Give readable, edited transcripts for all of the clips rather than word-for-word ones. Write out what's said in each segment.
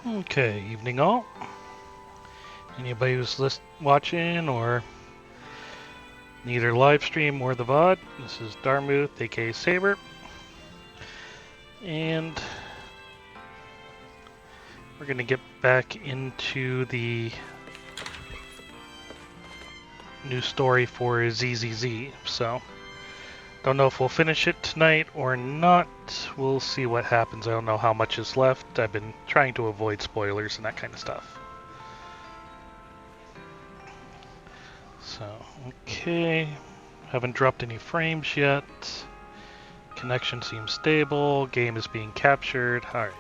Okay, evening all. Anybody who's watching or neither live stream or the VOD, this is Darmuth, aka Saber, and we're gonna get back into the new story for ZZZ. So, don't know if we'll finish it tonight or not. We'll see what happens. I don't know how much is left. I've been trying to avoid spoilers and that kind of stuff. So, okay. Haven't dropped any frames yet. Connection seems stable. Game is being captured. Alright.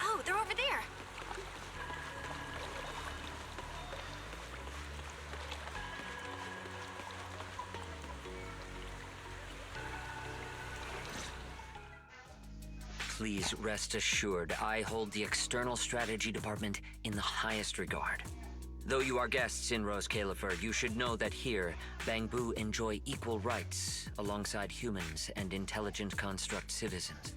Oh, they're over there. Please rest assured, I hold the External Strategy Department in the highest regard. Though you are guests in Rose Califer, you should know that here, Bangbu enjoy equal rights alongside humans and intelligent construct citizens.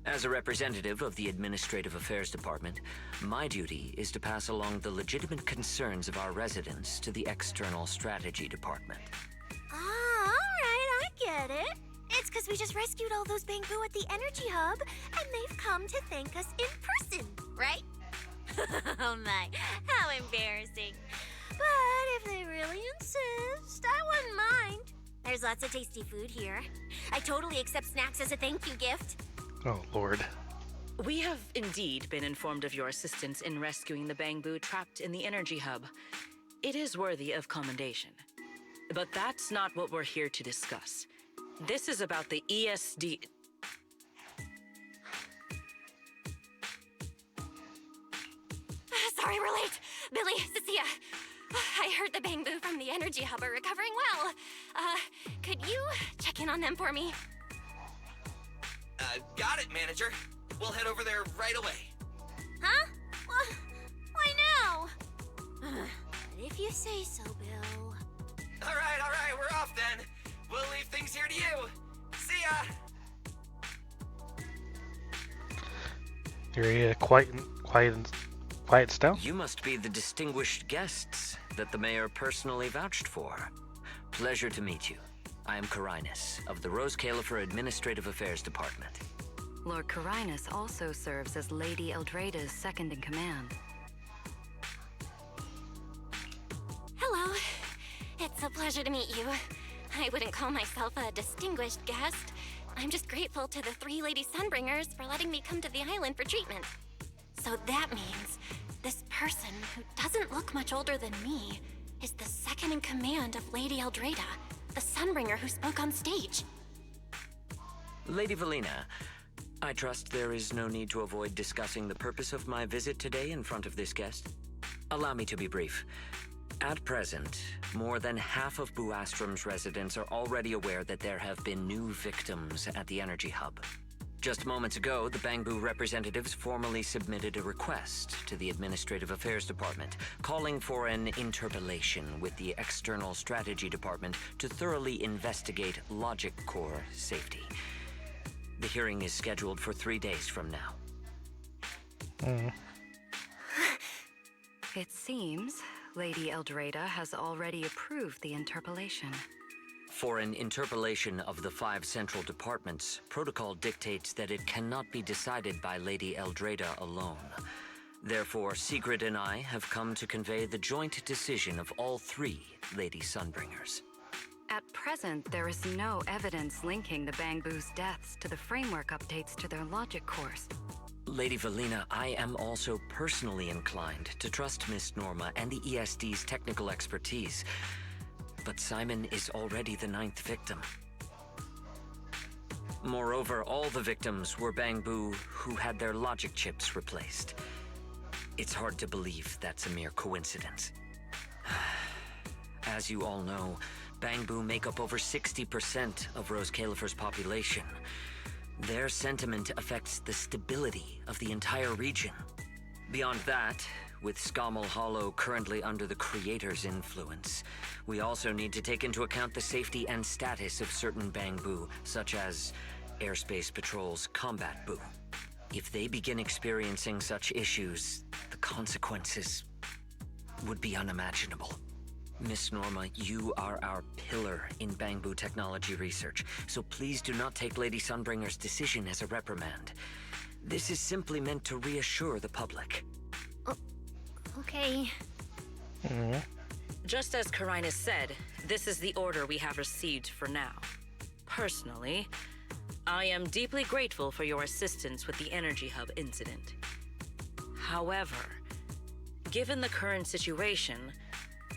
As a representative of the Administrative Affairs Department, my duty is to pass along the legitimate concerns of our residents to the External Strategy Department. Ah, alright, I get it. It's because we just rescued all those Bangbu at the Energy Hub, and they've come to thank us in person, right? Oh my, how embarrassing. But if they really insist, I wouldn't mind. There's lots of tasty food here. I totally accept snacks as a thank you gift. Oh, Lord. We have indeed been informed of your assistance in rescuing the Bangbu trapped in the Energy Hub. It is worthy of commendation. But that's not what we're here to discuss. This is about the ESD... Sorry we're late. Billy, Cecilia. I heard the Bangbu from the Energy Hub are recovering well. Could you check in on them for me? Got it, manager. We'll head over there right away. Huh? Why now? If you say so, Bill. All right, we're off then. We'll leave things here to you. See ya. Very quiet down. You must be the distinguished guests that the mayor personally vouched for. Pleasure to meet you. I am Carinus, of the Rose Califer Administrative Affairs Department. Lord Carinus also serves as Lady Eldrada's second-in-command. Hello. It's a pleasure to meet you. I wouldn't call myself a distinguished guest. I'm just grateful to the three Lady Sunbringers for letting me come to the island for treatment. So that means this person, who doesn't look much older than me, is the second-in-command of Lady Eldrada, the Sunbringer who spoke on stage. Lady Valina, I trust there is no need to avoid discussing the purpose of my visit today in front of this guest. Allow me to be brief. At present, more than half of Buastrom's residents are already aware that there have been new victims at the Energy Hub. Just moments ago, the Bangbu representatives formally submitted a request to the Administrative Affairs Department, calling for an interpellation with the External Strategy Department to thoroughly investigate Logic Core safety. The hearing is scheduled for 3 days from now. It seems Lady Eldrada has already approved the interpellation. For an interpellation of the 5 central departments, protocol dictates that it cannot be decided by Lady Eldrada alone. Therefore, Sigrid and I have come to convey the joint decision of all 3 Lady Sunbringers. At present, there is no evidence linking the Bangbu's deaths to the framework updates to their logic cores. Lady Valina, I am also personally inclined to trust Miss Norma and the ESD's technical expertise. But Simon is already the 9th victim. Moreover, all the victims were Bangbu who had their logic chips replaced. It's hard to believe that's a mere coincidence. As you all know, Bangbu make up over 60% of Rose Califer's population. Their sentiment affects the stability of the entire region. Beyond that, with Scommel Hollow currently under the Creator's influence, we also need to take into account the safety and status of certain Bangbu, such as Airspace Patrol's Combat Boo. If they begin experiencing such issues, the consequences would be unimaginable. Miss Norma, you are our pillar in Bangbu technology research, so please do not take Lady Sunbringer's decision as a reprimand. This is simply meant to reassure the public. Okay. Just as Karinus said, this is the order we have received for now. Personally, I am deeply grateful for your assistance with the Energy Hub incident. However, given the current situation,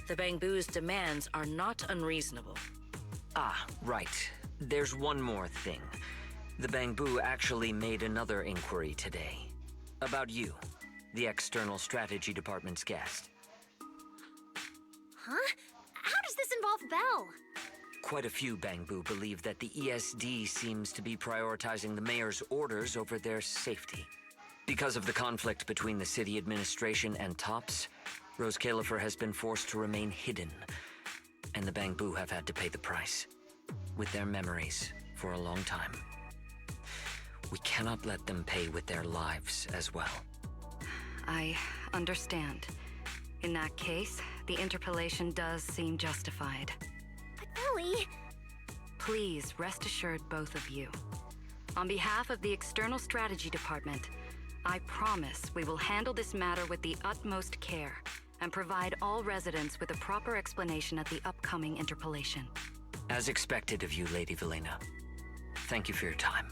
the Bangbu's demands are not unreasonable. Ah, right. There's one more thing. The Bangbu actually made another inquiry today. About you, the External Strategy Department's guest. Huh? How does this involve Belle? Quite a few Bangbu believe that the ESD seems to be prioritizing the mayor's orders over their safety. Because of the conflict between the city administration and TOPS, Rose Califer has been forced to remain hidden, and the Bangbu have had to pay the price, with their memories, for a long time. We cannot let them pay with their lives as well. I understand. In that case, the interpolation does seem justified. But Ellie... Please rest assured, both of you. On behalf of the External Strategy Department, I promise we will handle this matter with the utmost care and provide all residents with a proper explanation at the upcoming interpolation. As expected of you, Lady Valina. Thank you for your time.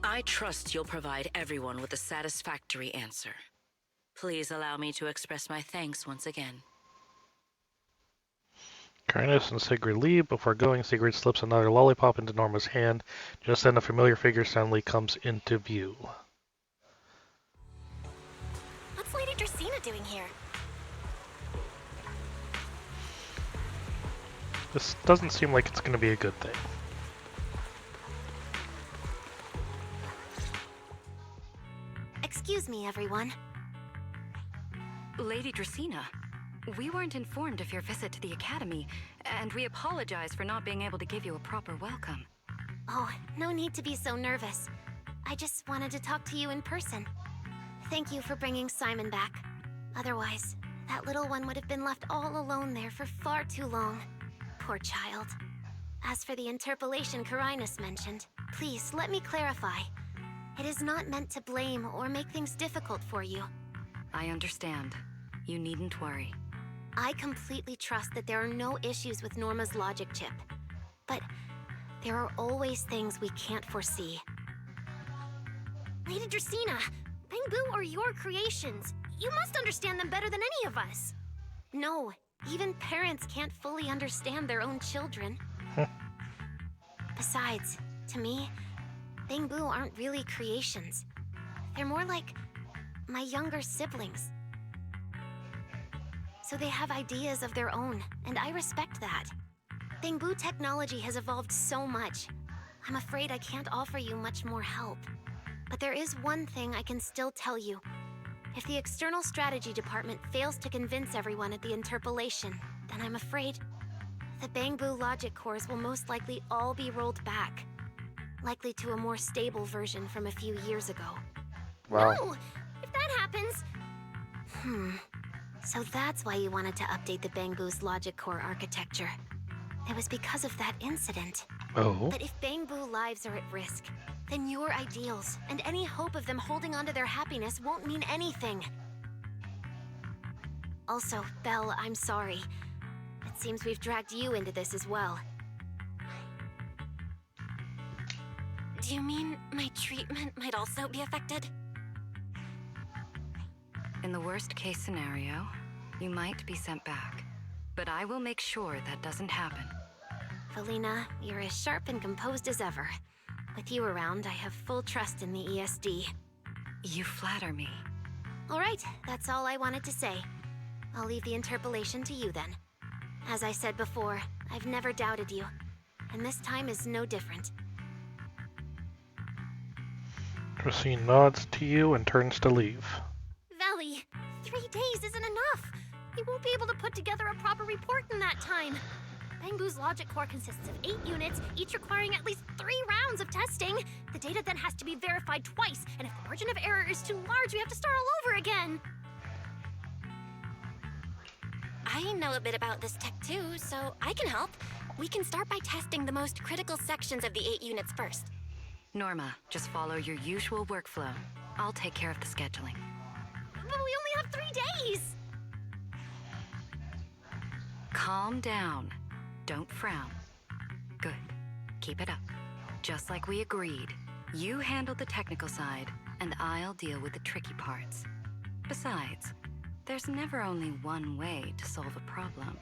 I trust you'll provide everyone with a satisfactory answer. Please allow me to express my thanks once again. Karinus and Sigrid leave. Before going, Sigrid slips another lollipop into Norma's hand. Just then, a familiar figure suddenly comes into view. What's Lady Dracaena doing here? This doesn't seem like it's going to be a good thing. Excuse me, everyone. Lady Dracaena, we weren't informed of your visit to the Academy, and we apologize for not being able to give you a proper welcome. Oh, no need to be so nervous. I just wanted to talk to you in person. Thank you for bringing Simon back. Otherwise, that little one would have been left all alone there for far too long. Poor child. As for the interpolation Karinus mentioned, please let me clarify. It is not meant to blame or make things difficult for you. I understand. You needn't worry. I completely trust that there are no issues with Norma's logic chip. But there are always things we can't foresee. Lady Dracaena, Bangbu are your creations. You must understand them better than any of us. No, even parents can't fully understand their own children. Besides, to me, Bangbu aren't really creations. They're more like my younger siblings. So they have ideas of their own, and I respect that. Bangbu technology has evolved so much. I'm afraid I can't offer you much more help. But there is one thing I can still tell you. If the External Strategy Department fails to convince everyone at the interpolation, then I'm afraid the Bangbu logic cores will most likely all be rolled back. Likely to a more stable version from a few years ago. Wow. No! If that happens... So that's why you wanted to update the Bangbu's logic core architecture. It was because of that incident. Oh. But if Bangbu lives are at risk, then your ideals and any hope of them holding on to their happiness won't mean anything. Also, Belle, I'm sorry. It seems we've dragged you into this as well. Do you mean my treatment might also be affected? In the worst case scenario, you might be sent back. But I will make sure that doesn't happen. Valina, you're as sharp and composed as ever. With you around, I have full trust in the ESD. You flatter me. All right, that's all I wanted to say. I'll leave the interpolation to you then. As I said before, I've never doubted you. And this time is no different. Christine nods to you and turns to leave. Valley, 3 days isn't enough. We won't be able to put together a proper report in that time. Bangbu's logic core consists of 8 units, each requiring at least 3 rounds of testing. The data then has to be verified twice, and if the margin of error is too large, we have to start all over again. I know a bit about this tech too, so I can help. We can start by testing the most critical sections of the 8 units first. Norma, just follow your usual workflow. I'll take care of the scheduling. But we only have 3 days! Calm down. Don't frown. Good. Keep it up. Just like we agreed. You handle the technical side, and I'll deal with the tricky parts. Besides, there's never only one way to solve a problem.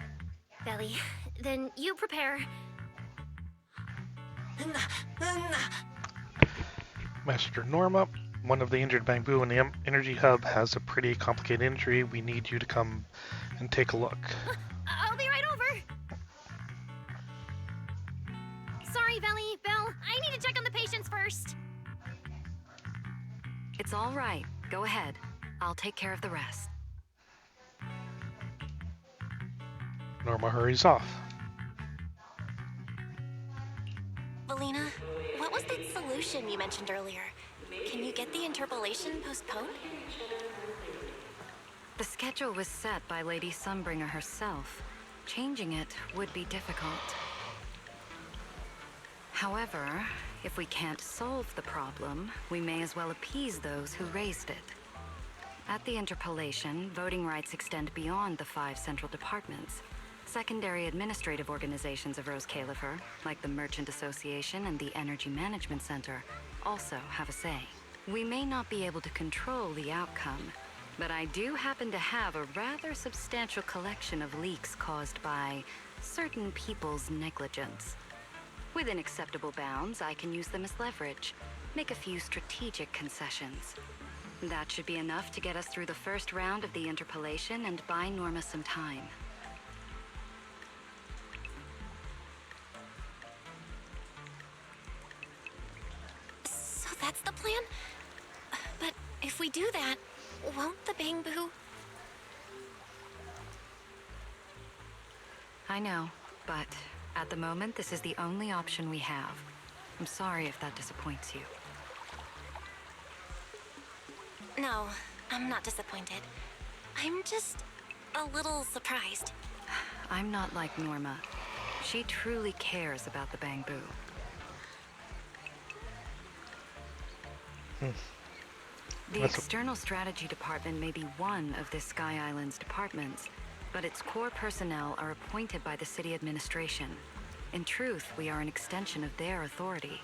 Valley, then you prepare. Master Norma, one of the injured Bangbu in the energy hub has a pretty complicated injury. We need you to come and take a look. I'll be right over. Sorry, Valley, Belle. I need to check on the patients first. It's all right. Go ahead. I'll take care of the rest. Norma hurries off. Valina, what was that solution you mentioned earlier? Can you get the interpolation postponed? The schedule was set by Lady Sunbringer herself. Changing it would be difficult. However, if we can't solve the problem, we may as well appease those who raised it. At the interpolation, voting rights extend beyond the 5 central departments. Secondary administrative organizations of Rose Califer, like the Merchant Association and the Energy Management Center, also have a say. We may not be able to control the outcome, but I do happen to have a rather substantial collection of leaks caused by certain people's negligence. Within acceptable bounds, I can use them as leverage, make a few strategic concessions. That should be enough to get us through the first round of the interpolation and buy Norma some time. So that's the plan? But if we do that, won't the Bangbu... I know, but at the moment, this is the only option we have. I'm sorry if that disappoints you. No, I'm not disappointed. I'm just a little surprised. I'm not like Norma. She truly cares about the Bangbu. The External Strategy Department may be one of this Sky Island's departments, but its core personnel are appointed by the city administration. In truth, we are an extension of their authority.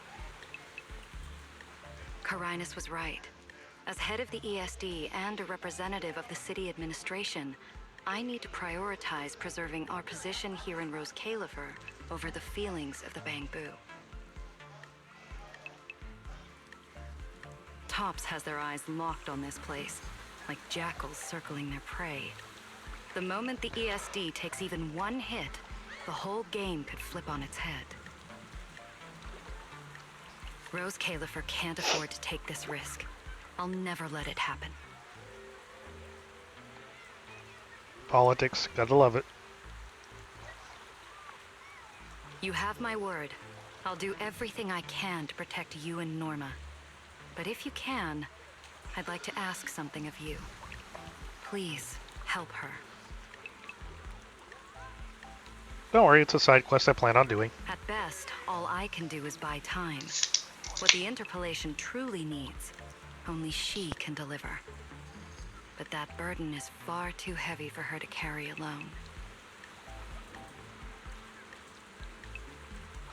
Carinus was right. As head of the ESD and a representative of the city administration, I need to prioritize preserving our position here in Rose Califer over the feelings of the Bangbu. Tops has their eyes locked on this place, like jackals circling their prey. The moment the ESD takes even one hit, the whole game could flip on its head. Rose Califer can't afford to take this risk. I'll never let it happen. Politics, gotta love it. You have my word. I'll do everything I can to protect you and Norma. But if you can, I'd like to ask something of you. Please, help her. Don't worry, it's a side quest I plan on doing. At best, all I can do is buy time. What the interpolation truly needs, only she can deliver. But that burden is far too heavy for her to carry alone.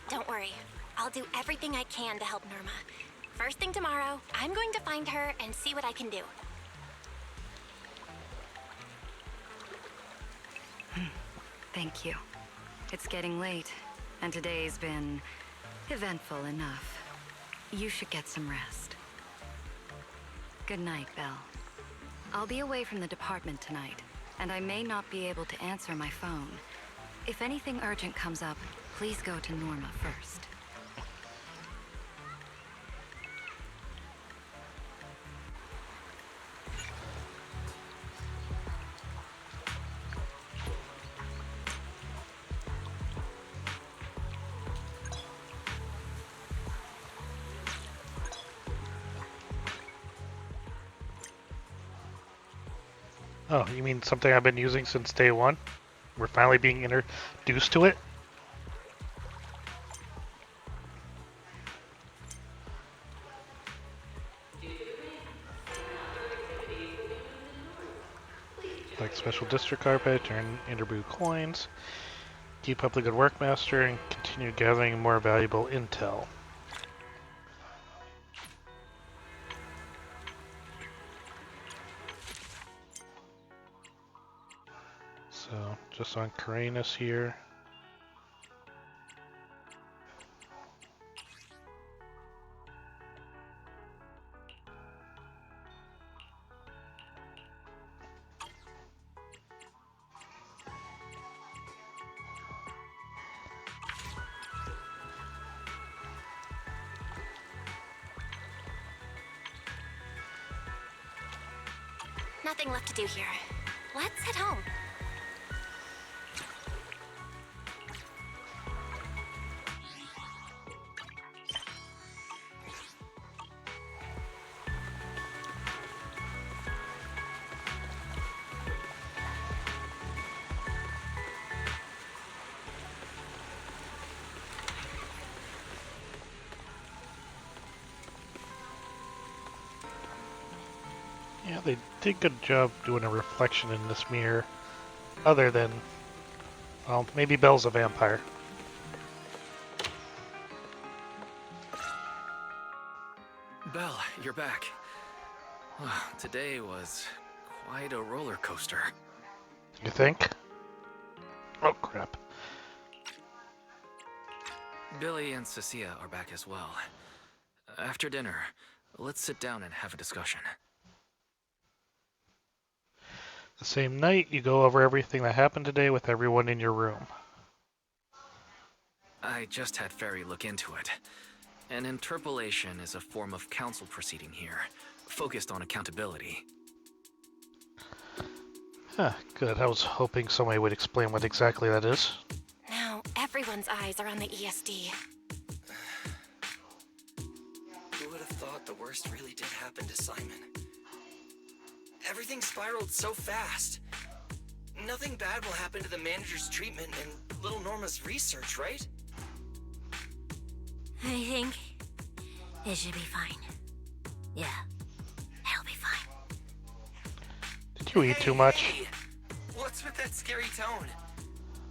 Don't worry. I'll do everything I can to help Norma. First thing tomorrow, I'm going to find her and see what I can do. Thank you. It's getting late, and today's been eventful enough. You should get some rest. Good night, Belle. I'll be away from the department tonight, and I may not be able to answer my phone. If anything urgent comes up, please go to Norma first. Oh, you mean something I've been using since day one? We're finally being introduced to it? Like special district carpet, turn interbrew coins, keep up the good work, Master, and continue gathering more valuable intel. So, just on Caranus here. Nothing left to do here. Let's head home. Yeah, they did a good job doing a reflection in this mirror. Other than, well, maybe Belle's a vampire. Belle, you're back. Today was quite a roller coaster. You think? Oh, crap. Billy and Cecilia are back as well. After dinner, let's sit down and have a discussion. The same night, you go over everything that happened today with everyone in your room. I just had Ferry look into it. An interpolation is a form of council proceeding here, focused on accountability. Huh, good. I was hoping somebody would explain what exactly that is. Now, everyone's eyes are on the ESD. Who would have thought the worst really did happen to Simon? Everything spiraled so fast. Nothing bad will happen to the manager's treatment and little Norma's research, right? I think it should be fine. Yeah, it'll be fine. Did you eat too much? Hey, what's with that scary tone?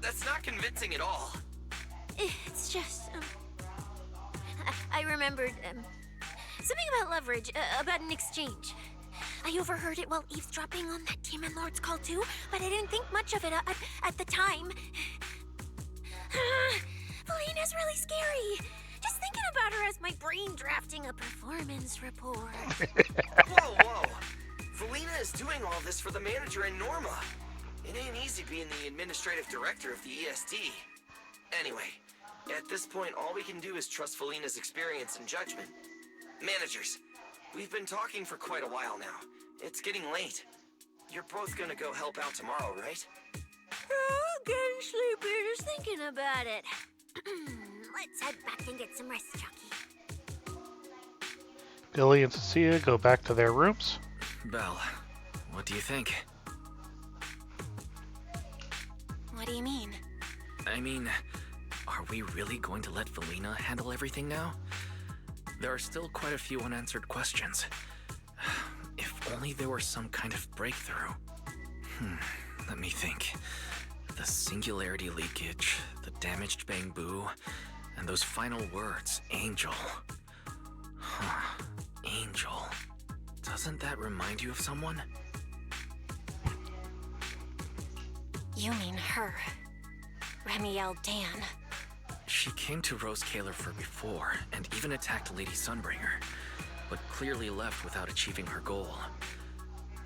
That's not convincing at all. It's just, I remembered, something about leverage, about an exchange. I overheard it while eavesdropping on that Demon Lord's call too, but I didn't think much of it at the time. Felina's really scary. Just thinking about her as my brain drafting a performance report. Whoa. Felina is doing all this for the manager and Norma. It ain't easy being the administrative director of the ESD. Anyway, at this point, all we can do is trust Felina's experience and judgment. Managers, we've been talking for quite a while now. It's getting late. You're both gonna go help out tomorrow, right? Oh, getting sleepy just thinking about it. Let's head back and get some rest, Chucky. Billy and Cecilia go back to their rooms. Belle, what do you think? What do you mean? I mean, are we really going to let Felina handle everything now? There are still quite a few unanswered questions. If only there were some kind of breakthrough. Let me think. The singularity leakage, the damaged bamboo, and those final words, Angel. Angel. Doesn't that remind you of someone? You mean her. Remiel Dan. She came to Rose Kalerfer before, and even attacked Lady Sunbringer, but clearly left without achieving her goal.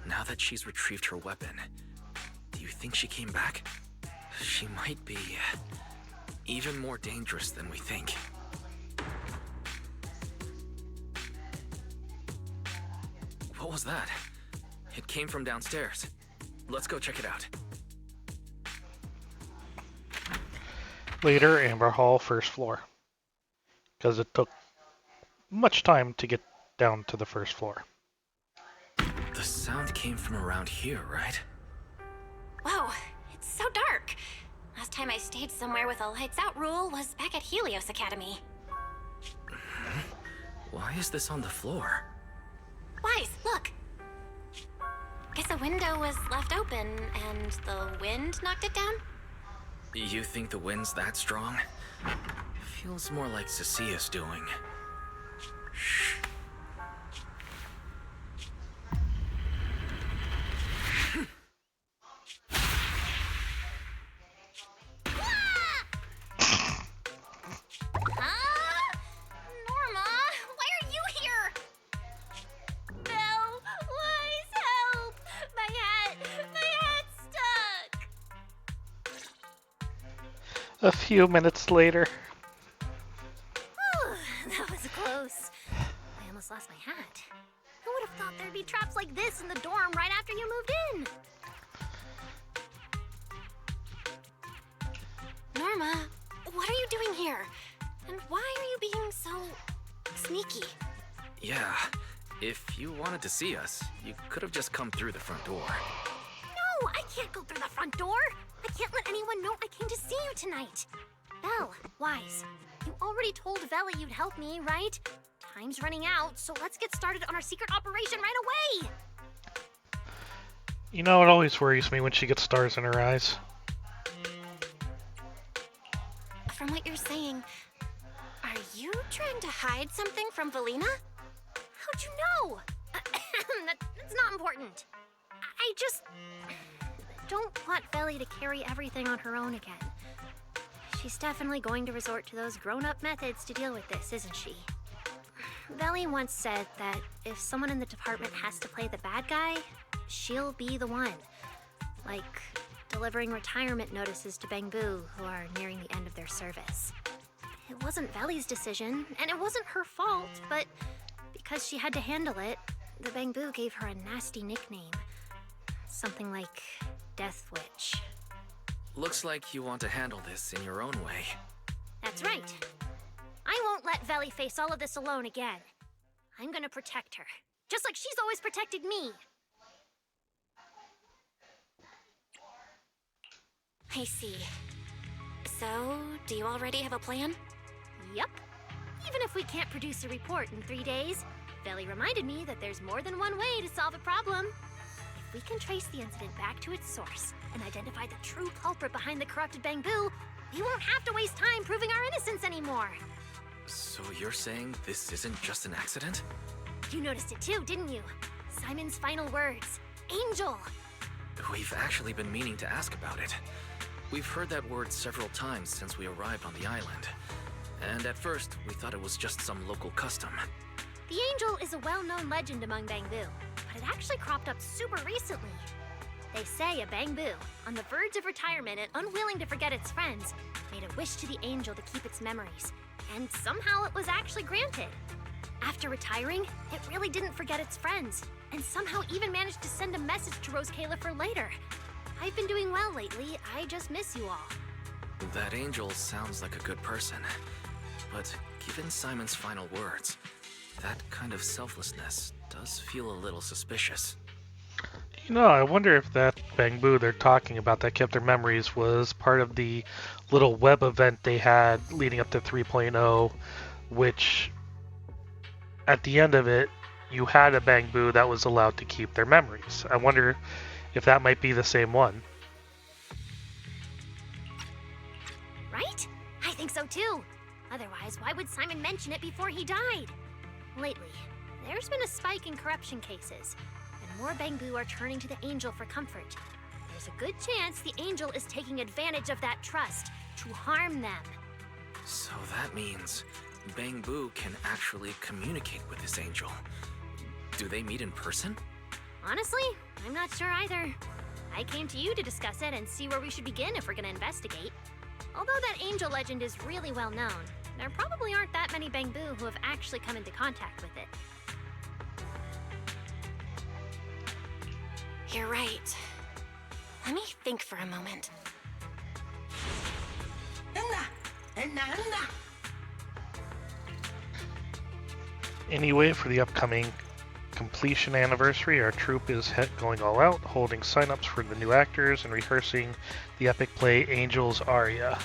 Now that she's retrieved her weapon, do you think she came back? She might be even more dangerous than we think. What was that? It came from downstairs. Let's go check it out. Later, Amber Hall, first floor. Because it took much time to get down to the first floor. The sound came from around here, right? Whoa, it's so dark. Last time I stayed somewhere with a lights out rule was back at Helios Academy. Why is this on the floor? Wise, look. Guess a window was left open and the wind knocked it down? You think the wind's that strong? Feels more like Cecia's doing. Shh. Norma, why are you here? Belle, Wise, help! My hat's stuck. A few minutes later. Whew, that was close. I almost lost my hat. Who would have thought there'd be traps like this in the dorm right after you moved in? Norma, what are you doing here? And why are you being so sneaky? Yeah, if you wanted to see us, you could have just come through the front door. No, I can't go through the front door. I can't let anyone know I came to see you tonight. Belle, Wise, you already told Vela you'd help me, right? Time's running out, so let's get started on our secret operation right away. You know, it always worries me when she gets stars in her eyes. From what you're saying, are you trying to hide something from Valina? How'd you know? That's not important. I just don't want Veli to carry everything on her own again. She's definitely going to resort to those grown-up methods to deal with this, isn't she? Veli once said that if someone in the department has to play the bad guy, she'll be the one. Like delivering retirement notices to Bangbu who are nearing the end of their service. It wasn't Veli's decision, and it wasn't her fault, but because she had to handle it, the Bangbu gave her a nasty nickname. Something like Death Witch. Looks like you want to handle this in your own way. That's right. I won't let Veli face all of this alone again. I'm gonna protect her, just like she's always protected me. I see. So, do you already have a plan? Yup. Even if we can't produce a report in 3 days, Veli reminded me that there's more than one way to solve a problem. If we can trace the incident back to its source and identify the true culprit behind the corrupted Bangbu, we won't have to waste time proving our innocence anymore. So you're saying this isn't just an accident? You noticed it too, didn't you? Simon's final words. Angel! We've actually been meaning to ask about it. We've heard that word several times since we arrived on the island. And at first, we thought it was just some local custom. The Angel is a well-known legend among Bangbu, but it actually cropped up super recently. They say a Bangbu, on the verge of retirement and unwilling to forget its friends, made a wish to the Angel to keep its memories, and somehow it was actually granted. After retiring, it really didn't forget its friends, and somehow even managed to send a message to Rose Kayla for later. I've been doing well lately, I just miss you all. That angel sounds like a good person. But given Simon's final words, that kind of selflessness does feel a little suspicious. You know, I wonder if that Bangbu they're talking about that kept their memories was part of the little web event they had leading up to 3.0, which at the end of it, you had a Bangbu that was allowed to keep their memories. I wonder if that might be the same one. Right? I think so too. Otherwise, why would Simon mention it before he died? Lately, there's been a spike in corruption cases, and more Bangbu are turning to the Angel for comfort. There's a good chance the Angel is taking advantage of that trust to harm them. So that means Bangbu can actually communicate with this angel. Do they meet in person? Honestly, I'm not sure either. I came to you to discuss it and see where we should begin if we're gonna investigate. Although that angel legend is really well known, there probably aren't that many Bangbu who have actually come into contact with it. You're right. Let me think for a moment. Anyway, for the upcoming completion anniversary, our troupe is going all out, holding sign-ups for the new actors and rehearsing the epic play Angel's Aria.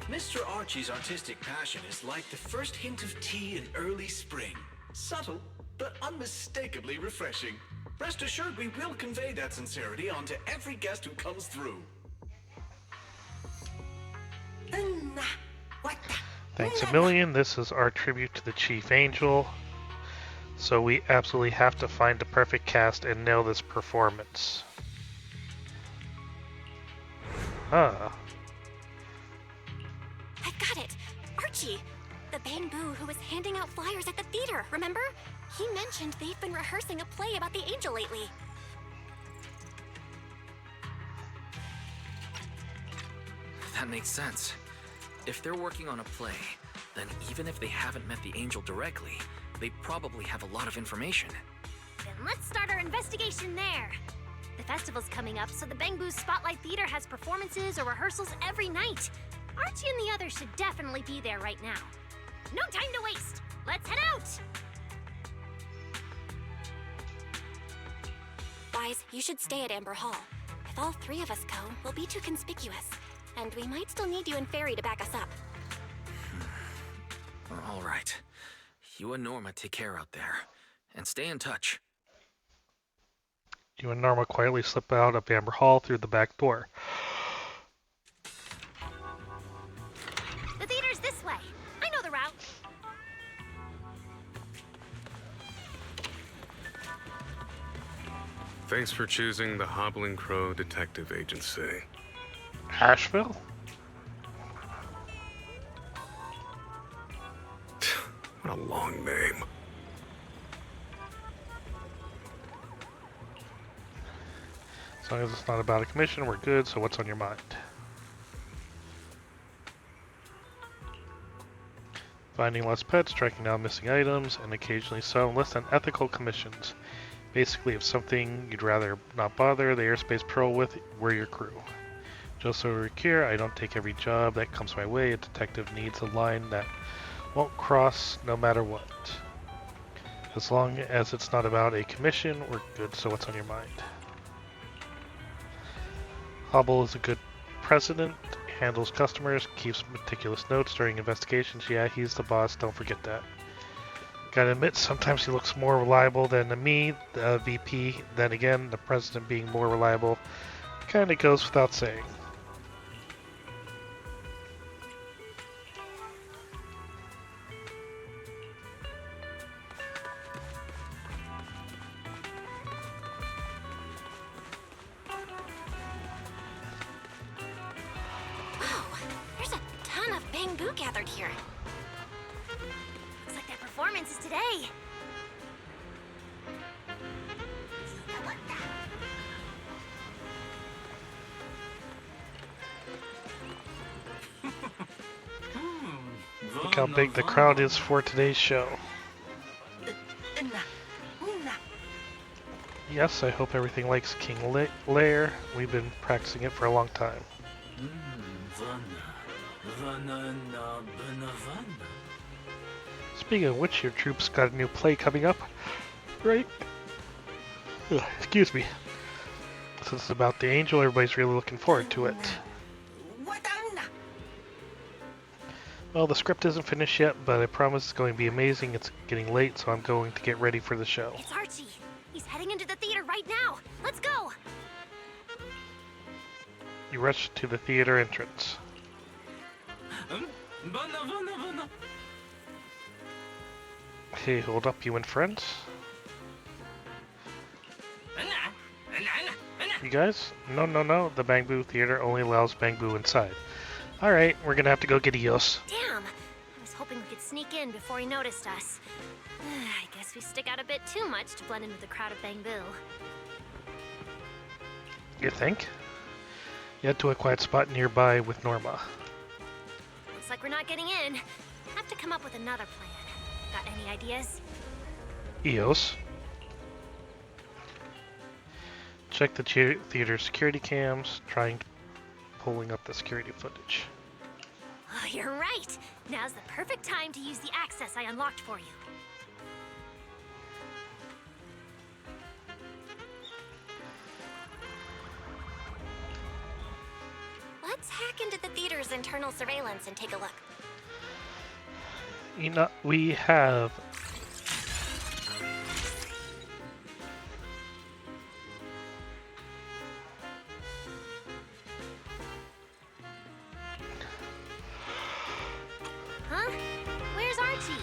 Mr. Archie's artistic passion is like the first hint of tea in early spring. Subtle, but unmistakably refreshing. Rest assured we will convey that sincerity onto every guest who comes through. Thanks a million. This is our tribute to the Chief Angel. So we absolutely have to find the perfect cast and nail this performance. Ah. I've got it! Archie! The Bang-Boo who was handing out flyers at the theater, remember? He mentioned they've been rehearsing a play about the angel lately. That makes sense. If they're working on a play, then even if they haven't met the angel directly, they probably have a lot of information. Then let's start our investigation there. The festival's coming up, so the Bang-Boo Spotlight Theater has performances or rehearsals every night. Archie and the others should definitely be there right now. No time to waste! Let's head out! Wise, you should stay at Amber Hall. If all three of us go, we'll be too conspicuous. And we might still need you and Fairy to back us up. All right. You and Norma take care out there. And stay in touch. You and Norma quietly slip out of Amber Hall through the back door. The theater's this way. I know the route. Thanks for choosing the Hobbling Crow Detective Agency. Asheville? What a long name. As long as it's not about a commission, we're good, so what's on your mind? Finding lost pets, tracking down missing items, and occasionally some less than ethical commissions. Basically, if something you'd rather not bother the airspace patrol with, we're your crew. Just so we're clear, I don't take every job that comes my way. A detective needs a line that won't cross no matter what. As long as it's not about a commission, we're good, so what's on your mind? Hobble is a good president, handles customers, keeps meticulous notes during investigations. Yeah, he's the boss, don't forget that. Gotta admit, sometimes he looks more reliable than me, the VP. Then again, the president being more reliable kinda goes without saying. Gathered here. Looks like that performance is today. Look how big the crowd is for today's show. Yes, I hope everything likes King Lair. We've been practicing it for a long time. Speaking of which, your troop's got a new play coming up, right? Ugh, excuse me. Since it's about the angel, everybody's really looking forward to it. Well, the script isn't finished yet, but I promise it's going to be amazing. It's getting late, so I'm going to get ready for the show. It's Archie. He's heading into the theater right now. Let's go. You rush to the theater entrance. Hey, hold up, you and friends? You guys? No. The Bang-Boo Theater only allows Bang-Boo inside. Alright, we're gonna have to go get Eos. Damn! I was hoping we could sneak in before he noticed us. I guess we stick out a bit too much to blend in with the crowd of Bang-Boo. You think? You head to a quiet spot nearby with Norma. Looks like we're not getting in. Have to come up with another plan. Got any ideas? Eos. Check the theater security cams, pulling up the security footage. Oh, you're right! Now's the perfect time to use the access I unlocked for you. Let's hack into the theater's internal surveillance and take a look. You know, we have. Huh? Where's Archie?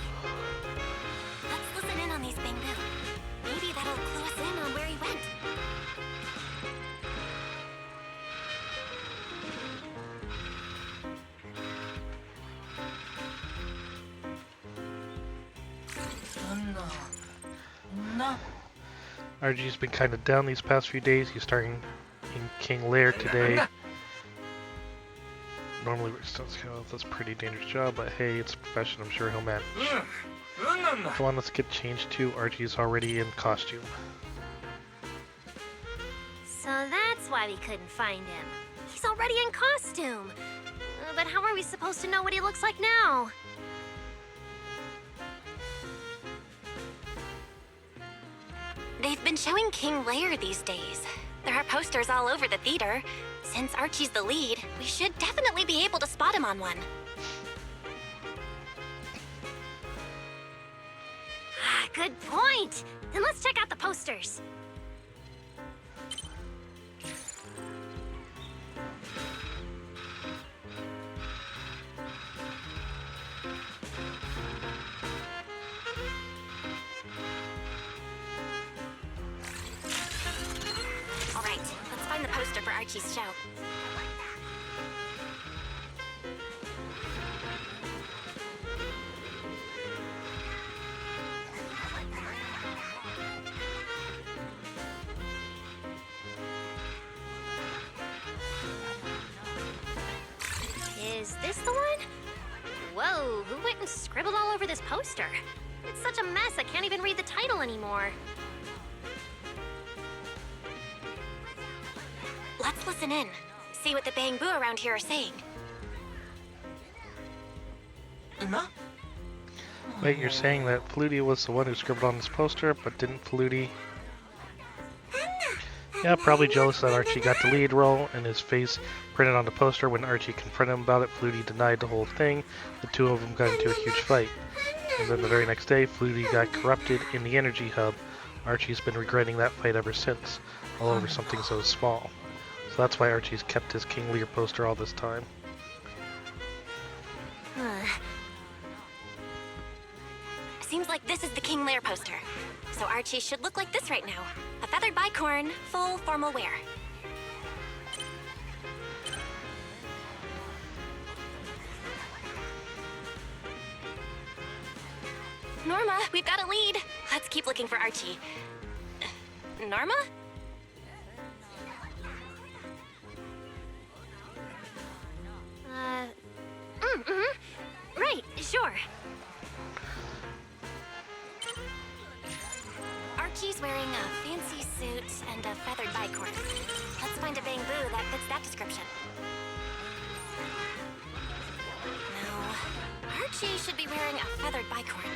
Let's listen in on these Bangbu. Maybe that'll clue us in on where he went. RG's been kind of down these past few days. He's starting in King Lair today. Normally, that's a pretty dangerous job, but hey, it's a profession. I'm sure he'll manage. Come on, let's get changed too. Archie's already in costume. So that's why we couldn't find him. He's already in costume. But how are we supposed to know what he looks like now? They've been showing King Lair these days. There are posters all over the theater. Since Archie's the lead, we should definitely be able to spot him on one. Ah, good point. Then let's check out the posters. All right, let's find the poster for Archie's show. Is this the one? Whoa, who went and scribbled all over this poster? It's such a mess, I can't even read the title anymore. Let's listen in. See what the Bangbu around here are saying. Wait, you're saying that Flutie was the one who scribbled on this poster, but didn't Flutie? Yeah, probably jealous that Archie got the lead role and his face printed on the poster. When Archie confronted him about it, Flutie denied the whole thing. The two of them got into a huge fight. And then the very next day, Flutie got corrupted in the energy hub. Archie's been regretting that fight ever since, all over something so small. So that's why Archie's kept his King Lear poster all this time. Seems like this is the King Lair poster. So Archie should look like this right now. A feathered bicorn, full formal wear. Norma, we've got a lead. Let's keep looking for Archie. Norma? Right, sure. Archie's wearing a fancy suit and a feathered bicorn. Let's find a Bangbu that fits that description. No, Archie should be wearing a feathered bicorn.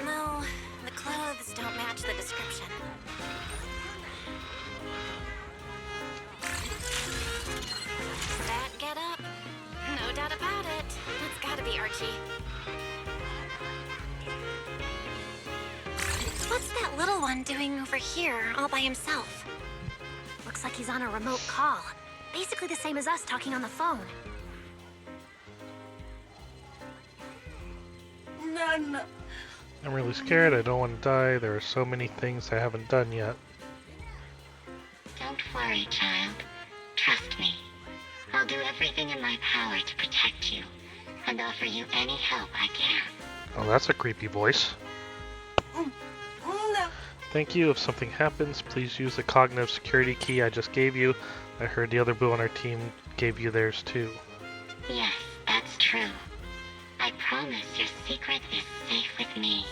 No, the clothes don't match the description. That get up? No doubt about it. It's gotta be Archie. What's that little one doing over here all by himself? Looks like he's on a remote call. Basically the same as us talking on the phone. I'm really scared. I don't want to die. There are so many things I haven't done yet. Don't worry, child. Trust me. I'll do everything in my power to protect you and offer you any help I can. Oh, that's a creepy voice. Thank you. If something happens, please use the cognitive security key I just gave you. I heard the other boo on our team gave you theirs too. Yes, that's true. I promise your secret is safe with me.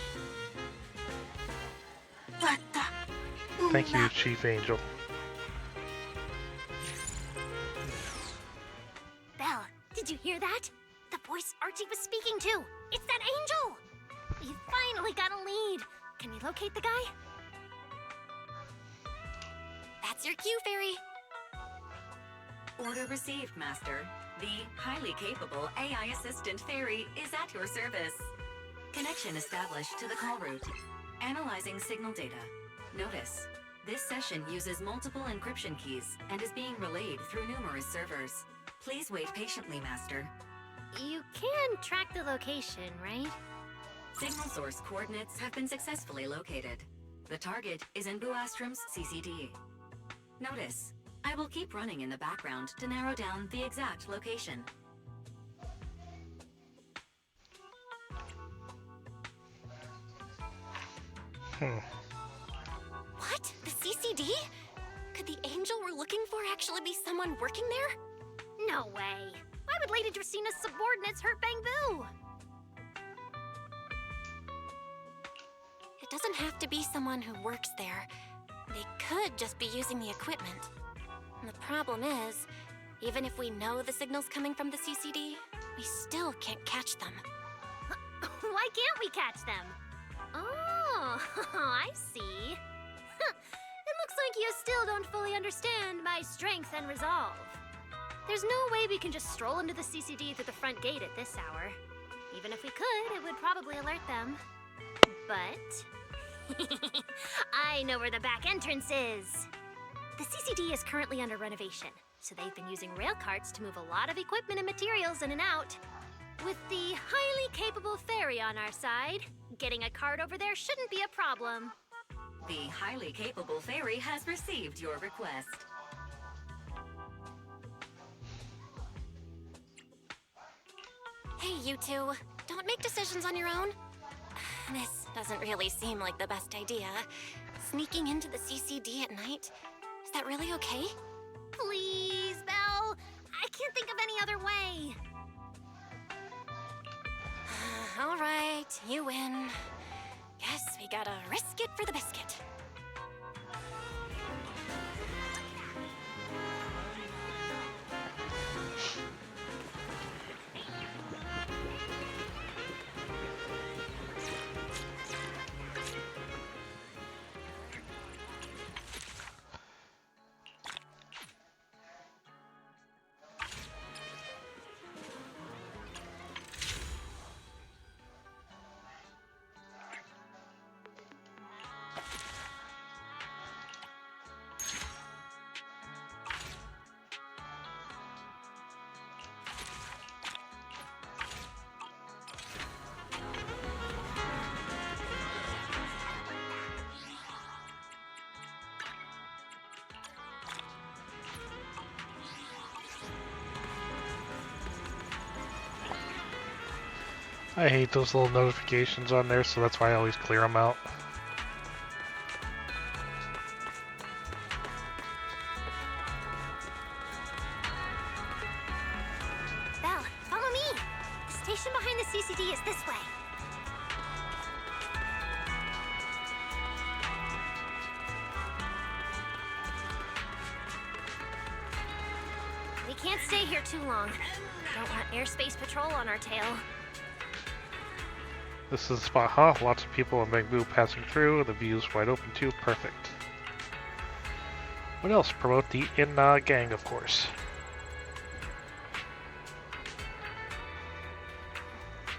Thank you, Chief Angel. Belle, did you hear that? The voice Archie was speaking to. It's that angel! We finally got a lead. Can we locate the guy? That's your cue, Fairy. Order received, Master. The highly capable AI assistant fairy is at your service. Connection established to the call route. Analyzing signal data. Notice, this session uses multiple encryption keys and is being relayed through numerous servers. Please wait patiently, Master. You can track the location, right? Signal source coordinates have been successfully located. The target is in Buastrom's CCD. Notice, I will keep running in the background to narrow down the exact location. What? The CCD? Could the angel we're looking for actually be someone working there? No way. Why would Lady Dracina's subordinates hurt Bangbu? It doesn't have to be someone who works there. They could just be using the equipment. And the problem is, even if we know the signal's coming from the CCD, we still can't catch them. Why can't we catch them? Oh, I see. It looks like you still don't fully understand my strength and resolve. There's no way we can just stroll into the CCD through the front gate at this hour. Even if we could, it would probably alert them. But I know where the back entrance is. The CCD is currently under renovation, so they've been using rail carts to move a lot of equipment and materials in and out. With the highly capable fairy on our side, getting a cart over there shouldn't be a problem. The highly capable fairy has received your request. Hey, you two. Don't make decisions on your own. This doesn't really seem like the best idea. Sneaking into the CCD at night? Is that really okay? Please, Belle. I can't think of any other way. All right, you win. Guess we gotta risk it for the biscuit. I hate those little notifications on there, so that's why I always clear them out. Belle, follow me. The station behind the CCD is this way. We can't stay here too long. Don't want airspace patrol on our tail. This is the spot, huh? Lots of people in Bangbu passing through. The view's wide open too. Perfect. What else? Promote the In-Na gang, of course.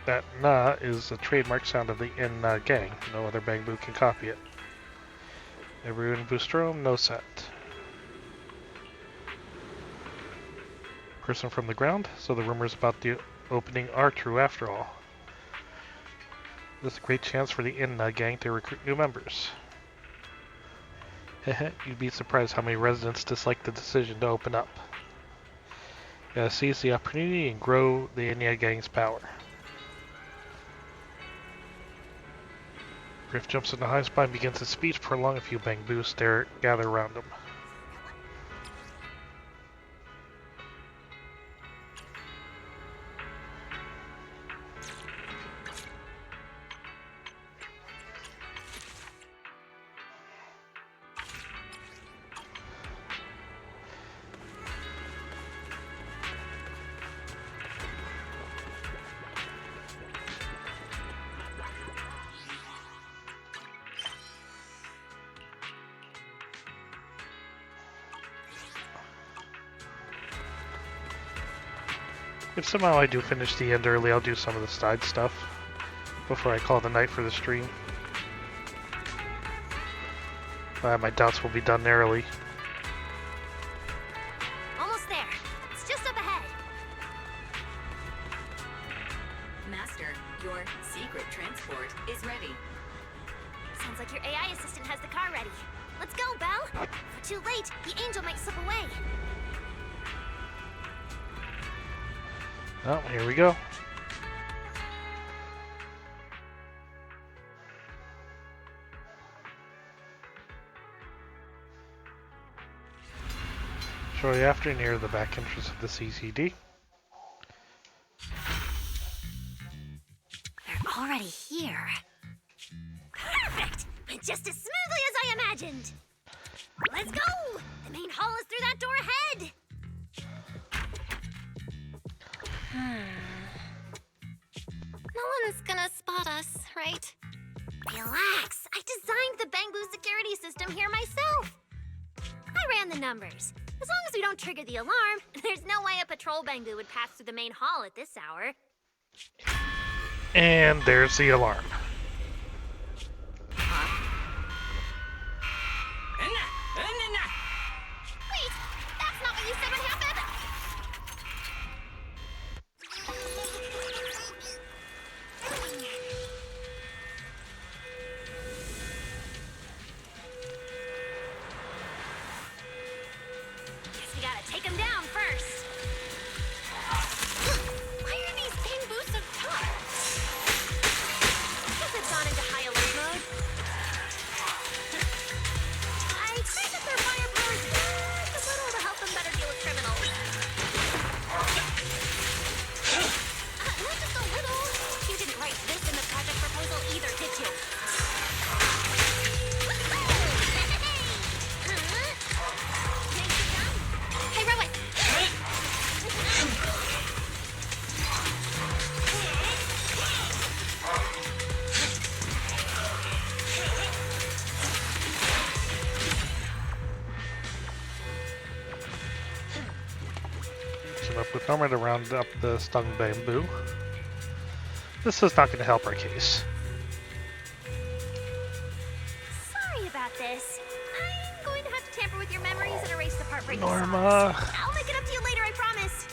That na is a trademark sound of the In-Na gang. No other Bangbu can copy it. Everyone in Boostrom knows that. Person from the ground, so the rumors about the opening are true after all. This is a great chance for the In-Na gang to recruit new members. Heh, you'd be surprised how many residents dislike the decision to open up. Gotta seize the opportunity and grow the In-Na gang's power. Griff jumps in the high spot and begins his speech. Prolong a few Bangboos gather around him. If somehow I do finish the end early, I'll do some of the side stuff before I call the night for the stream. My doubts will be done early. Almost there. It's just up ahead. Master, your secret transport is ready. Sounds like your AI assistant has the car ready. Let's go, Belle. If we're too late, the angel might slip away. Oh, here we go. Shortly after, near the back entrance of the CCD. They're already here. Perfect! Just as smoothly as I imagined. Let's go! The main hall is through that door ahead. No one's gonna spot us, right? Relax. I designed the Bangbu security system here myself. I ran the numbers. As long as we don't trigger the alarm, there's no way a patrol Bangbu would pass through the main hall at this hour. And there's the alarm. Wait, that's not what you said would happen. Guess we gotta take him down first. Why are these Bangbu so tough? Guess it's gone into high alert mode. I expect that their firepower is just a little to help them better deal with criminals. Not just a little. You didn't write this in the project proposal either, did you? Hey, Rowan! Team up with Norma to round up the stung bamboo. This is not going to help our case. Sorry about this. I'm going to have to tamper with your memories and erase the part breaking Norma. songs. I'll make it up to you later, I promise.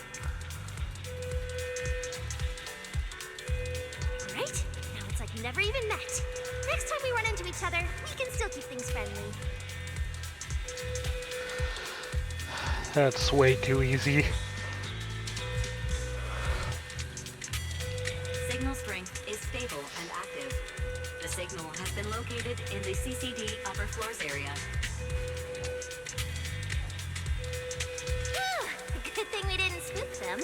Great. Now it's like we never even met. Next time we run into each other, we can still keep things friendly. That's way too easy. Signal strength is stable and active. The signal has been located in the CCD upper floors area. Good thing we didn't spook them.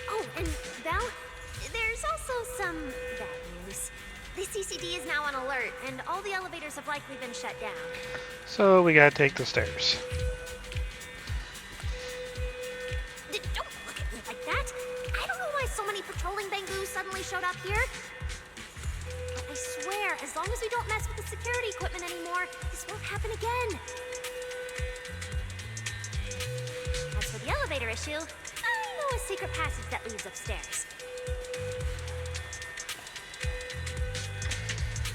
Oh, and Belle, there's also some bad news. The CCD is now on alert, and all the elevators have likely been shut down. So we gotta take the stairs. Don't look at me like that. I don't know why so many patrolling Bangbu suddenly showed up here. But I swear, as long as we don't mess with the security equipment anymore, this won't happen again. As for the elevator issue, I know a secret passage that leads upstairs.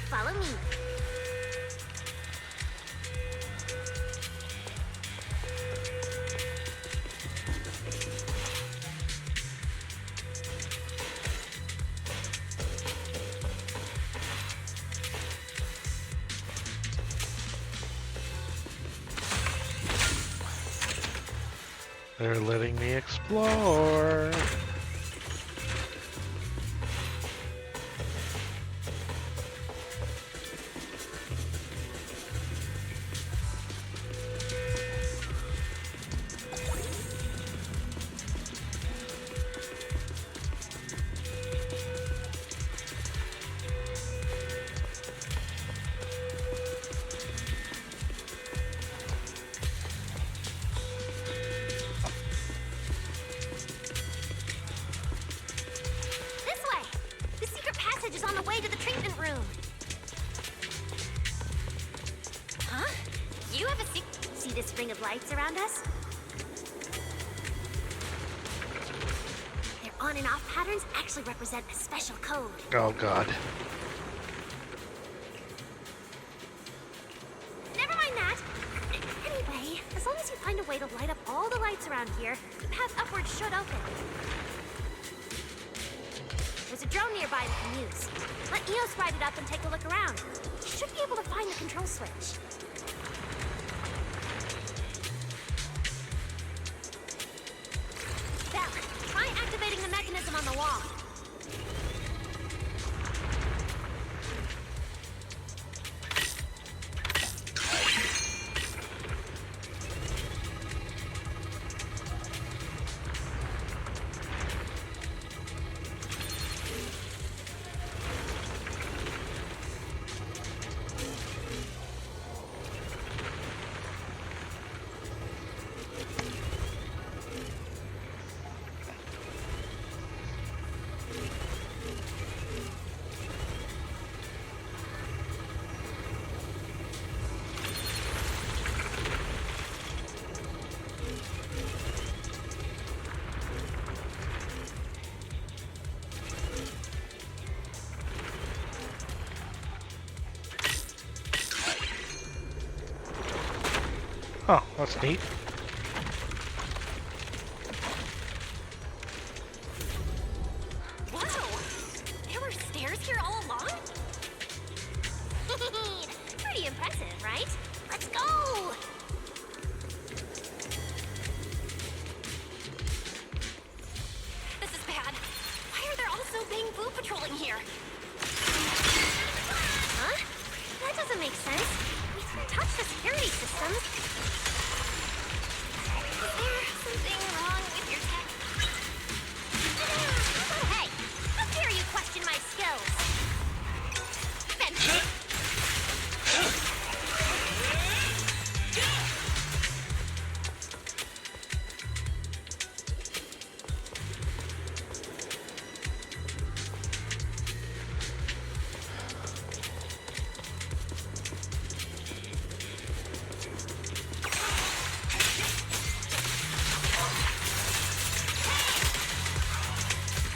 Follow me. They're letting me explore. This way! The secret passage is on the way to the treatment room. Huh? You have a secret. See this ring of lights around us? on and off patterns actually represent a special code. Oh god. Never mind that. Anyway, as long as you find a way to light up all the lights around here, the path upward should open. There's a drone nearby we can use. Let Eos ride it up and take a look around. You should be able to find the control switch. Belle, try activating the mechanism on the wall. Oh, that's neat. Whoa! There were stairs here all along? Pretty impressive, right? Let's go! This is bad. Why are there also Bang-Boo patrolling here? Huh? That doesn't make sense. We didn't touch the security system. Is there something wrong with your tech? Oh, hey! How dare you question my skills? Ben!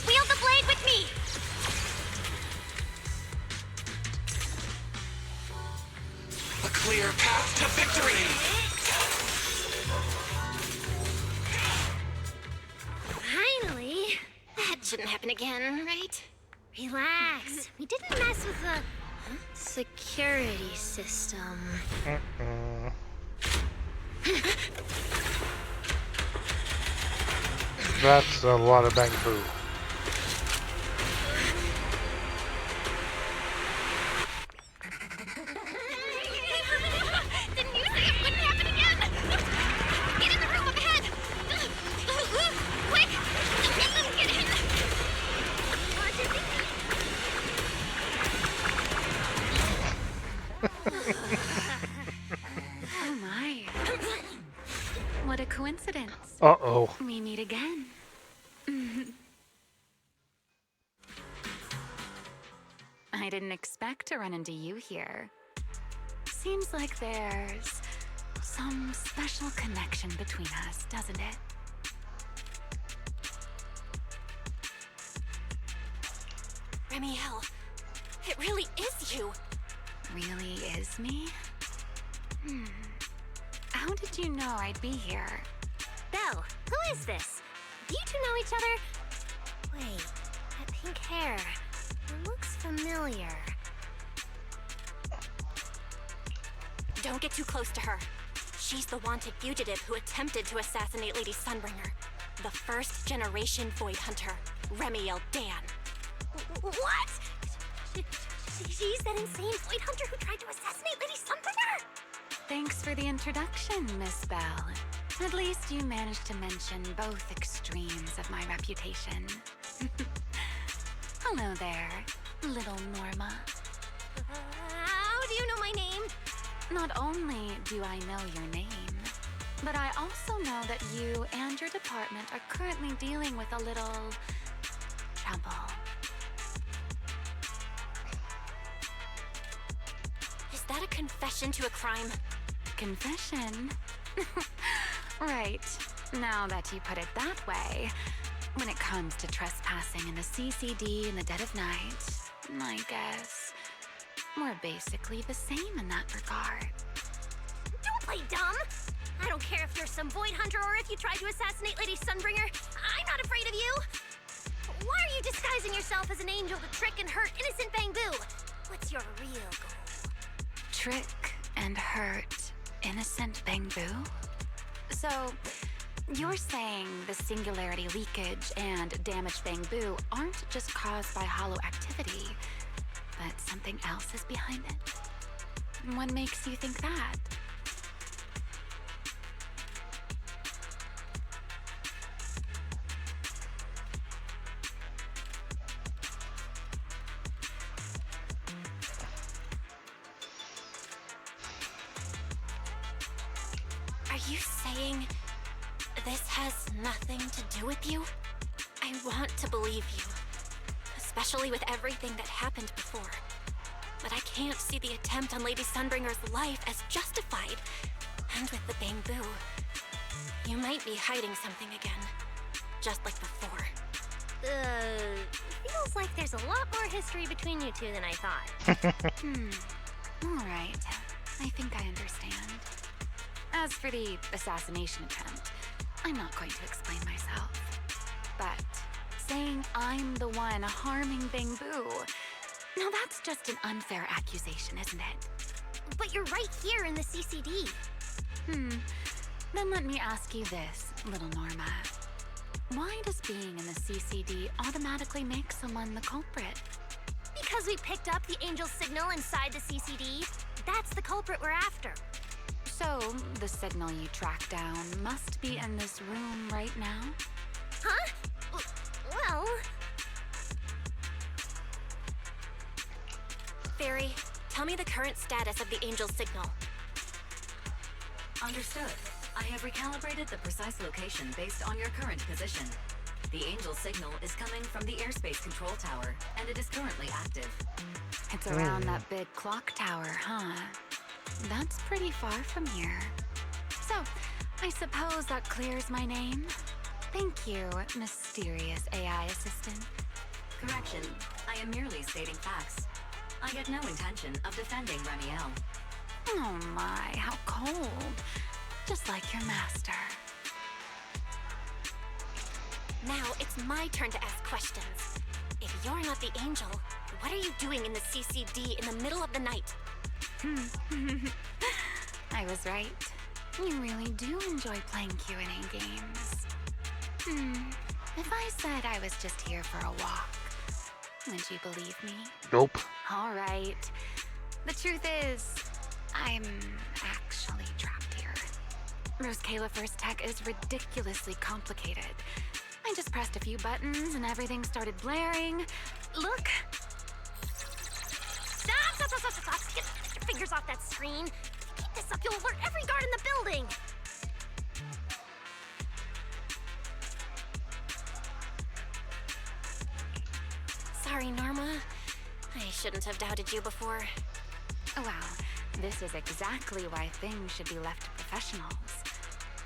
Wield the blade with me! A clear path to victory! Finally! That shouldn't happen again, right? Relax. We didn't mess with the security system. That's a lot of bang-boo. Didn't you say it wouldn't happen again? Get in the room up ahead! Quick! Let them get in! Oh my. What a coincidence. Uh-oh. We meet again. I didn't expect to run into you here. Seems like there's some special connection between us, doesn't it? Remiel, it really is you. Really is me? How did you know I'd be here? Belle, who is this? Do you two know each other? Wait, that pink hair. It looks familiar. Don't get too close to her. She's the wanted fugitive who attempted to assassinate Lady Sunbringer. The first generation Void Hunter, Remiel Dan. What? She's that insane Void Hunter who tried to assassinate Lady Sunbringer? Thanks for the introduction, Miss Bell. At least you managed to mention both extremes of my reputation. Hello there, little Norma. How do you know my name? Not only do I know your name, but I also know that you and your department are currently dealing with a little trouble. Is that a confession to a crime? Confession? Right. Now that you put it that way, when it comes to trespassing in the CCD in the dead of night, I guess we're basically the same in that regard. Don't play dumb! I don't care if you're some void hunter or if you tried to assassinate Lady Sunbringer. I'm not afraid of you! Why are you disguising yourself as an angel to trick and hurt innocent Bangbu? What's your real goal? Trick and hurt innocent Bangbu? So, you're saying the singularity leakage and damaged Bangbu aren't just caused by hollow activity, but something else is behind it? What makes you think that? Are you saying this has nothing to do with you? I want to believe you, especially with everything that happened before. But I can't see the attempt on Lady Sunbringer's life as justified. And with the Bangbu, you might be hiding something again, just like before. Feels like there's a lot more history between you two than I thought. All right. I think I understand. As for the assassination attempt, I'm not going to explain myself. But saying I'm the one harming Bangbu, now that's just an unfair accusation, isn't it? But you're right here in the CCD. Then let me ask you this, little Norma. Why does being in the CCD automatically make someone the culprit? Because we picked up the angel signal inside the CCD. That's the culprit we're after. So, the signal you tracked down must be in this room right now? Huh? Well... Fairy, tell me the current status of the angel signal. Understood. I have recalibrated the precise location based on your current position. The angel signal is coming from the airspace control tower, and it is currently active. It's around that big clock tower, huh? That's pretty far from here. So, I suppose that clears my name? Thank you, mysterious AI assistant. Correction. I am merely stating facts. I had no intention of defending Remiel. Oh my, how cold. Just like your master. Now it's my turn to ask questions. If you're not the angel, what are you doing in the CCD in the middle of the night? I was right. You really do enjoy playing Q&A games. If I said I was just here for a walk, would you believe me? Nope. All right. The truth is, I'm actually trapped here. Rose Califer's tech is ridiculously complicated. I just pressed a few buttons and everything started blaring. Look! Stop! Get your fingers off that screen. If you keep this up, you'll alert every guard in the building. Sorry, Norma. I shouldn't have doubted you before. Oh, wow. This is exactly why things should be left to professionals.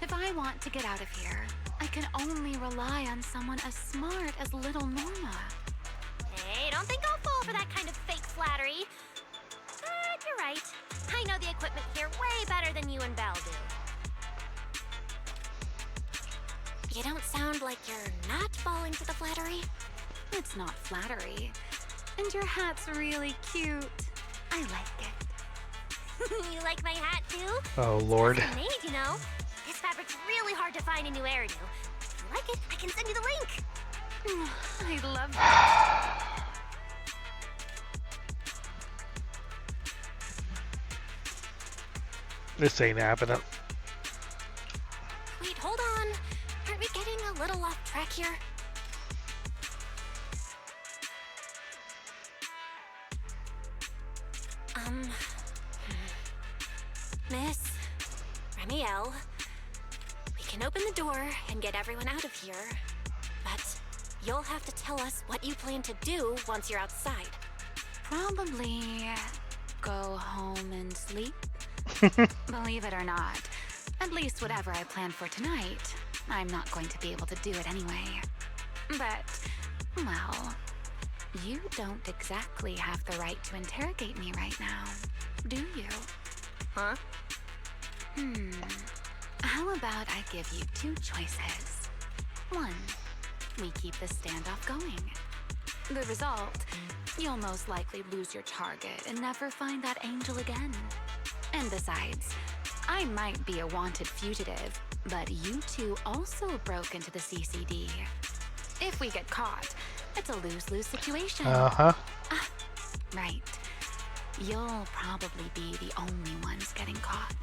If I want to get out of here, I can only rely on someone as smart as little Norma. Hey, don't think I'll fall for that kind of fake flattery. But you're right. I know the equipment here way better than you and Belle do. You don't sound like you're not falling for the flattery. It's not flattery. And your hat's really cute. I like it. You like my hat, too? Oh, Lord. It's custom made, you know. This fabric's really hard to find in new hairdo. If you like it, I can send you the link. I love it. This ain't happening. Wait, hold on. Aren't we getting a little off track here? Miss Remiel, we can open the door and get everyone out of here, but you'll have to tell us what you plan to do once you're outside. Probably go home and sleep. Believe it or not, at least whatever I plan for tonight, I'm not going to be able to do it anyway. But, well, you don't exactly have the right to interrogate me right now, do you? Huh? How about I give you two choices? One, we keep the standoff going. The result, you'll most likely lose your target and never find that angel again. And besides, I might be a wanted fugitive, but you two also broke into the CCD. If we get caught, it's a lose-lose situation. Uh-huh. Right. You'll probably be the only ones getting caught.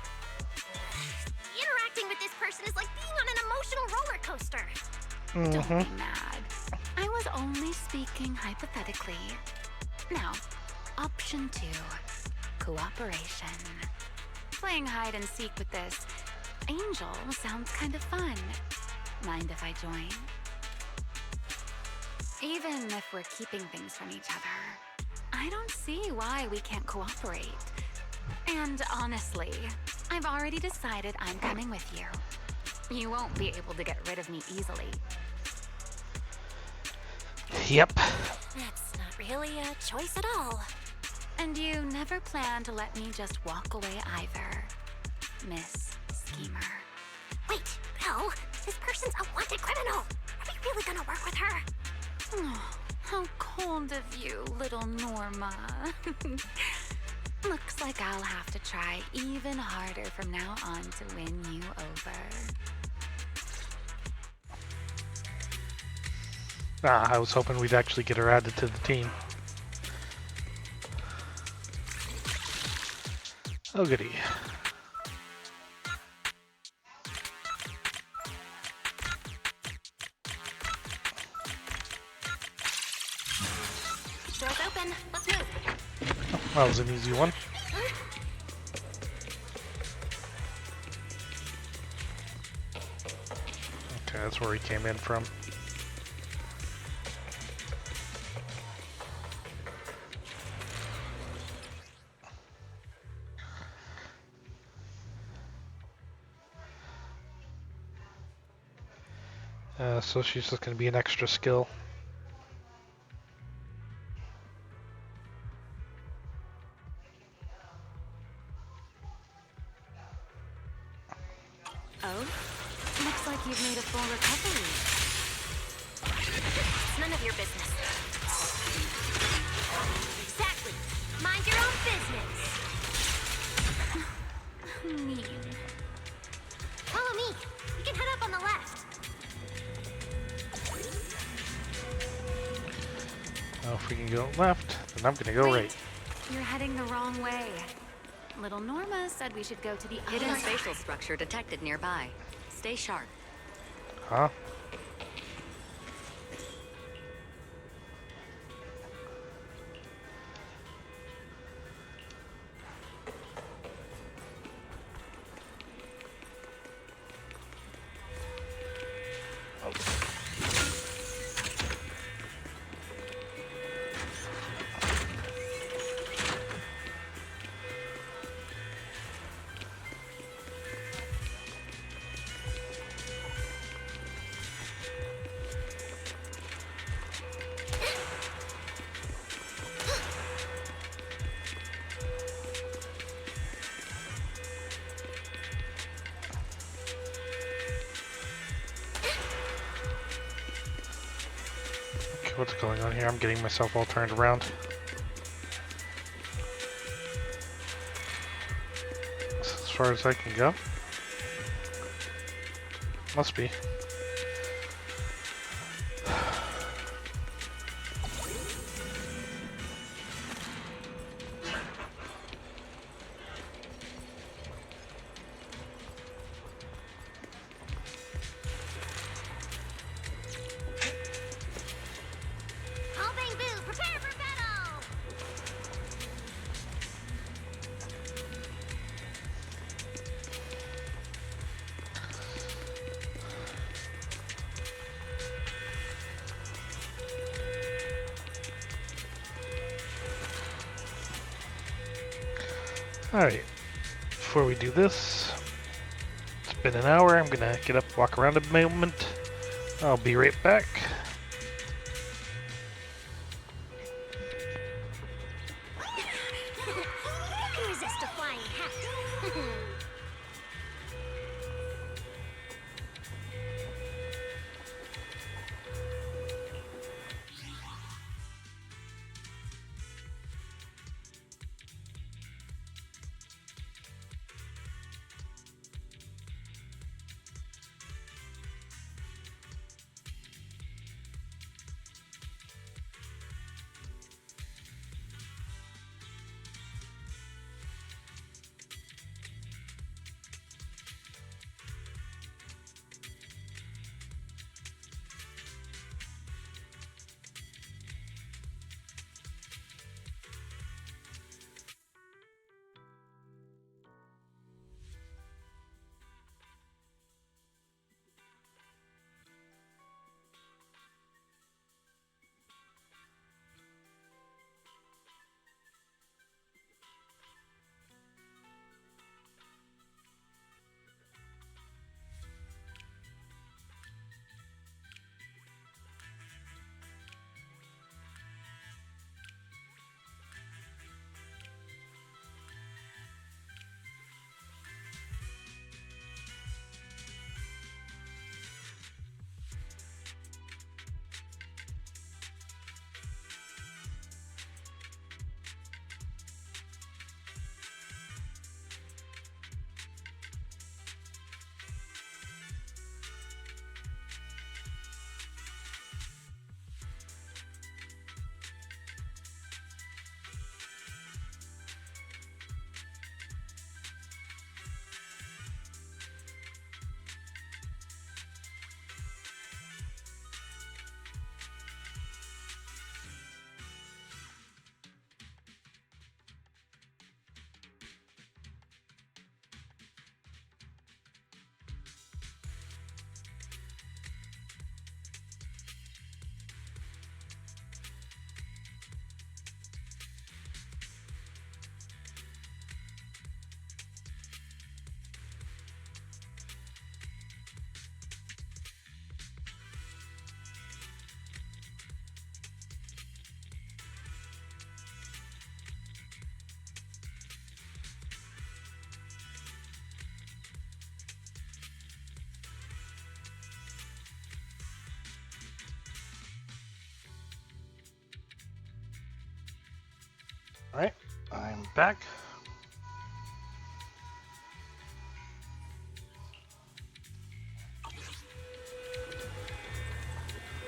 Interacting with this person is like being on an emotional roller coaster. Don't be mad. I was only speaking hypothetically. Now, option 2. Cooperation. Playing hide and seek with this angel sounds kind of fun. Mind if I join? Even if we're keeping things from each other, I don't see why we can't cooperate. And honestly, I've already decided I'm coming with you. You won't be able to get rid of me easily. Yep. That's not really a choice at all. And you never plan to let me just walk away either, Miss Schemer. Wait, Belle, this person's a wanted criminal. Are we really gonna work with her? Oh, how cold of you, little Norma. Looks like I'll have to try even harder from now on to win you over. I was hoping we'd actually get her added to the team. Oh goody. Door's open. Let's move. That was an easy one. Okay, that's where he came in from. So she's just going to be an extra skill. Oh? Looks like you've made a full recovery. It's none of your business. Exactly. Mind your own business. Mean. Follow me. We can head up on the left. Now if we can go left, then I'm going to go Wait. right. You're heading the wrong way. Little Norma said we should go to the Hidden other side. spatial structure detected nearby. Stay sharp. Huh? What's going on here? I'm getting myself all turned around. As far as I can go? Must be. All Bang-Boo, prepare for battle! Alright, before we do this, it's been an hour. I'm gonna get up, walk around a moment. I'll be right back. I'm back.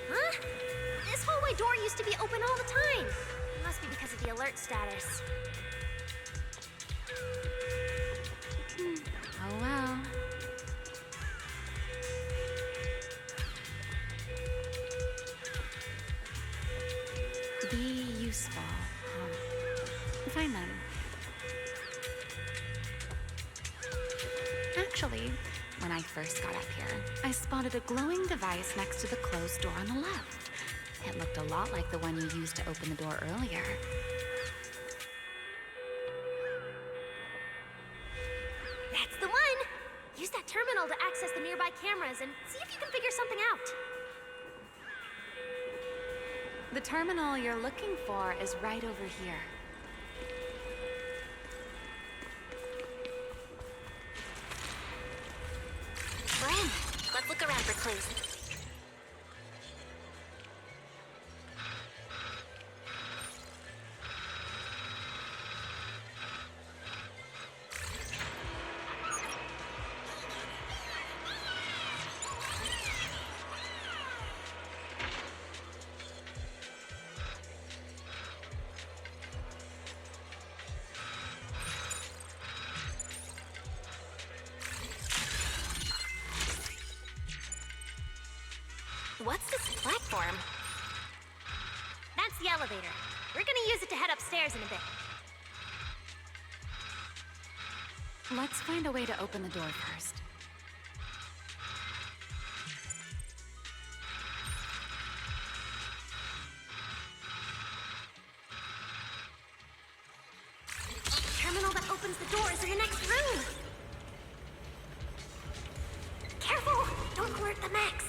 Huh? This hallway door used to be open all the time. It must be because of the alert status. Oh well. Be useful. Find them. Actually, when I first got up here, I spotted a glowing device next to the closed door on the left. It looked a lot like the one you used to open the door earlier. That's the one! Use that terminal to access the nearby cameras and see if you can figure something out. The terminal you're looking for is right over here. Bren, let's look around for clues. What's this platform? That's the elevator. We're gonna use it to head upstairs in a bit. Let's find a way to open the door first. The terminal that opens the door is in the next room. Careful! Don't alert the mechs.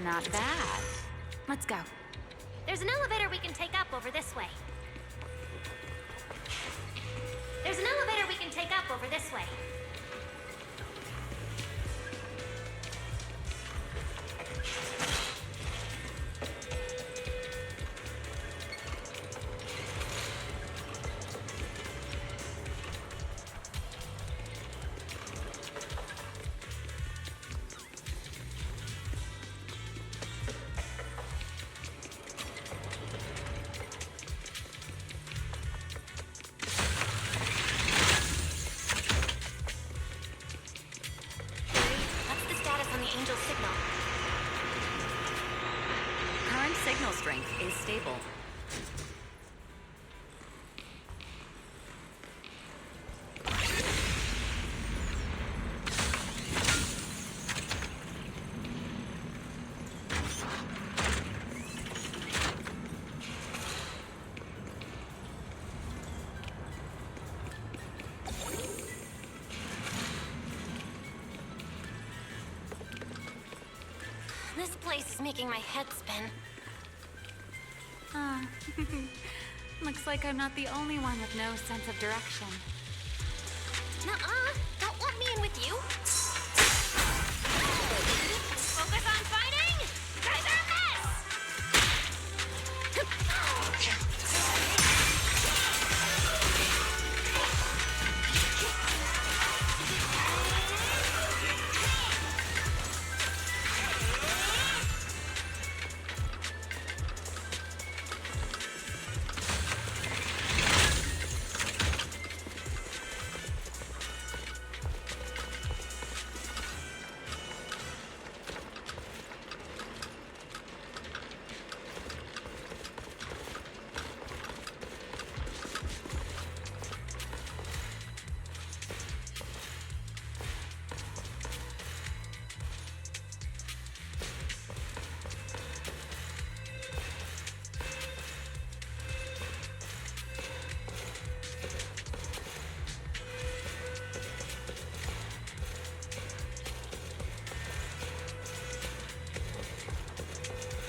Not bad. Let's go. There's an elevator we can take up over this way. There's an elevator we can take up over this way. What's the status on the Angel signal? Current signal strength is stable. This place is making my head spin. Looks like I'm not the only one with no sense of direction. Nuh-uh. Don't want me in with you. Focus on fighting! You guys are a mess!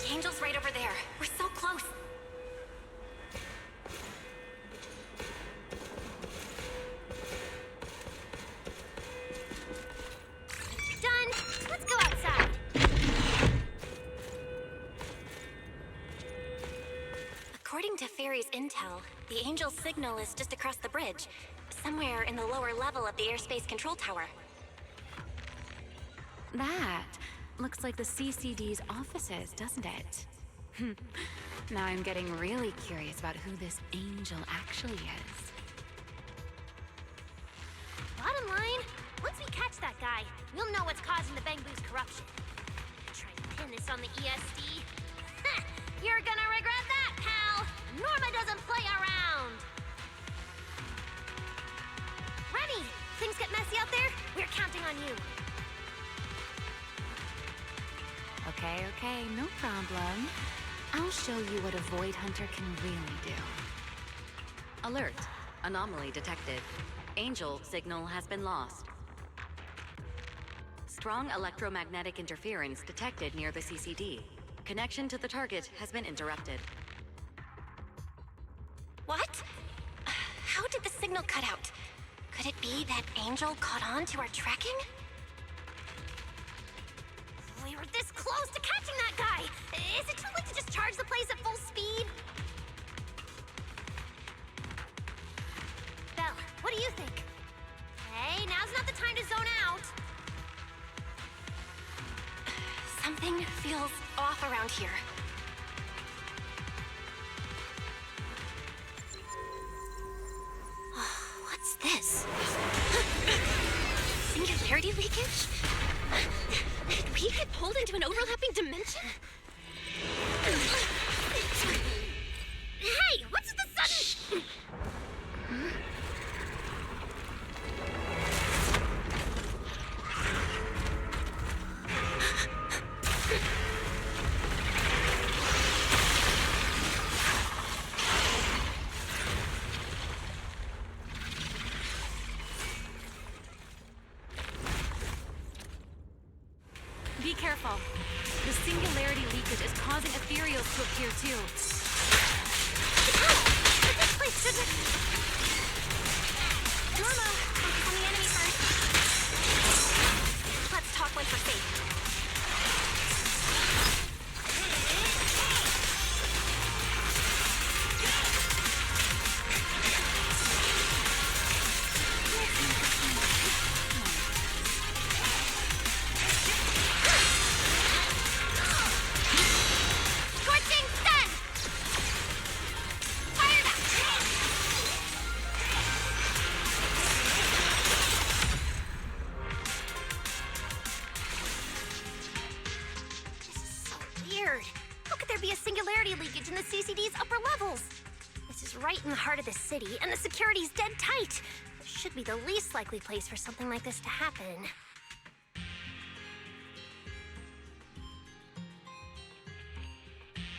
The Angel's right over there. We're so close. Done! Let's go outside. According to Fairy's intel, the Angel's signal is just across the bridge, somewhere in the lower level of the airspace control tower. That looks like the CCD's offices, doesn't it? Now I'm getting really curious about who this Angel actually is. Bottom line, once we catch that guy, we'll know what's causing the Bangboo's corruption. Try to pin this on the ESD. You're gonna regret that, pal! Norma doesn't play around! Remy, things get messy out there? We're counting on you. Okay, no problem. I'll show you what a Void Hunter can really do. Alert. Anomaly detected. Angel signal has been lost. Strong electromagnetic interference detected near the CCD. Connection to the target has been interrupted. What? How did the signal cut out? Could it be that Angel caught on to our tracking? We were this close to catching that guy! Is it too late to just charge the place at full speed? Belle, what do you think? Hey, now's not the time to zone out! Something feels off around here. What's this? Singularity leakage? Did we get pulled into an overlapping dimension? Hey, what's the sudden... Be Be careful. The singularity leakage is causing ethereals to appear too. This place shouldn't... Norma, focus on the enemy first. Let's talk once we're safe. Scorching sun! Fired up! This is so weird. How could there be a singularity leakage in the CCD's upper levels? This is right in the heart of the city, and the security's dead tight. This should be the least likely place for something like this to happen.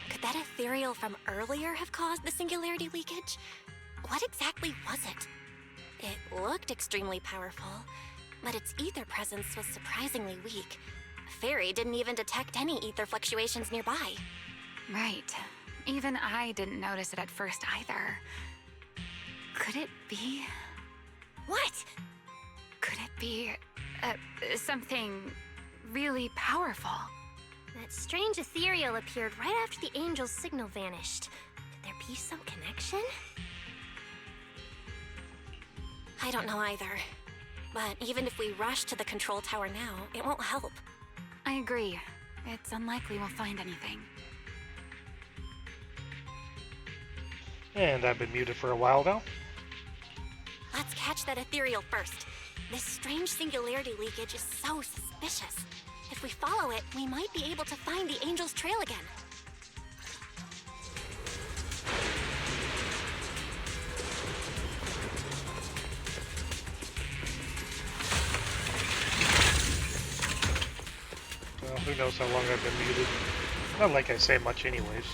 Could that ethereal from earlier have caused the singularity leakage? What exactly was it? It looked extremely powerful, but its ether presence was surprisingly weak. Fairy didn't even detect any ether fluctuations nearby. Right. Even I didn't notice it at first either. Could it be? What? Could it be something really powerful? That strange ethereal appeared right after the angel's signal vanished. Could there be some connection? I don't know either. But even if we rush to the control tower now, it won't help. I agree. It's unlikely we'll find anything. And I've been muted for a while now. Let's catch that ethereal first. This strange singularity leakage is so suspicious. If we follow it, we might be able to find the angel's trail again. Well, who knows how long I've been muted. Not like I say much anyways.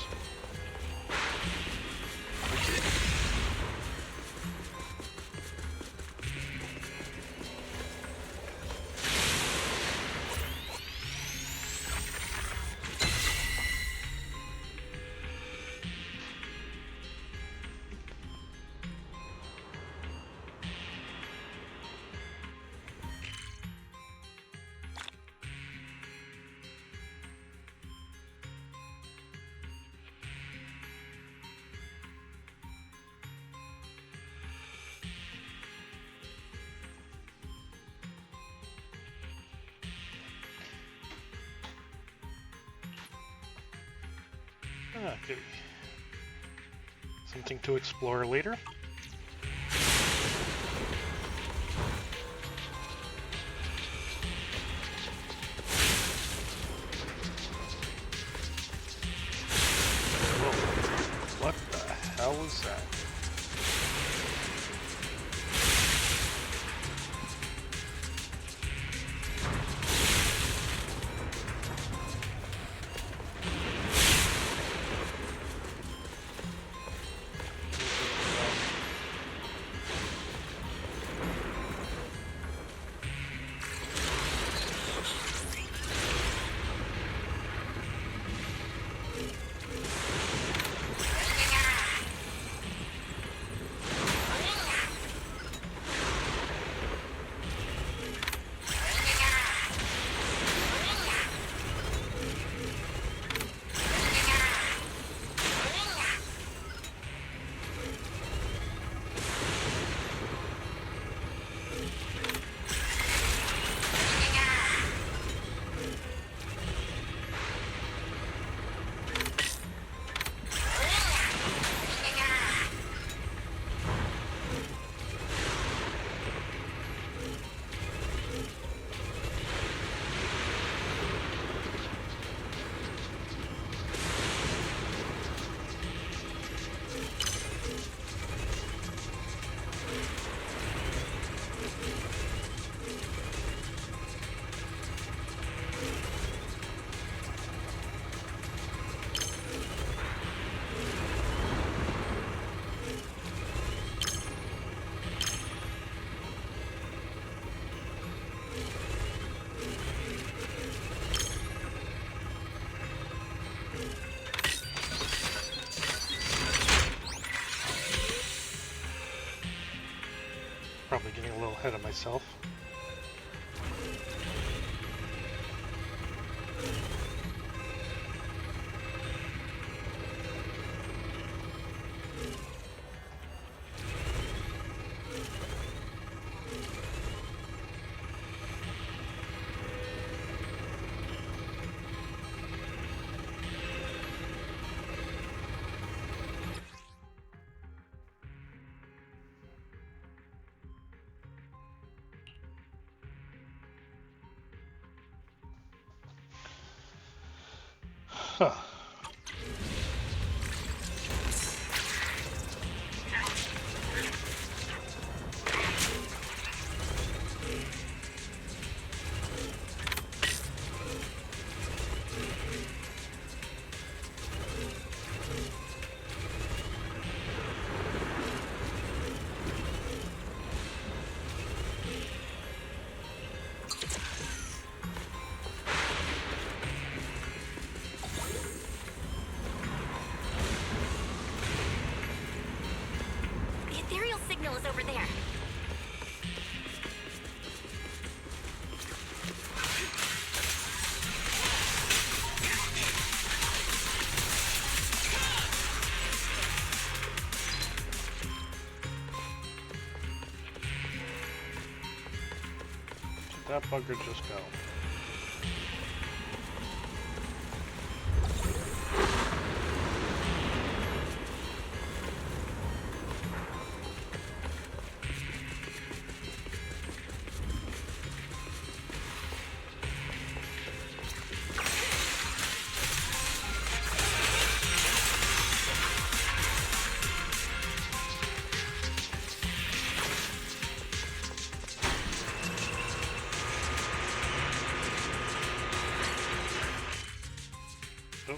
Okay. Something to explore later. Whoa. What the hell was that? Probably getting a little ahead of myself. Huh. The ethereal signal is over there. Did that bugger just go? Oh.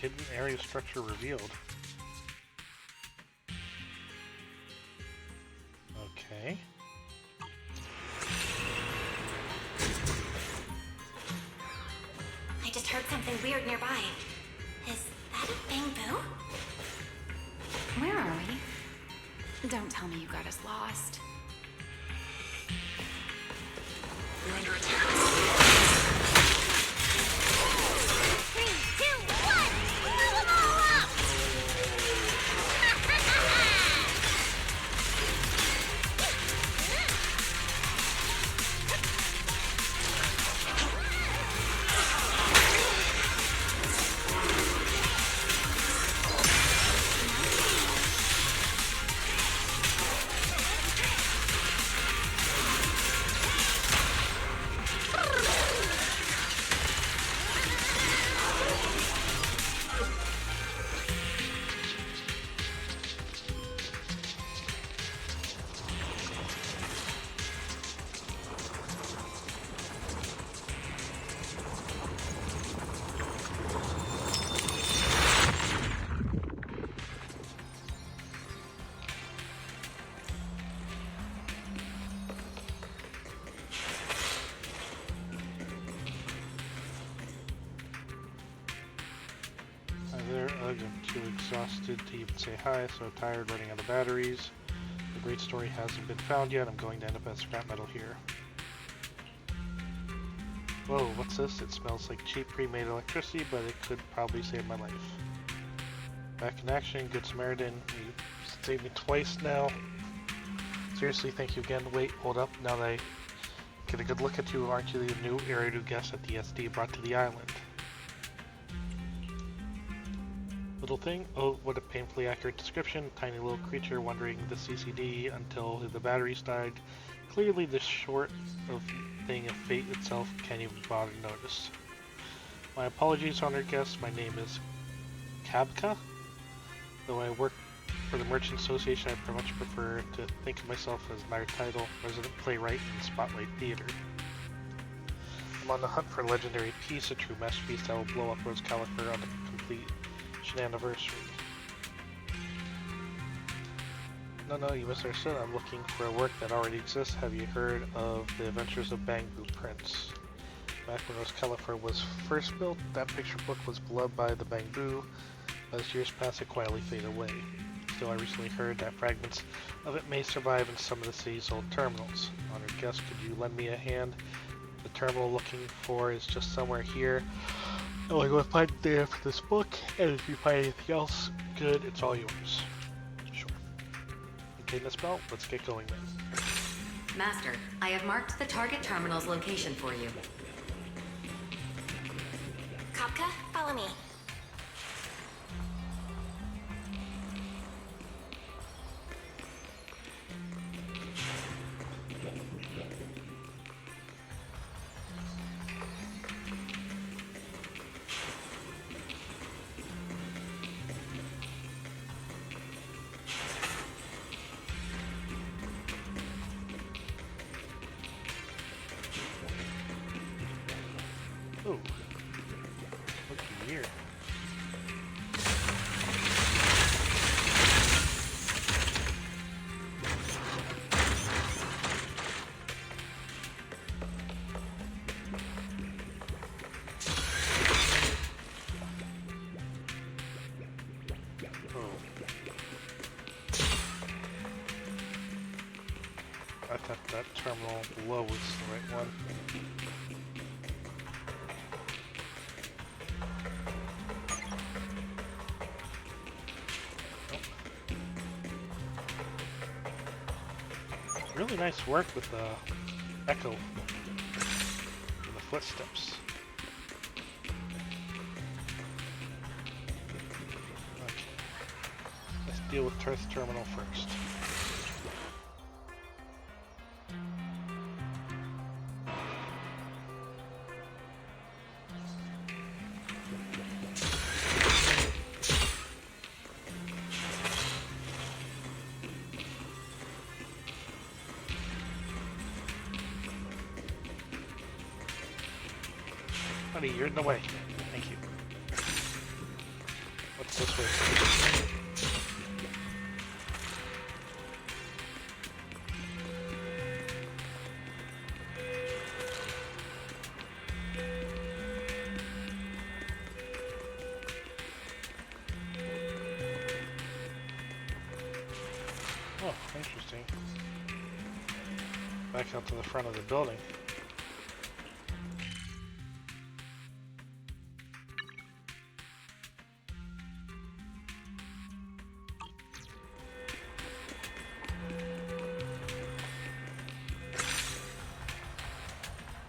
Hidden area structure revealed. Okay. I just heard something weird nearby. Is that a bamboo? Where are we? Don't tell me you got us lost. We're under attack. 3, 2, 1! Blow them all up! Hi there, Ugh, I'm too exhausted to even say hi, so tired running out of batteries. The great story hasn't been found yet, I'm going to end up as scrap metal here. Whoa, what's this? It smells like cheap pre-made electricity, but it could probably save my life. Back in action, Good Samaritan. You saved me twice now. Seriously, thank you again. Wait, hold up. Now that I get a good look at you, aren't you the new Area guest at the SD brought to the island? Little thing? Oh, what a painfully accurate description. Tiny little creature wandering the CCD until the batteries died. Clearly this short of thing of fate itself can't even bother to notice. My apologies, honored guests. My name is Kabka. Though I work for the Merchant Association, I much prefer to think of myself as my title, resident playwright in Spotlight Theater. I'm on the hunt for a legendary piece, a true masterpiece that will blow up Rose Califer on the complete anniversary. No, you misunderstood. I'm looking for a work that already exists. Have you heard of the Adventures of Bamboo Prince? Back when Rose Califer was first built, that picture book was beloved by the Bamboo. As years pass, it quietly faded away. Still, I recently heard that fragments of it may survive in some of the city's old terminals. Honored guest, could you lend me a hand? The terminal looking for is just somewhere here. I'll go find it there after this book, and if you find anything else good, it's all yours. Sure. Okay, Miss Bell, let's get going then. Master, I have marked the target terminal's location for you. Kapka, follow me. Ooh. Looky here. Oh. I thought that terminal below was the right one. Really nice work with the echo and the footsteps. Okay. Let's deal with Turth Terminal first. Buddy, you're in the way. Thank you. What's this way? Oh, interesting. Back out to the front of the building.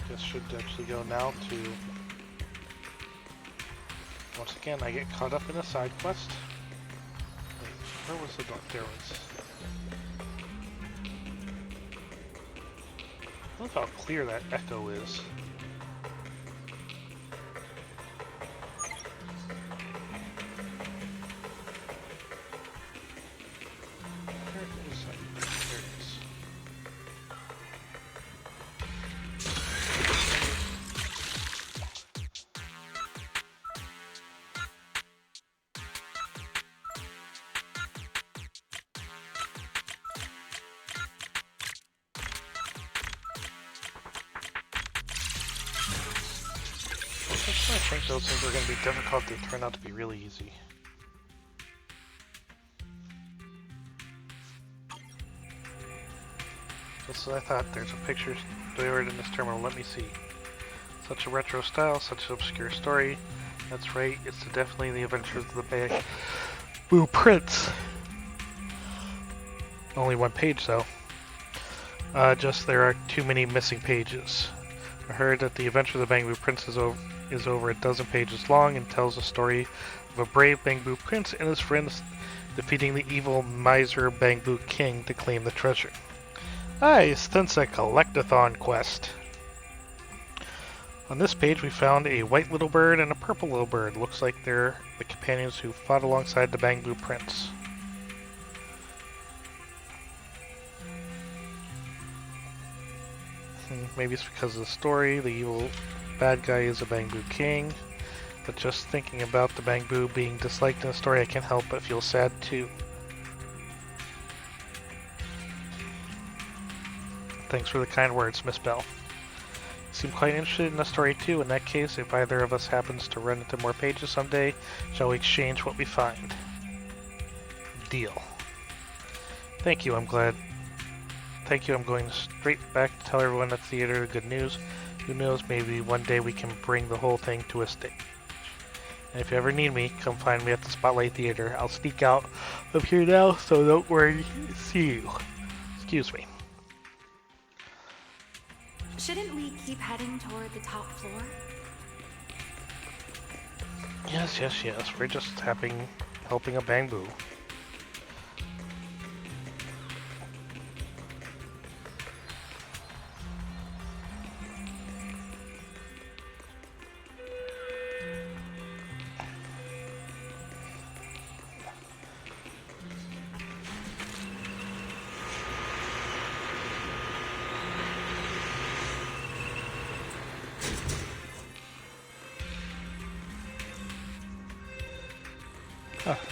This should actually go now to... Once again, I get caught up in a side quest. Wait, where was the door? There was. Look how clear that echo is. Where is it? There it is. I think those things are going to be difficult. They turn out to be really easy. Just as I thought, there's a picture stored in this terminal. Let me see. Such a retro style, such an obscure story. That's right, it's definitely the adventures of the Bamboo Prince. Only one page though. Just there are too many missing pages. I heard that the adventure of the Bamboo Prince is over a dozen pages long and tells the story of a brave Bamboo Prince and his friends defeating the evil miser Bamboo King to claim the treasure. Since a collectathon quest. On this page we found a white little bird and a purple little bird. Looks like they're the companions who fought alongside the Bamboo Prince. Maybe it's because of the story. The evil bad guy is a Bamboo King. But just thinking about the Bamboo being disliked in the story, I can't help but feel sad too. Thanks for the kind words, Miss Bell. You seem quite interested in the story too. In that case, if either of us happens to run into more pages someday, shall we exchange what we find? Deal. Thank you, I'm glad. Thank you, I'm going straight back to tell everyone at the theater the good news. Who knows, maybe one day we can bring the whole thing to a stage. And if you ever need me, come find me at the Spotlight Theater. I'll sneak out of here now, so don't worry. See you. Excuse me. Shouldn't we keep heading toward the top floor? Yes. We're just helping a Bangbu.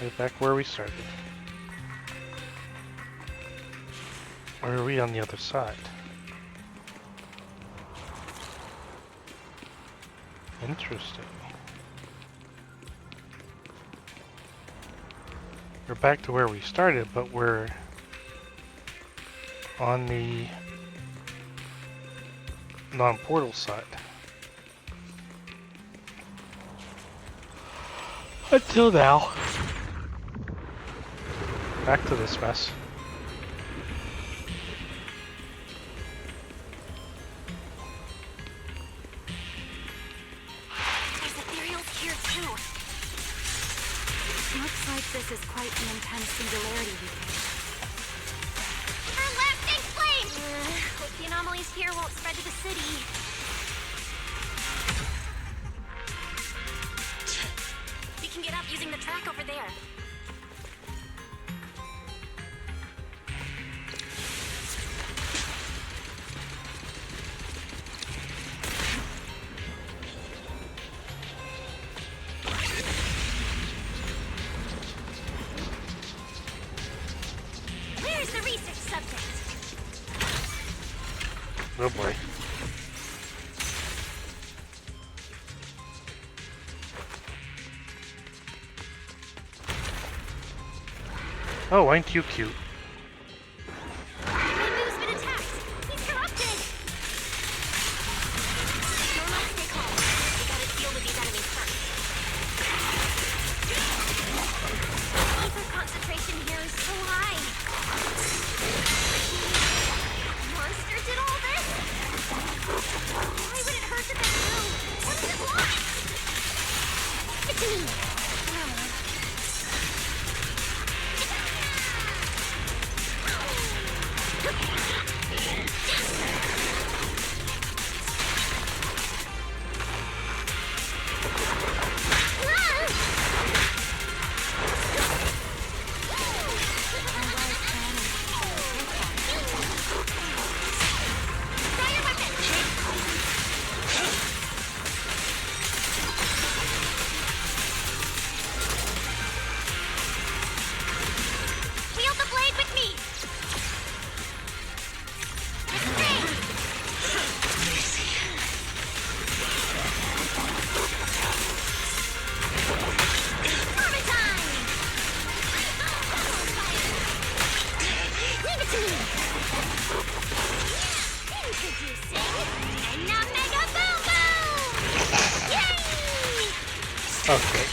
Right back where we started. Or are we on the other side? Interesting. We're back to where we started, but we're on the non-portal side. Until now. Back to this mess. There's ethereals here too. Looks like this is quite an intense singularity weekend. Her lasting flame! Hope the anomalies here won't spread to the city. We can get up using the track over there. Where's the research subject? Oh boy. Oh, ain't you cute? Bamboo's been attacked! He's corrupted! Norma, stay calm. We gotta deal with these enemies first. Ether concentration here is so high. Monster did all this? Why would it hurt the bamboo? What does it want? It's me! Wield the blade with me! Armor time! Leave it to me! Introducing Enna Mega Boom Boom! Yay! Okay.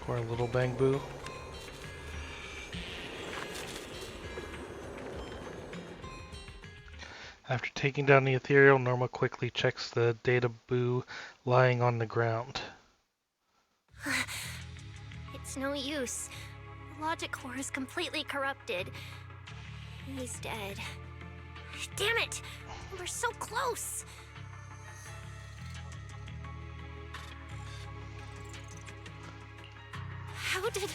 Poor little Bangbu. After taking down the ethereal, Norma quickly checks the data boo lying on the ground. It's no use. The logic core is completely corrupted. He's dead. Damn it! We're so close! How did...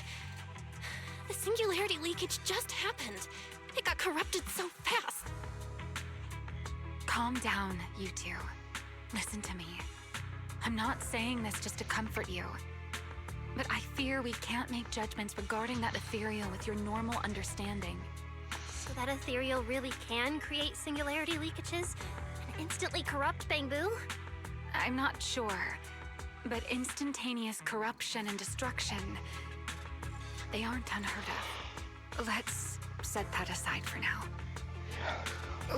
The singularity leakage just happened. It got corrupted so fast. Calm down, you two. Listen to me. I'm not saying this just to comfort you. But I fear we can't make judgments regarding that ethereal with your normal understanding. So that ethereal really can create singularity leakages and instantly corrupt Bangbu? I'm not sure. But instantaneous corruption and destruction, they aren't unheard of. Let's set that aside for now.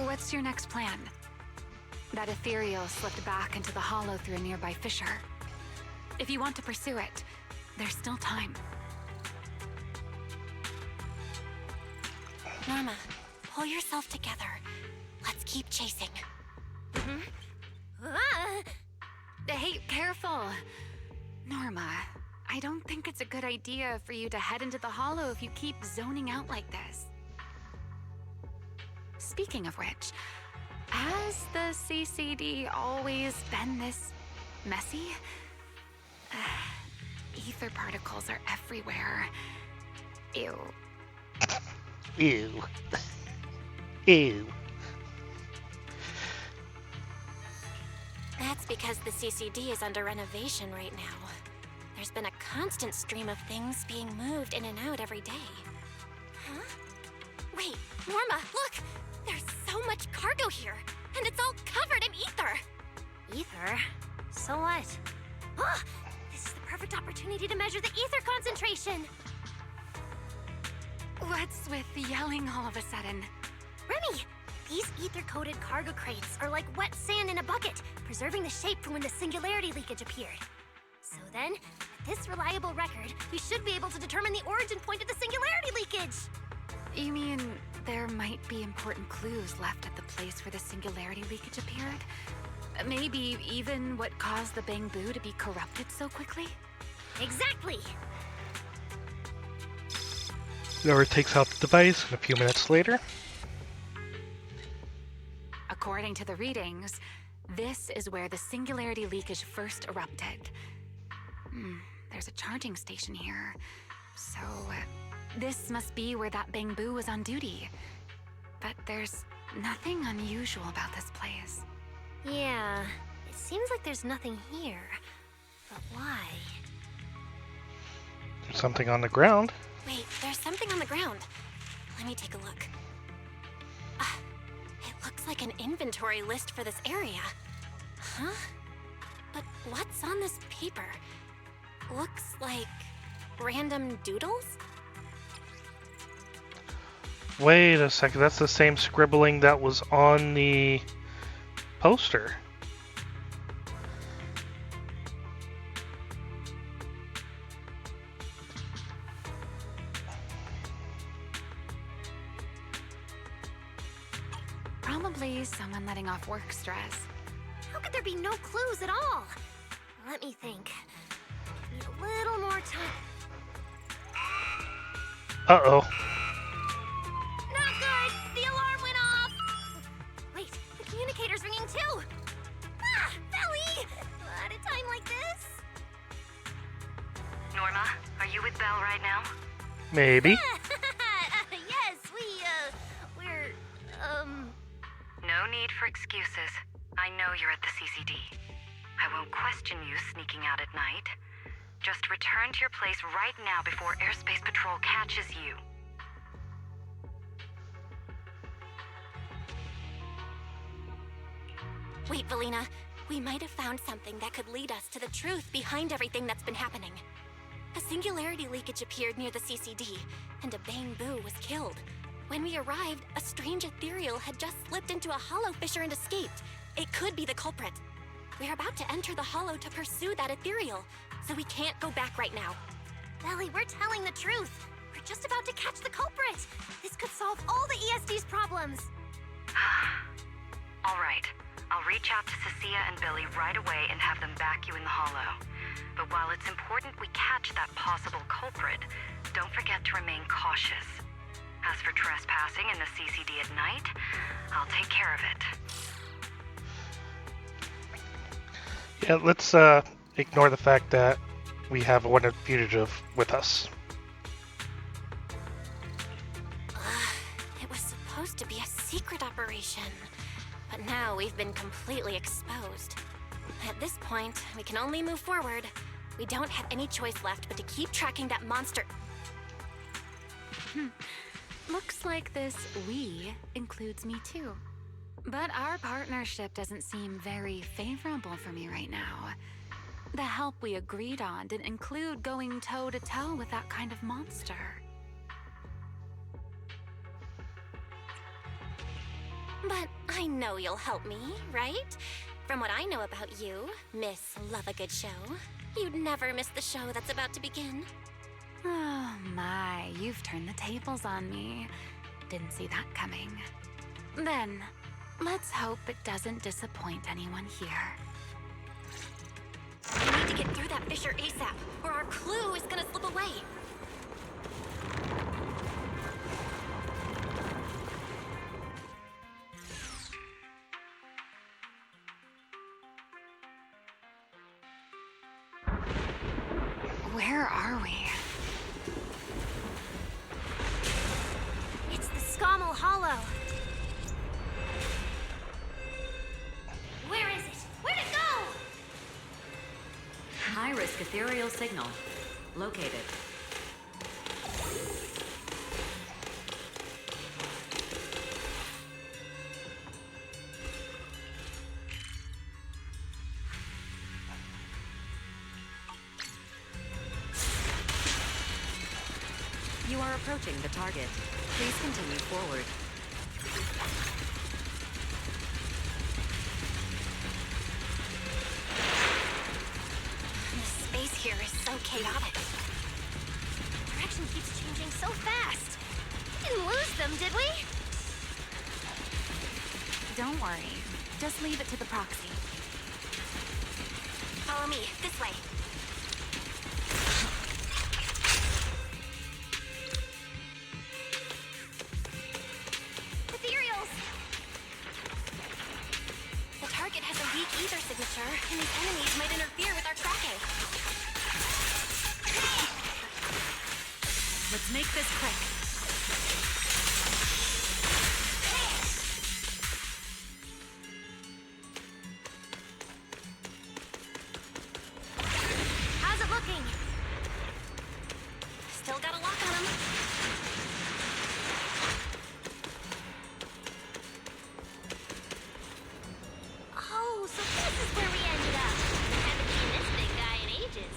What's your next plan? That ethereal slipped back into the hollow through a nearby fissure. If you want to pursue it, there's still time. Norma, pull yourself together. Let's keep chasing. Hey, careful! Norma, I don't think it's a good idea for you to head into the hollow if you keep zoning out like this. Speaking of which, has the CCD always been this messy? Ether particles are everywhere. Ew. Ew. Ew. That's because the CCD is under renovation right now. There's been a constant stream of things being moved in and out every day. Huh? Wait, Norma, look! There's so much cargo here, and it's all covered in ether! Ether? So what? Ah! This is the perfect opportunity to measure the ether concentration! What's with yelling all of a sudden? Remy! These ether-coated cargo crates are like wet sand in a bucket, preserving the shape from when the singularity leakage appeared. So then, with this reliable record, we should be able to determine the origin point of the singularity leakage! You mean there might be important clues left at the place where the singularity leakage appeared? Maybe even what caused the Bangbu to be corrupted so quickly? Exactly! Whoever takes out the device, and a few minutes later. According to the readings, this is where the singularity leakage first erupted. There's a charging station here. So, this must be where that Bangbu was on duty. But there's nothing unusual about this place. Yeah, it seems like there's nothing here. But why? There's something on the ground. Wait, there's something on the ground. Let me take a look. It looks like an inventory list for this area. Huh? But what's on this paper? Looks like random doodles? Wait a second, that's the same scribbling that was on the poster. Probably someone letting off work stress. How could there be no clues at all? Let me think. Need a little more time. Uh-oh. Not good! The alarm went off! Wait, the communicator's ringing too! Ah! Belly! At a time like this? Norma, are you with Belle right now? Maybe. Yes, we're, No need for excuses. I know you're at the CCD. I won't question you sneaking out at night. Just return to your place right now before Airspace Patrol catches you. Wait, Valina. We might have found something that could lead us to the truth behind everything that's been happening. A singularity leakage appeared near the CCD, and a Bangbu was killed. When we arrived, a strange ethereal had just slipped into a hollow fissure and escaped. It could be the culprit. We're about to enter the hollow to pursue that ethereal, so we can't go back right now. Belly, we're telling the truth. We're just about to catch the culprit. This could solve all the ESD's problems. All right. I'll reach out to Cecilia and Billy right away and have them back you in the hollow. But while it's important we catch that possible culprit, don't forget to remain cautious. As for trespassing in the CCD at night, I'll take care of it. Yeah, let's ignore the fact that we have a wanted fugitive with us. It was supposed to be a secret operation. But now we've been completely exposed. At this point, we can only move forward. We don't have any choice left but to keep tracking that monster. Looks like this we includes me too. But our partnership doesn't seem very favorable for me right now. The help we agreed on didn't include going toe-to-toe with that kind of monster. But I know you'll help me, right? From what I know about you, Miss Love a Good Show, you'd never miss the show that's about to begin. Oh my, you've turned the tables on me. Didn't see that coming. Then, let's hope it doesn't disappoint anyone here. We need to get through that fissure ASAP, or our clue is gonna slip away. Where are we? It's the Scommel Hollow. Where is it? Where'd it go? High-risk ethereal signal. Located. You are approaching the target. Please continue forward. The space here is so chaotic. Direction keeps changing so fast. We didn't lose them, did we? Don't worry. Just leave it to the proxy. Follow me, this way. Ethereals! The target has a weak ether signature, and these enemies might interfere with our tracking. Let's make this quick. How's it looking? Still got a lock on him. Oh, so this is where we ended up. Haven't seen this big guy in ages.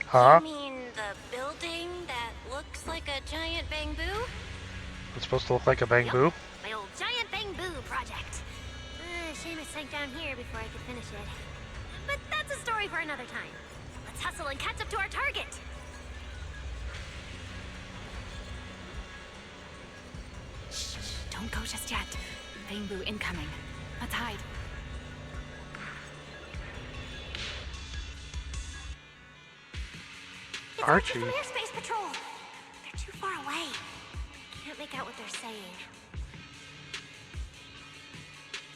Huh? You mean the building that looks like a giant bamboo? It's supposed to look like a bamboo. My old giant bamboo project. Shame it sank down here before I could finish it. But that's a story for another time. Let's hustle and catch up to our target. Shh, don't go just yet. Bamboo incoming. Let's hide. It's Archie. From Airspace Patrol. They're too far away. Can't make out what they're saying.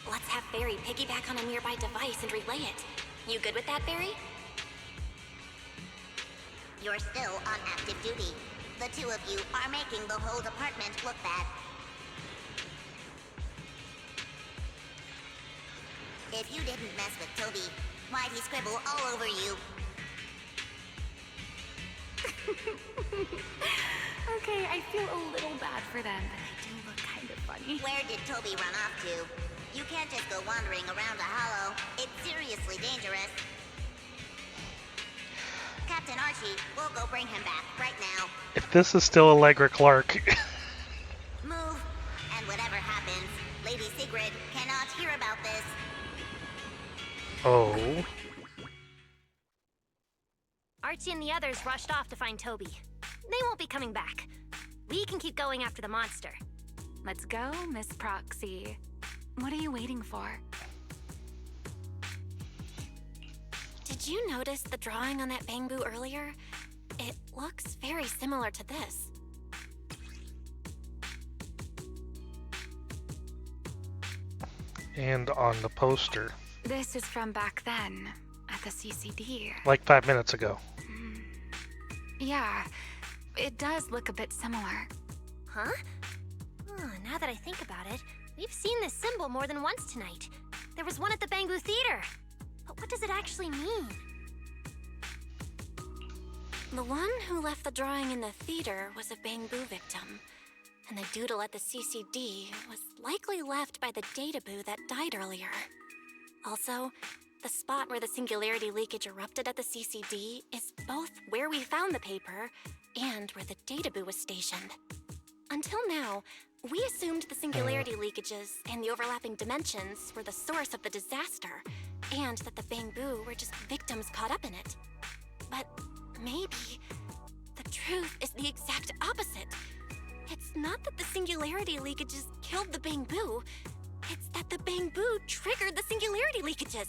Let's have Barry piggyback on a nearby device and relay it. You good with that, Barry? You're still on active duty. The two of you are making the whole department look bad. If you didn't mess with Toby, why'd he scribble all over you? Okay, I feel a little bad for them, but I do look kind of funny. Where did Toby run off to? You can't just go wandering around a hollow. It's seriously dangerous. Captain Archie, we'll go bring him back right now. If this is still Allegra Clark. Move, and whatever happens, Lady Sigrid cannot hear about this. Oh. Archie and the others rushed off to find Toby. They won't be coming back. We can keep going after the monster. Let's go, Miss Proxy. What are you waiting for? Did you notice the drawing on that bamboo earlier? It looks very similar to this. And on the poster. This is from back then, at the CCD. Like 5 minutes ago. Yeah, it does look a bit similar. Huh? Oh, now that I think about it, We've seen this symbol more than once tonight. There was one at the Bangbu Theater. But what does it actually mean? The one who left the drawing in the theater was a Bangbu victim. And the doodle at the CCD was likely left by the databoo that died earlier. Also, the spot where the singularity leakage erupted at the CCD is both where we found the paper and where the databoo was stationed. Until now, we assumed the singularity leakages and the overlapping dimensions were the source of the disaster, and that the Bangbu were just victims caught up in it. But maybe the truth is the exact opposite. It's not that the singularity leakages killed the Bangbu, it's that the Bangbu triggered the singularity leakages.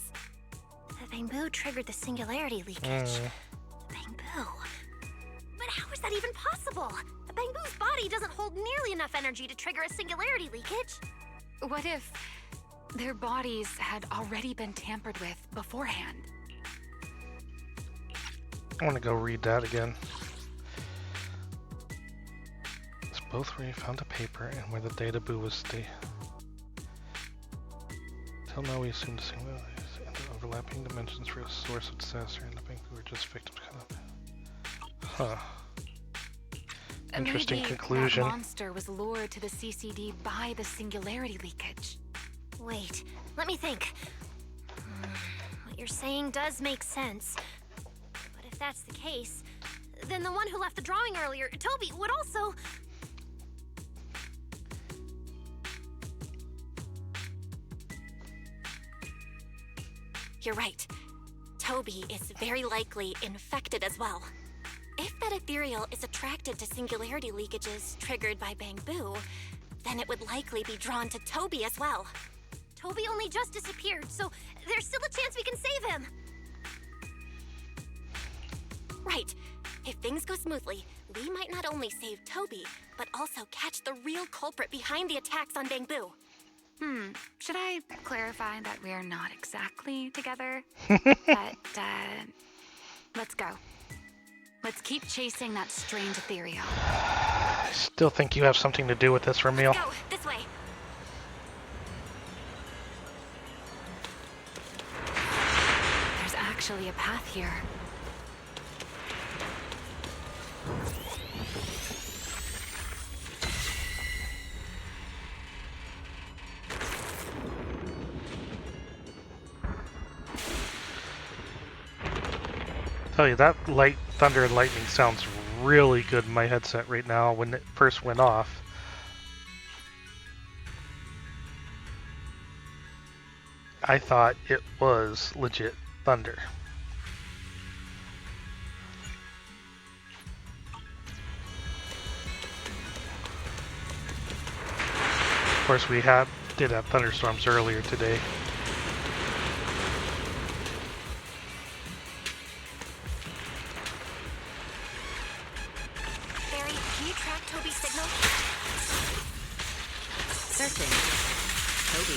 The Bangbu triggered the singularity leakage. Bangbu? But how is that even possible? The Bangbu's body doesn't hold nearly enough energy to trigger a singularity leakage. What if their bodies had already been tampered with beforehand? I want to go read that again. It's both where you found the paper and where the databoo was Till now we assumed the singularities and the overlapping dimensions were a source of disaster and the Bangbu were just victims caught up. Huh. Interesting Maybe conclusion. That monster was lured to the CCD by the singularity leakage. Wait, let me think. What you're saying does make sense. But if that's the case, then the one who left the drawing earlier, Toby, would also... You're right. Toby is very likely infected as well. If that ethereal is attracted to singularity leakages triggered by Bangbu, then it would likely be drawn to Toby as well. Toby only just disappeared, so there's still a chance we can save him. Right. If things go smoothly, we might not only save Toby, but also catch the real culprit behind the attacks on Bangbu. Should I clarify that we're not exactly together? But, let's go. Let's keep chasing that strange ethereal. I still think you have something to do with this, Ramil. Go, this way. There's actually a path here. Tell you, that light, thunder, and lightning sounds really good in my headset right now when it first went off. I thought it was legit thunder. Of course, we did have thunderstorms earlier today. Searching. Toby.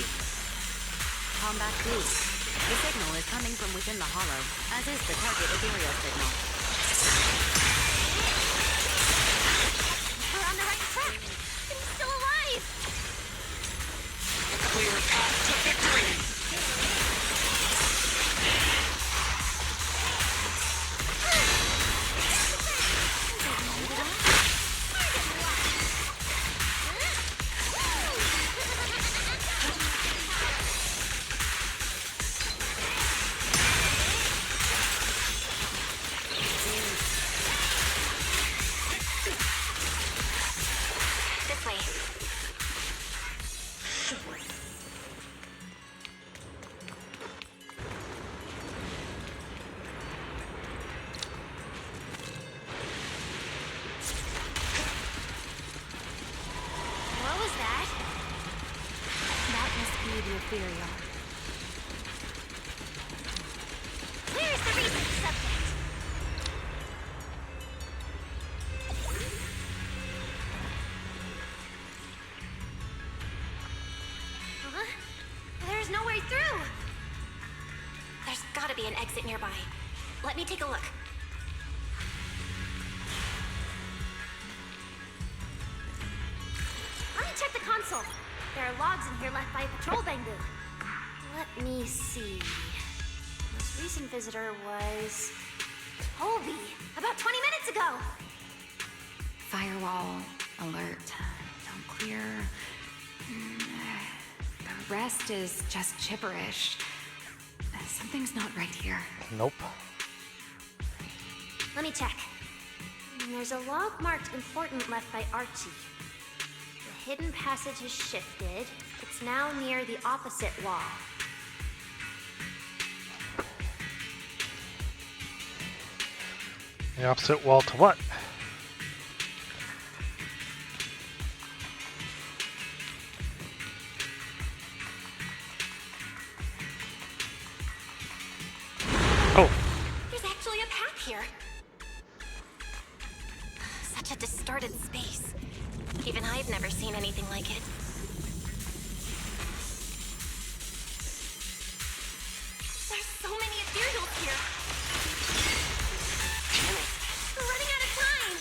Combat B. The signal is coming from within the hollow, as is the target ethereal signal. We're on the right track. He's still alive. Clear path to victory! This way. What was that? That must be the ethereal. Where's the research subject? There's no way through. There's gotta be an exit nearby. Let me take a look. Let me check the console. There are logs in here left by a patrol bamboo. Let me see. Most recent visitor was Colby, about 20 minutes ago. Firewall alert. Don't clear. The rest is just gibberish. Something's not right here. Nope. Let me check. There's a log marked important left by Archie. The hidden passage has shifted. It's now near the opposite wall. The opposite wall to what? Oh. There's actually a path here. Such a distorted space. Even I've never seen anything like it. There's so many ethereals here. Damn it. We're running out of time.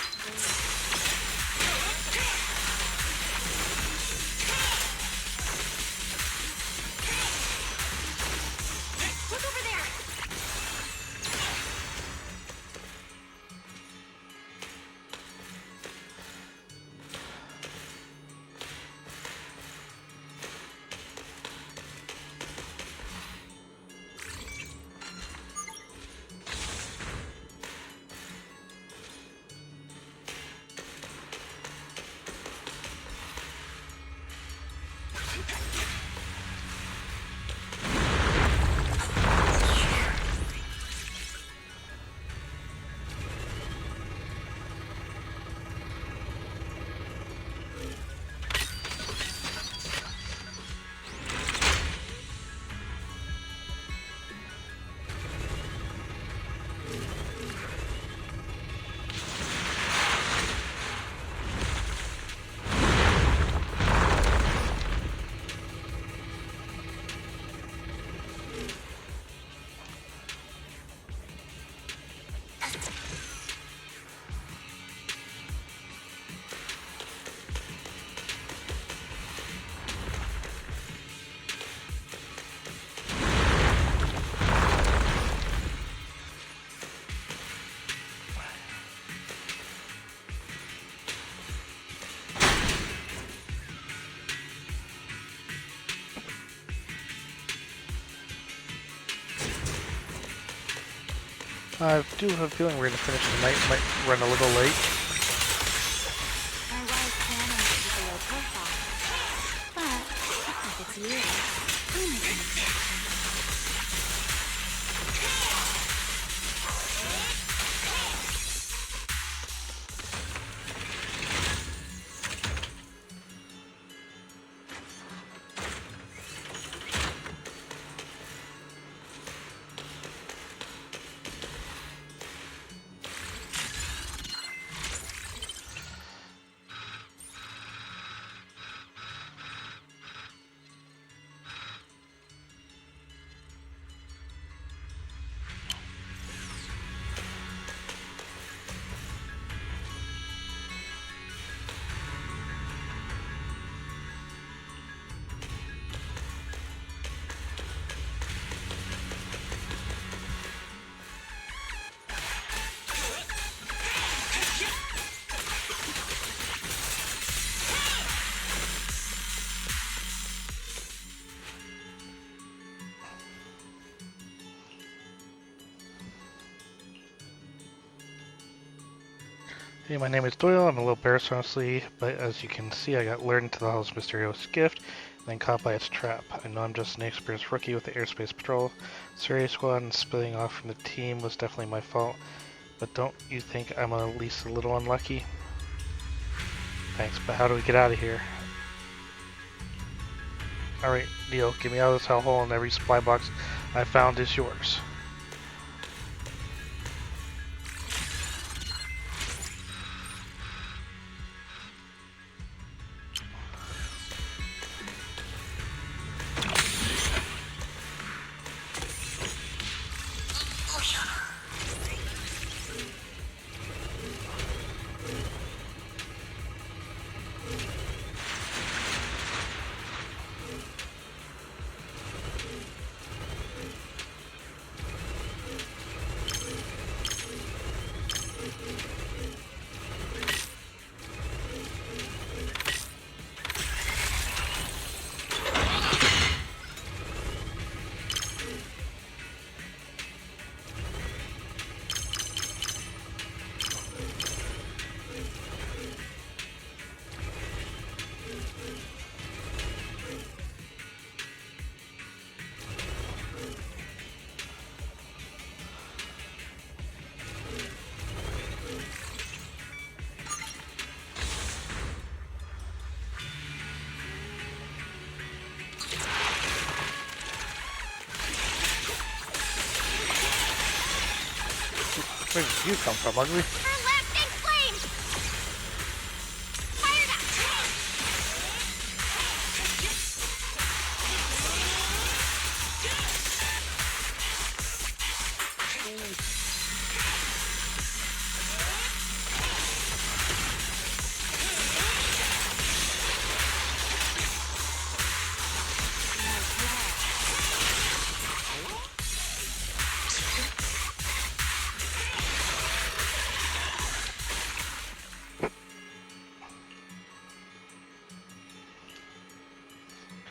Look over there. I do have a feeling we're going to finish tonight. Might run a little late. I was planning to keep a low profile, but if it's you, I'll make an exception. Hey, my name is Doyle. I'm a little embarrassed, honestly, but as you can see, I got lured into the Hall's mysterious gift, and then caught by its trap. I know I'm just an experienced rookie with the Airspace Patrol. Surrey Squad and spilling off from the team was definitely my fault, but don't you think I'm at least a little unlucky? Thanks, but how do we get out of here? Alright, Neil, get me out of this hellhole, and every supply box I found is yours. Where did you come from, ugly? Her lasting flame! Fired up!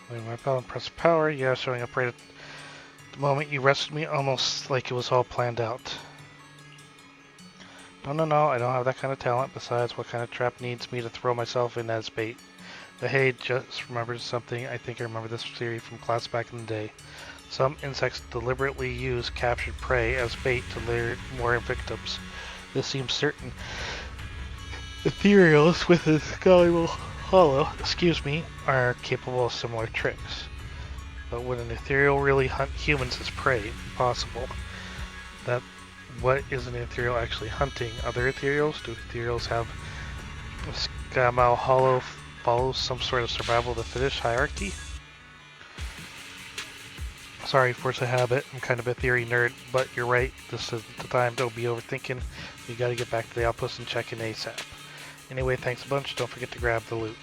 Wait, my bell and press power. Yeah, showing up right at the moment you rescued me, almost like it was all planned out. No, I don't have that kind of talent. Besides, what kind of trap needs me to throw myself in as bait? But hey, just remembered something. I think I remember this theory from class back in the day. Some insects deliberately use captured prey as bait to lure more victims. This seems certain. Ethereals with a soluble hollow, are capable of similar tricks. But would an ethereal really hunt humans as prey? Impossible. What is an ethereal actually hunting? Other ethereals? Do ethereals have a Scamal hollow follow some sort of survival of the fittest hierarchy? Sorry, force of habit. I'm kind of a theory nerd, but you're right. This isn't the time to be overthinking. We gotta get back to the outpost and check in ASAP. Anyway, thanks a bunch. Don't forget to grab the loot.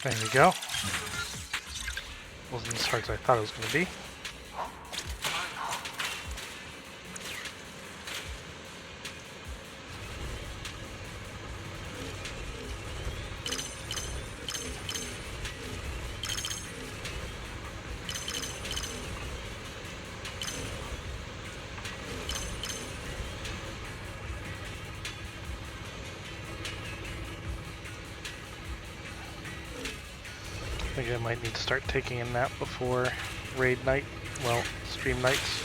There we go. Wasn't as hard as I thought it was going to be. I think I might need to start taking a nap before raid night, well, stream nights.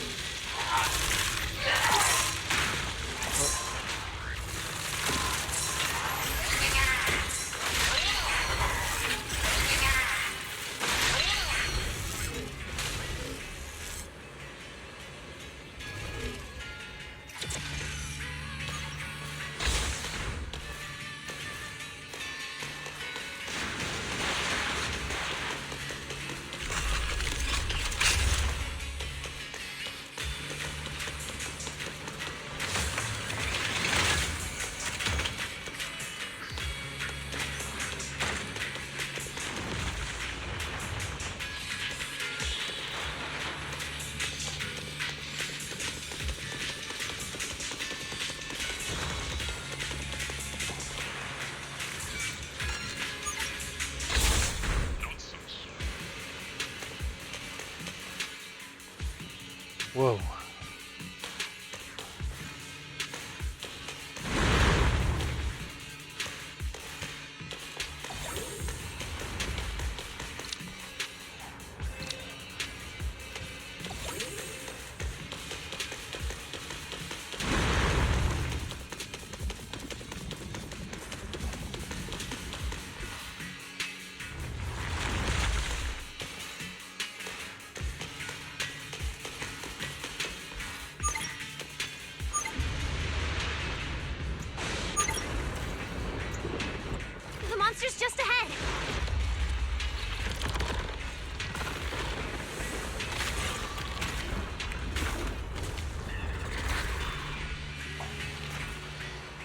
Whoa.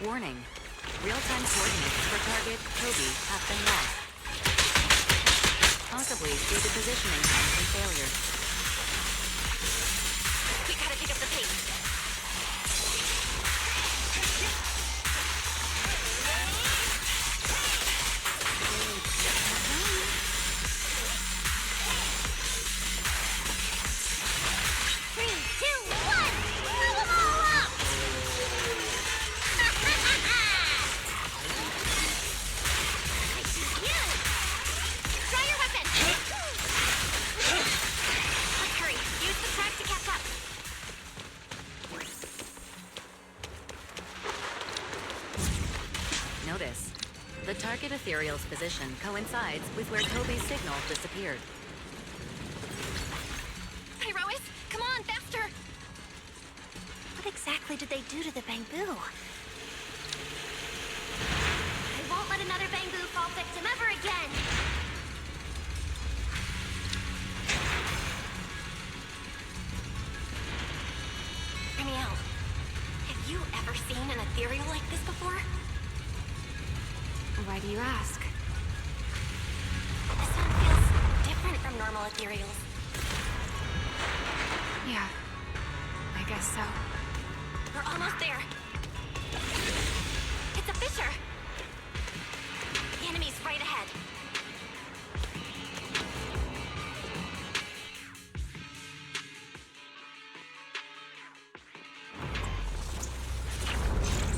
Warning. Real-time coordinates for target Toby have been lost. Possibly due to positioning and failure. We gotta pick up the pace. Notice, the target ethereal's position coincides with where Toby's signal disappeared. Pyrois, come on, faster! What exactly did they do to the bamboo? I won't let another bamboo fall victim ever again! Danielle, have you ever seen an ethereal like this before? Why do you ask? This one feels different from normal ethereals. Yeah, I guess so. We're almost there. It's a fissure. The enemy's right ahead.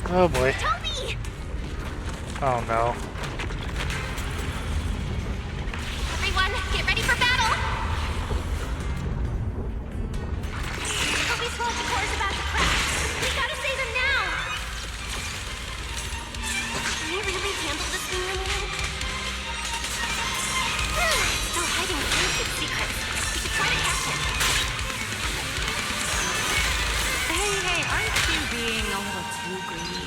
Oh boy. Toby! Oh no. Everyone, get ready for battle! Toby's vault core is about to crash. We gotta save him now! Can we really handle this thing remaining? Still hiding its secrets. We should try to catch him. Hey, aren't you being a little too greedy?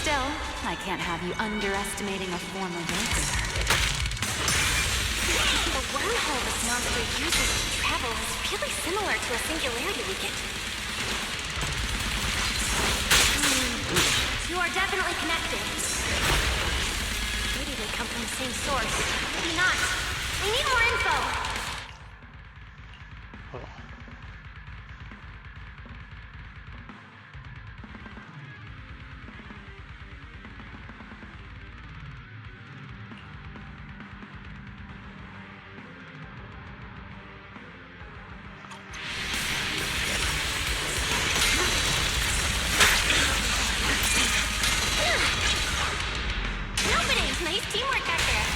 Still, I can't have you underestimating a former worker. The wormhole this monster uses to travel is really similar to a singularity we get. You are definitely connected. Maybe they come from the same source. Maybe not. We need more info. Nice teamwork back there.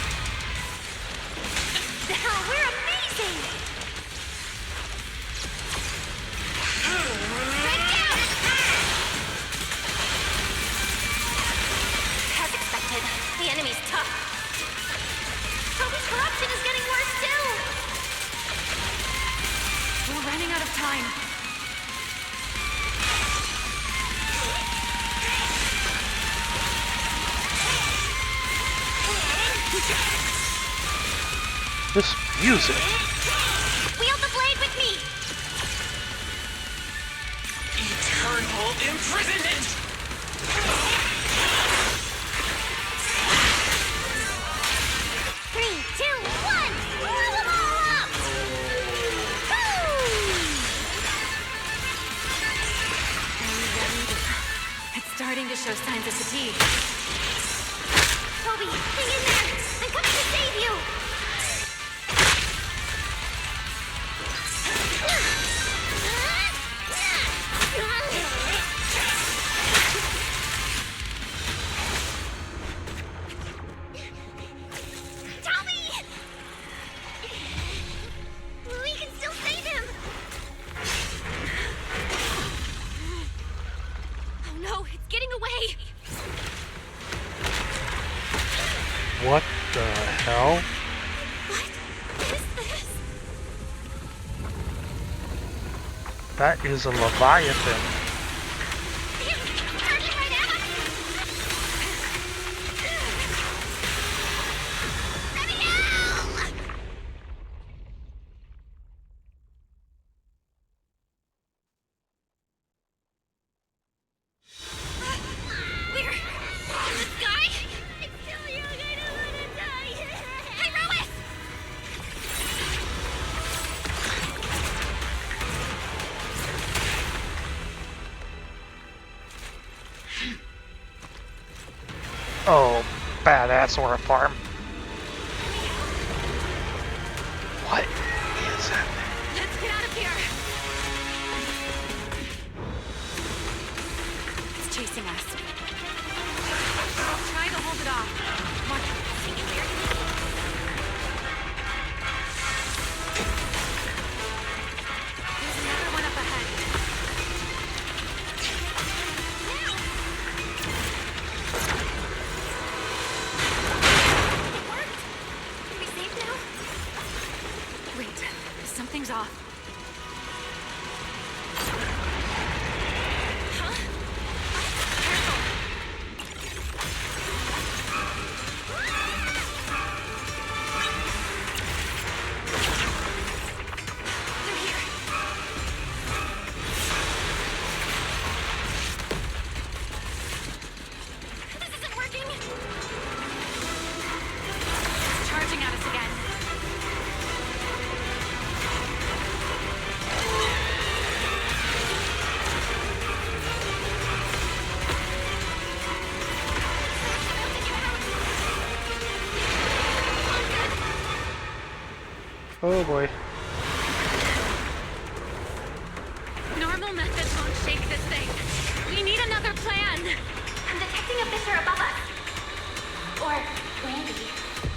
We're amazing! Strike down! As expected, the enemy's tough. Toby's corruption is getting worse too! We're running out of time. This music. Wield the blade with me! Eternal imprisonment! Three, two, one! Blow them all up! It's starting to show signs of fatigue. Toby, hang in there! I'm coming to save you! Toby! We can still save him! Oh no, it's getting away! What the hell? What is this? That is a Leviathan. Charging right at us! Ready now! Oh, badass aura farm. What is that thing? Let's get out of here! It's chasing us. Try to hold it off. Come on. There's another one up ahead. It worked! Are we safe now? Wait, something's off. This isn't working! Charging at us again. Oh boy. Normal methods won't shake this thing. We need another plan. I'm detecting a fissure above us. Or maybe.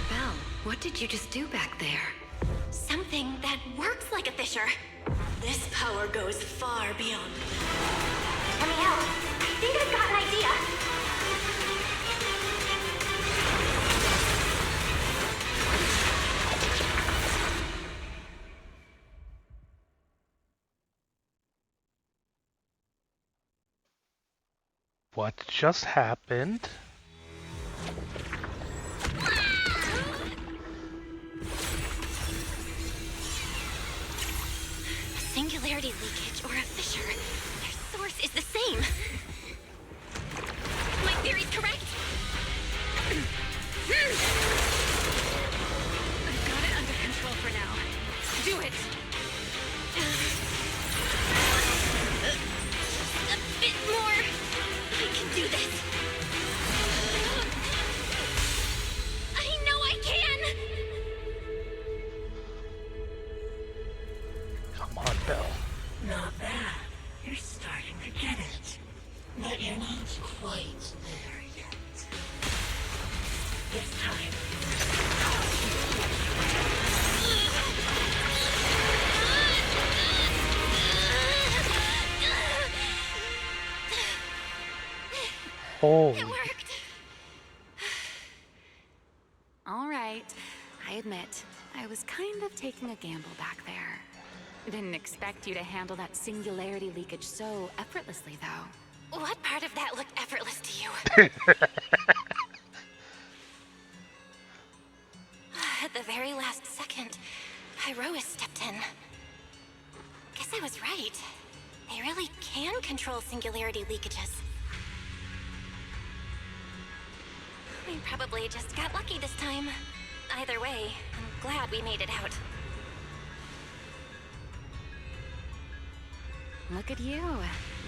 Belle, what did you just do back there? Something that works like a fissure. This power goes far beyond. Amiel, I think I've got an idea. What just happened? Singularity leakage or a fissure. Their source is the same. My theory's correct. I've got it under control for now. Do it! A bit more. I can do this. I know I can. Come on, Belle. Not bad. You're starting to get it. But you're not quite there yet. This time. Holy. It worked. All right. I admit, I was kind of taking a gamble back there. Didn't expect you to handle that singularity leakage so effortlessly, though. What part of that looked effortless to you? At the very last second, Pyrois stepped in. Guess I was right. They really can control singularity leakages. We probably just got lucky this time. Either way, I'm glad we made it out. Look at you,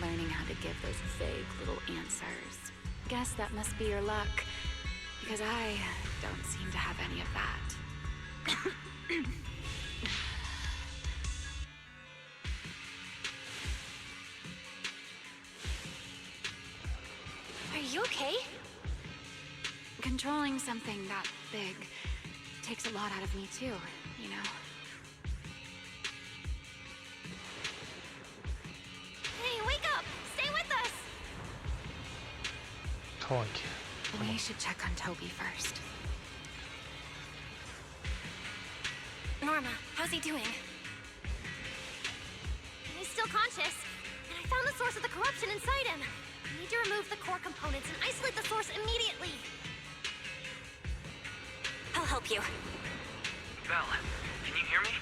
learning how to give those vague little answers. Guess that must be your luck, because I don't seem to have any of that. Are you okay? Controlling something that big takes a lot out of me too, you know? Hey, wake up! Stay with us! Come on, kid. We should check on Toby first. Norma, how's he doing? He's still conscious, and I found the source of the corruption inside him. We need to remove the core components and isolate the source immediately. I'll help you. Belle, can you hear me?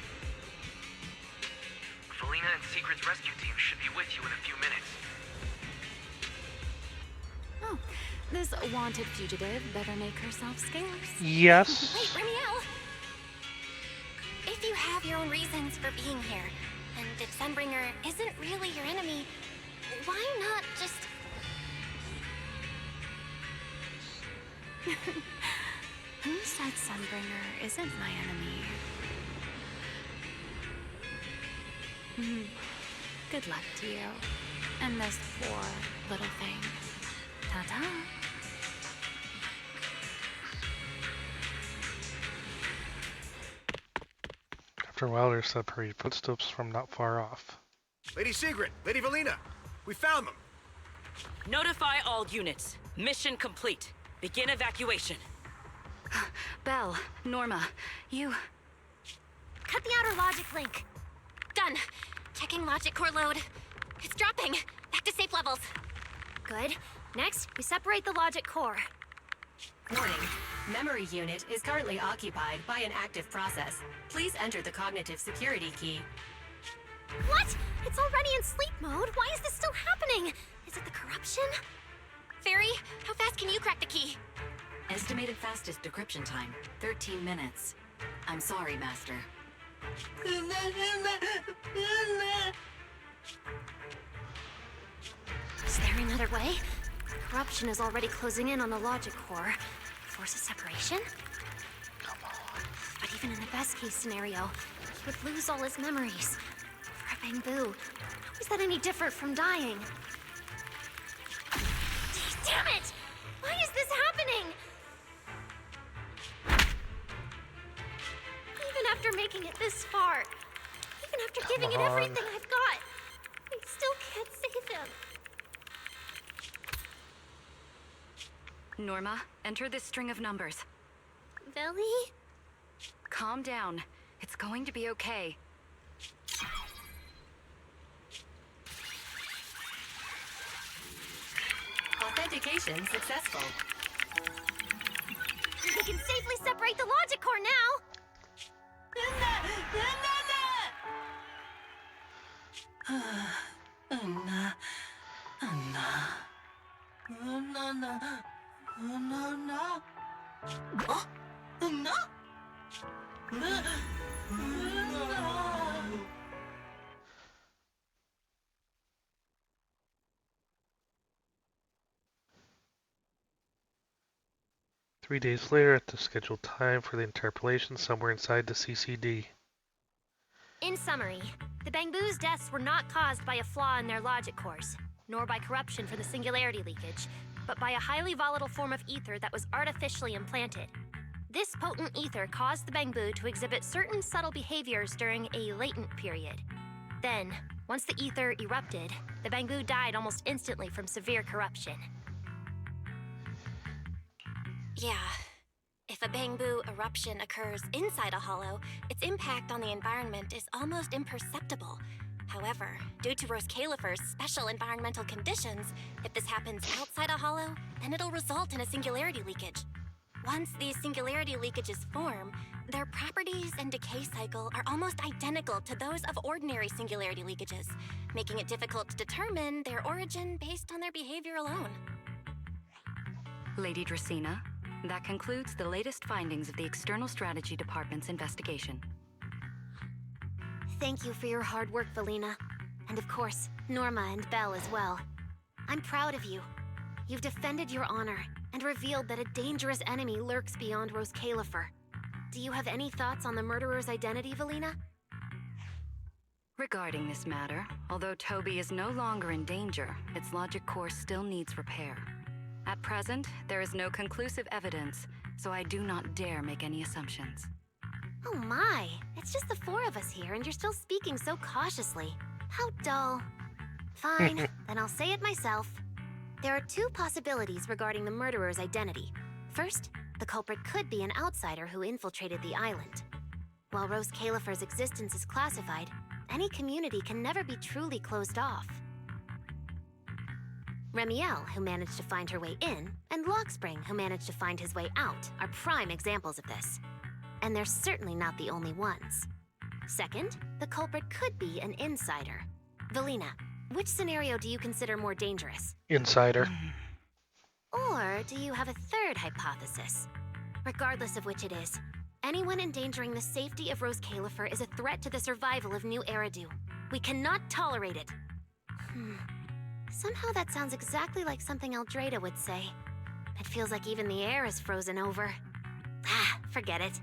Felina and Secret's rescue team should be with you in a few minutes. Oh, this wanted fugitive better make herself scarce. Yes. Wait, Ramiel! If you have your own reasons for being here, and if Sunbringer isn't really your enemy, why not just... Who said Sunbringer isn't my enemy? Good luck to you. And those poor little things. Ta-ta. After a while, there's separated footsteps from not far off. Lady Sigrid, Lady Valina, we found them. Notify all units. Mission complete. Begin evacuation. Belle, Norma, you... Cut the outer logic link. Done. Checking logic core load. It's dropping. Back to safe levels. Good. Next, we separate the logic core. Warning. Memory unit is currently occupied by an active process. Please enter the cognitive security key. What? It's already in sleep mode. Why is this still happening? Is it the corruption? Fairy, how fast can you crack the key? Estimated fastest decryption time, 13 minutes. I'm sorry, Master. Is there another way? Corruption is already closing in on the logic core. Force a separation? Come on. But even in the best case scenario, he would lose all his memories. For a Bangbu, how is that any different from dying? Damn it! Why is this happening? Even after making it this far, even after giving it everything I've got, I still can't save him. Norma, enter this string of numbers. Velly? Calm down. It's going to be okay. Authentication successful. We can safely separate the logic core now! Three days later, at the scheduled time for the interpolation, somewhere inside the CCD. In summary, the Bangbu's deaths were not caused by a flaw in their logic cores, nor by corruption from the singularity leakage, but by a highly volatile form of ether that was artificially implanted. This potent ether caused the Bangbu to exhibit certain subtle behaviors during a latent period. Then, once the ether erupted, the Bangbu died almost instantly from severe corruption. Yeah. If a Bangbu eruption occurs inside a hollow, its impact on the environment is almost imperceptible. However, due to Rose Califer's special environmental conditions, if this happens outside a hollow, then it'll result in a singularity leakage. Once these singularity leakages form, their properties and decay cycle are almost identical to those of ordinary singularity leakages, making it difficult to determine their origin based on their behavior alone. Lady Dracena, that concludes the latest findings of the External Strategy Department's investigation. Thank you for your hard work, Valina. And of course, Norma and Belle as well. I'm proud of you. You've defended your honor and revealed that a dangerous enemy lurks beyond Rose Califer. Do you have any thoughts on the murderer's identity, Valina? Regarding this matter, although Toby is no longer in danger, its logic core still needs repair. At present, there is no conclusive evidence, so I do not dare make any assumptions. Oh my, it's just the four of us here and you're still speaking so cautiously. How dull. Fine, then I'll say it myself. There are two possibilities regarding the murderer's identity. First, the culprit could be an outsider who infiltrated the island. While Rose Califer's existence is classified, any community can never be truly closed off. Remiel, who managed to find her way in, and Lockspring, who managed to find his way out, are prime examples of this. And they're certainly not the only ones. Second, the culprit could be an insider. Valina, which scenario do you consider more dangerous? Insider. Or do you have a third hypothesis? Regardless of which it is, anyone endangering the safety of Rose Califer is a threat to the survival of New Eridu. We cannot tolerate it. Somehow that sounds exactly like something Eldrada would say. It feels like even the air is frozen over. Ah, forget it.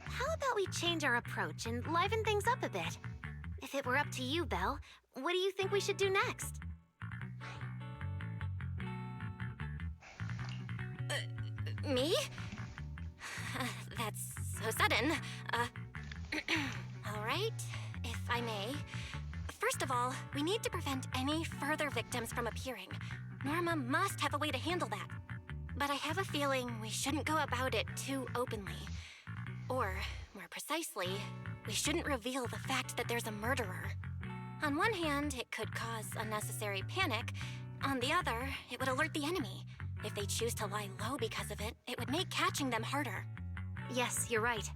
How about we change our approach and liven things up a bit? If it were up to you, Belle, what do you think we should do next? Me? That's so sudden. All right, if I may. First of all, we need to prevent any further victims from appearing. Norma must have a way to handle that. But I have a feeling we shouldn't go about it too openly. Or, more precisely, we shouldn't reveal the fact that there's a murderer. On one hand, it could cause unnecessary panic. On the other, it would alert the enemy. If they choose to lie low because of it, it would make catching them harder. Yes, you're right.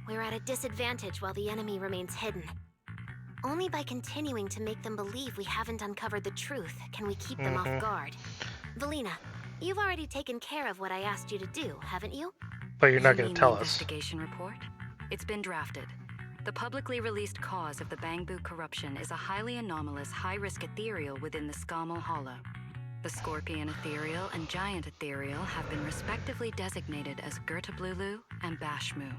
We're at a disadvantage while the enemy remains hidden. Only by continuing to make them believe we haven't uncovered the truth can we keep them off guard. Valina, you've already taken care of what I asked you to do, haven't you? But you're not You going mean to tell the us. Investigation report? It's been drafted. The publicly released cause of the Bangbu corruption is a highly anomalous, high-risk ethereal within the Skamal Hollow. The Scorpion Ethereal and Giant Ethereal have been respectively designated as Gertablulu and Bashmu.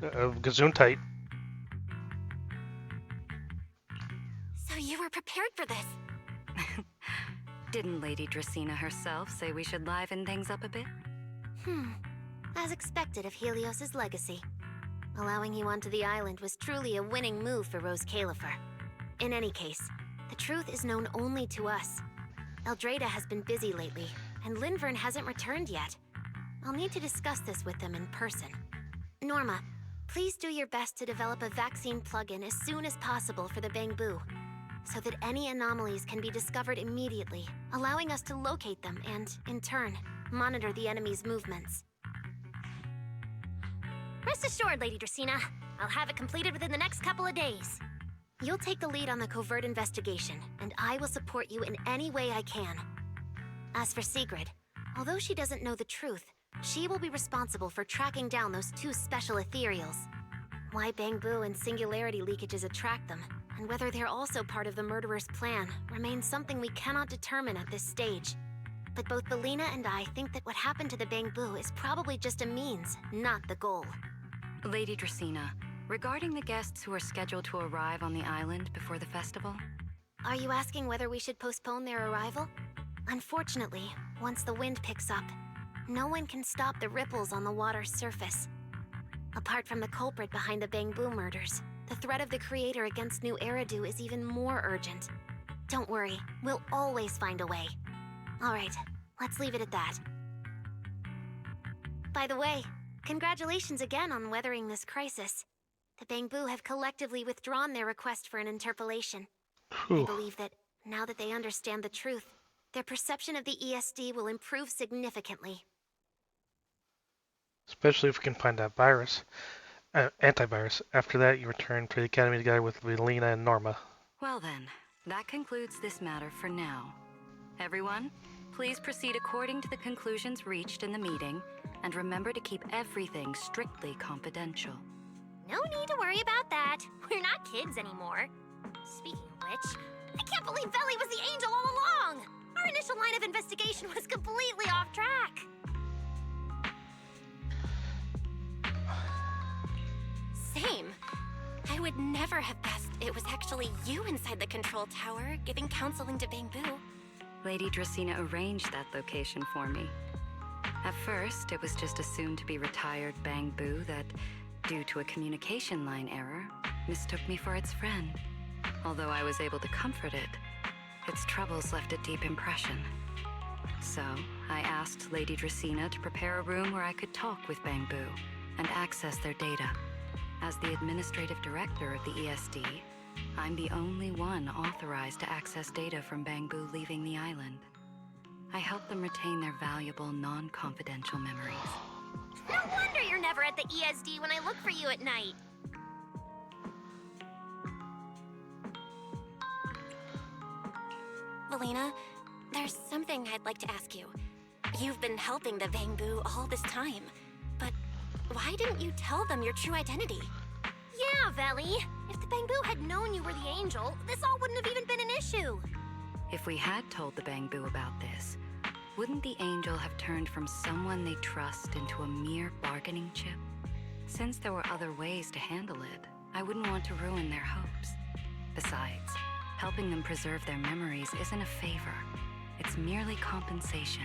Gesundheit. So you were prepared for this? Didn't Lady Dracena herself say we should liven things up a bit? As expected of Helios's legacy. Allowing you onto the island was truly a winning move for Rose Califer. In any case, the truth is known only to us. Eldrada has been busy lately, and Linvern hasn't returned yet. I'll need to discuss this with them in person. Norma, please do your best to develop a vaccine plugin as soon as possible for the Bangbu, so that any anomalies can be discovered immediately, allowing us to locate them and, in turn, monitor the enemy's movements. Rest assured, Lady Dracena. I'll have it completed within the next couple of days. You'll take the lead on the covert investigation, and I will support you in any way I can. As for Sigrid, although she doesn't know the truth, she will be responsible for tracking down those two special ethereals. Why Bangbu and singularity leakages attract them, and whether they're also part of the murderer's plan, remains something we cannot determine at this stage. But both Valina and I think that what happened to the Bangbu is probably just a means, not the goal. Lady Dracena, regarding the guests who are scheduled to arrive on the island before the festival? Are you asking whether we should postpone their arrival? Unfortunately, once the wind picks up, no one can stop the ripples on the water's surface. Apart from the culprit behind the Bangbu murders, the threat of the Creator against New Eridu is even more urgent. Don't worry, we'll always find a way. Alright, let's leave it at that. By the way, congratulations again on weathering this crisis. The Bangbu have collectively withdrawn their request for an interpolation. They believe that, now that they understand the truth, their perception of the ESD will improve significantly. Especially if we can find that virus. Antivirus. After that, you return to the academy together with Valina and Norma. Well then, that concludes this matter for now. Everyone, please proceed according to the conclusions reached in the meeting, and remember to keep everything strictly confidential. No need to worry about that. We're not kids anymore. Speaking of which, I can't believe Veli was the angel all along! Our initial line of investigation was completely off track. Same. I would never have guessed it was actually you inside the control tower giving counseling to Bangbu. Lady Dracena arranged that location for me. At first, it was just assumed to be retired Bangbu that, due to a communication line error, mistook me for its friend. Although I was able to comfort it, its troubles left a deep impression. So, I asked Lady Dracena to prepare a room where I could talk with Bangbu and access their data. As the administrative director of the ESD, I'm the only one authorized to access data from Bangbu leaving the island. I help them retain their valuable, non-confidential memories. No wonder you're never at the ESD when I look for you at night. Valina, there's something I'd like to ask you. You've been helping the Bangbu all this time, but why didn't you tell them your true identity? Yeah, Veli. If the Bangbu had known you were the angel, this all wouldn't have even been an issue. If we had told the Bangbu about this, wouldn't the angel have turned from someone they trust into a mere bargaining chip? Since there were other ways to handle it, I wouldn't want to ruin their hopes. Besides, helping them preserve their memories isn't a favor. It's merely compensation.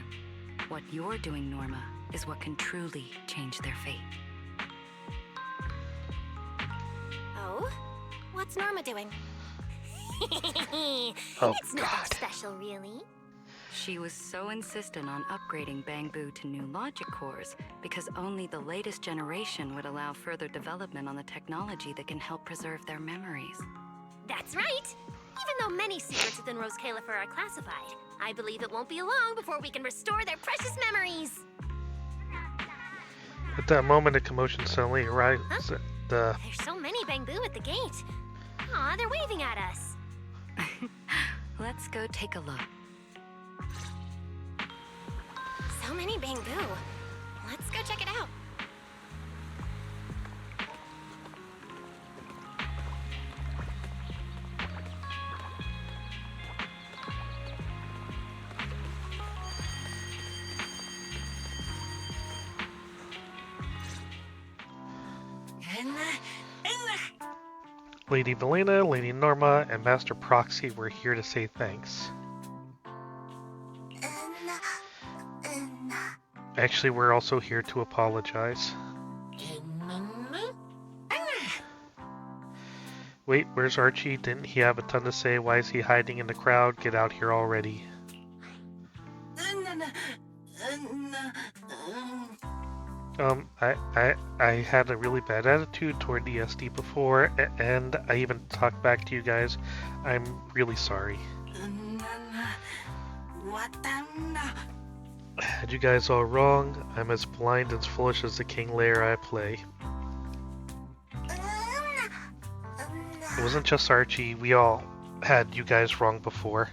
What you're doing, Norma, is what can truly change their fate. Oh? What's Norma doing? Oh, It's nothing special, really. She was so insistent on upgrading Bangbu to new logic cores because only the latest generation would allow further development on the technology that can help preserve their memories. That's right. Even though many secrets within Rose Califer are classified, I believe it won't be long before we can restore their precious memories. At that moment, a commotion suddenly arises at the... There's so many Bangbu at the gate. Aw, they're waving at us. Let's go take a look. So many Bangbu. Let's go check it out. Lady Valina, Lady Norma, and Master Proxy were here to say thanks. Actually, we're also here to apologize. Wait, where's Archie? Didn't he have a ton to say? Why is he hiding in the crowd? Get out here already. I had a really bad attitude toward the SD before, and I even talked back to you guys. I'm really sorry. Had you guys all wrong. I'm as blind and foolish as the king layer I play. It wasn't just Archie, we all had you guys wrong before.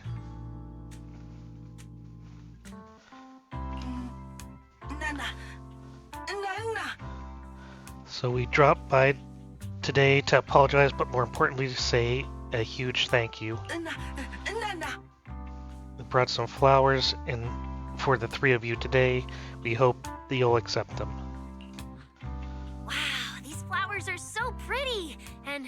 So we dropped by today to apologize, but more importantly to say a huge thank you. We brought some flowers in for the three of you today. We hope that you'll accept them. Wow, these flowers are so pretty, and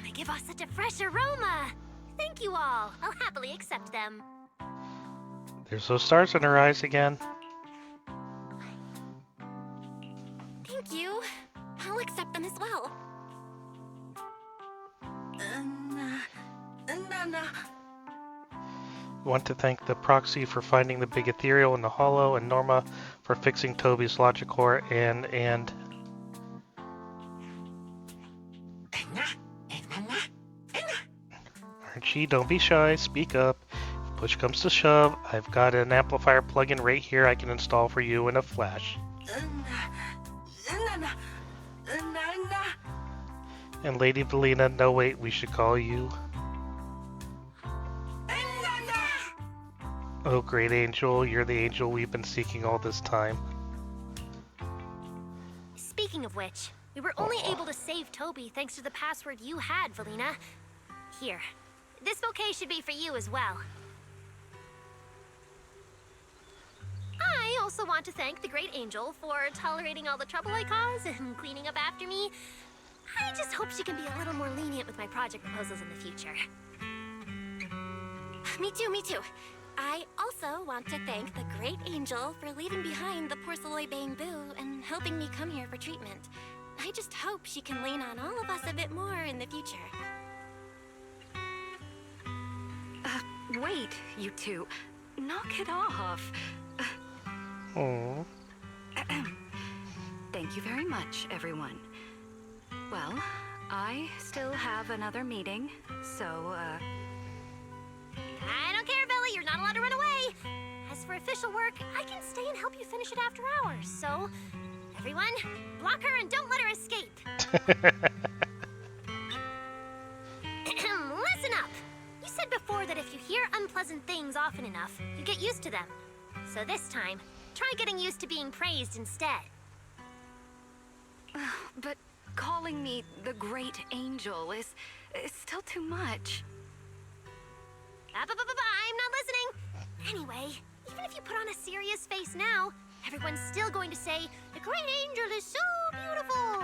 they give off such a fresh aroma. Thank you all. I'll happily accept them. There's those stars in her eyes again. Thank you. I'll accept them as well. Want to thank the Proxy for finding the big ethereal in the hollow, and Norma for fixing Toby's logic core, and Archie, don't be shy, speak up. If push comes to shove, I've got an amplifier plug-in right here I can install for you in a flash. And Lady Valina, no wait, we should call you. Oh, great angel, you're the angel we've been seeking all this time. Speaking of which, we were only able to save Toby thanks to the password you had, Valina. Here, this bouquet should be for you as well. I also want to thank the great angel for tolerating all the trouble I cause and cleaning up after me. I just hope she can be a little more lenient with my project proposals in the future. Me too, me too. I also want to thank the great angel for leaving behind the porcelain Bangbu and helping me come here for treatment. I just hope she can lean on all of us a bit more in the future. Wait, you two. Knock it off. Oh. Thank you very much, everyone. Well, I still have another meeting, so, I don't care, Billy. You're not allowed to run away. As for official work, I can stay and help you finish it after hours. So, everyone, block her and don't let her escape. Listen up. You said before that if you hear unpleasant things often enough, you get used to them. So this time, try getting used to being praised instead. but calling me the Great Angel is still too much. I'm not listening. Anyway, even even if you put on a serious face now, everyone's still going to say, the great angel is so beautiful.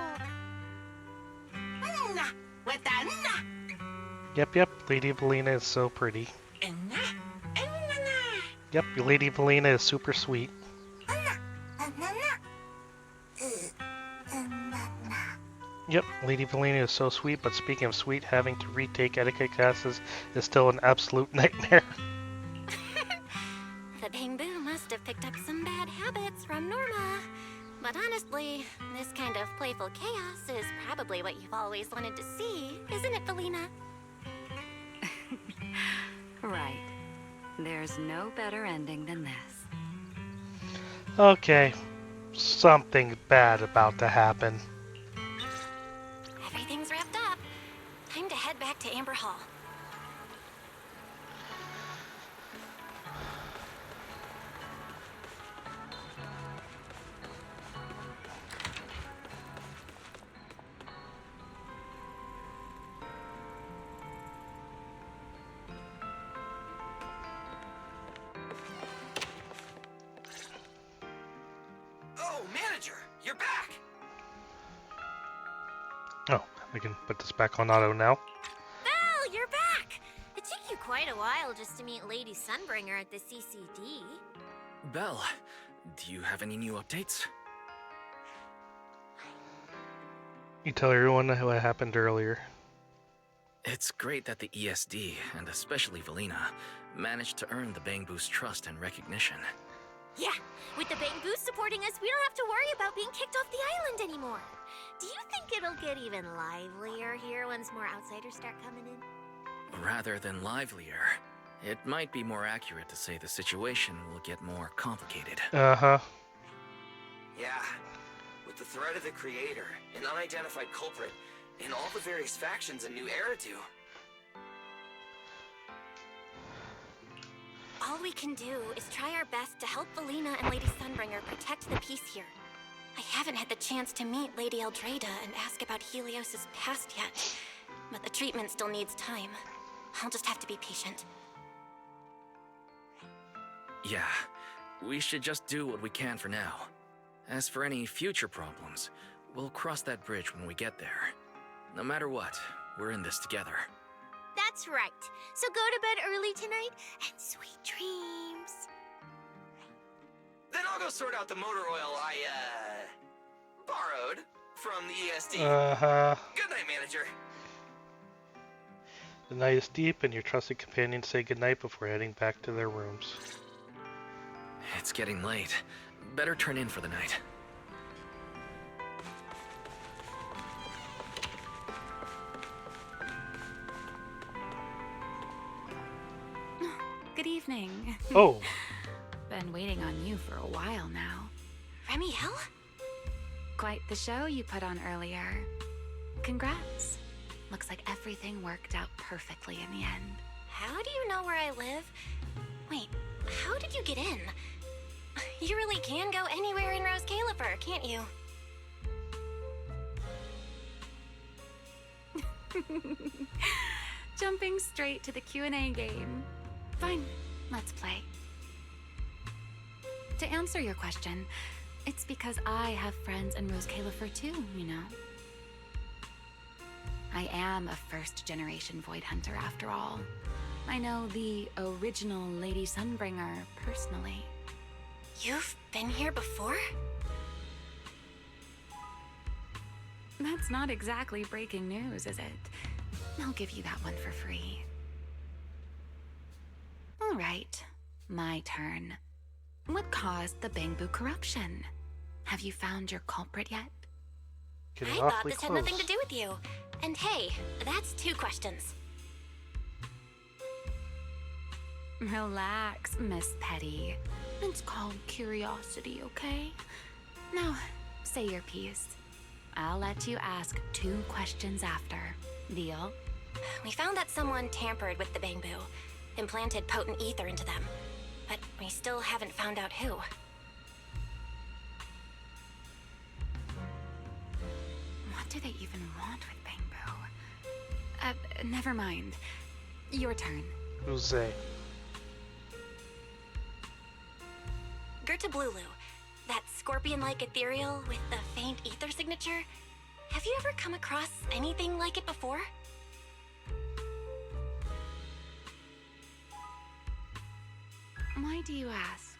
With the Yep, Lady Valina is so pretty. Yep, Lady Valina is super sweet. Yep, Lady Valina is so sweet, but speaking of sweet, having to retake etiquette classes is still an absolute nightmare. The Bamboo must have picked up some bad habits from Norma. But honestly, this kind of playful chaos is probably what you've always wanted to see, isn't it, Valina? Right. There's no better ending than this. Okay, something bad about to happen. Everything's wrapped up. Time to head back to Amber Hall. Oh, manager, you're back. Oh, we can put this back on auto now. Belle, you're back! It took you quite a while just to meet Lady Sunbringer at the CCD. Belle, do you have any new updates? You tell everyone what happened earlier. It's great that the ESD, and especially Valina, managed to earn the Bamboo's trust and recognition. Yeah, with the Bangboo supporting us, we don't have to worry about being kicked off the island anymore. Do you think it'll get even livelier here once more outsiders start coming in? Rather than livelier, it might be more accurate to say the situation will get more complicated. Uh-huh. Yeah, with the threat of the Creator, an unidentified culprit, and all the various factions a new era do. All we can do is try our best to help Valina and Lady Sunbringer protect the peace here. I haven't had the chance to meet Lady Eldrada and ask about Helios's past yet, but the treatment still needs time. I'll just have to be patient. Yeah, we should just do what we can for now. As for any future problems, we'll cross that bridge when we get there. No matter what, we're in this together. That's right. So go to bed early tonight and sweet dreams. Then I'll go sort out the motor oil I, borrowed from the ESD. Uh-huh. Good night, manager. The night is deep, and your trusted companions say goodnight before heading back to their rooms. It's getting late. Better turn in for the night. Good evening. Oh. Been waiting on you for a while now. Remiel? Quite the show you put on earlier. Congrats. Looks like everything worked out perfectly in the end. How do you know where I live? Wait, how did you get in? You really can go anywhere in Rose Califer, can't you? Jumping straight to the Q&A game. Fine, let's play. To answer your question, it's because I have friends in Rose Califer too, you know. I am a first-generation Void Hunter after all. I know the original Lady Sunbringer personally. You've been here before? That's not exactly breaking news, is it? I'll give you that one for free. All right, my turn. What caused the Bamboo corruption? Have you found your culprit yet? Getting I thought awfully this had close. nothing to do with you. And hey, that's 2 questions. Relax, Miss Petty. It's called curiosity, okay? Now, say your piece. I'll let you ask 2 questions after. Deal? We found that someone tampered with the Bamboo, implanted potent ether into them. But we still haven't found out who. What do they even want with Bamboo? Never mind. Your turn. Who's they? Gertablulu, that scorpion-like ethereal with the faint ether signature. Have you ever come across anything like it before? Why do you ask?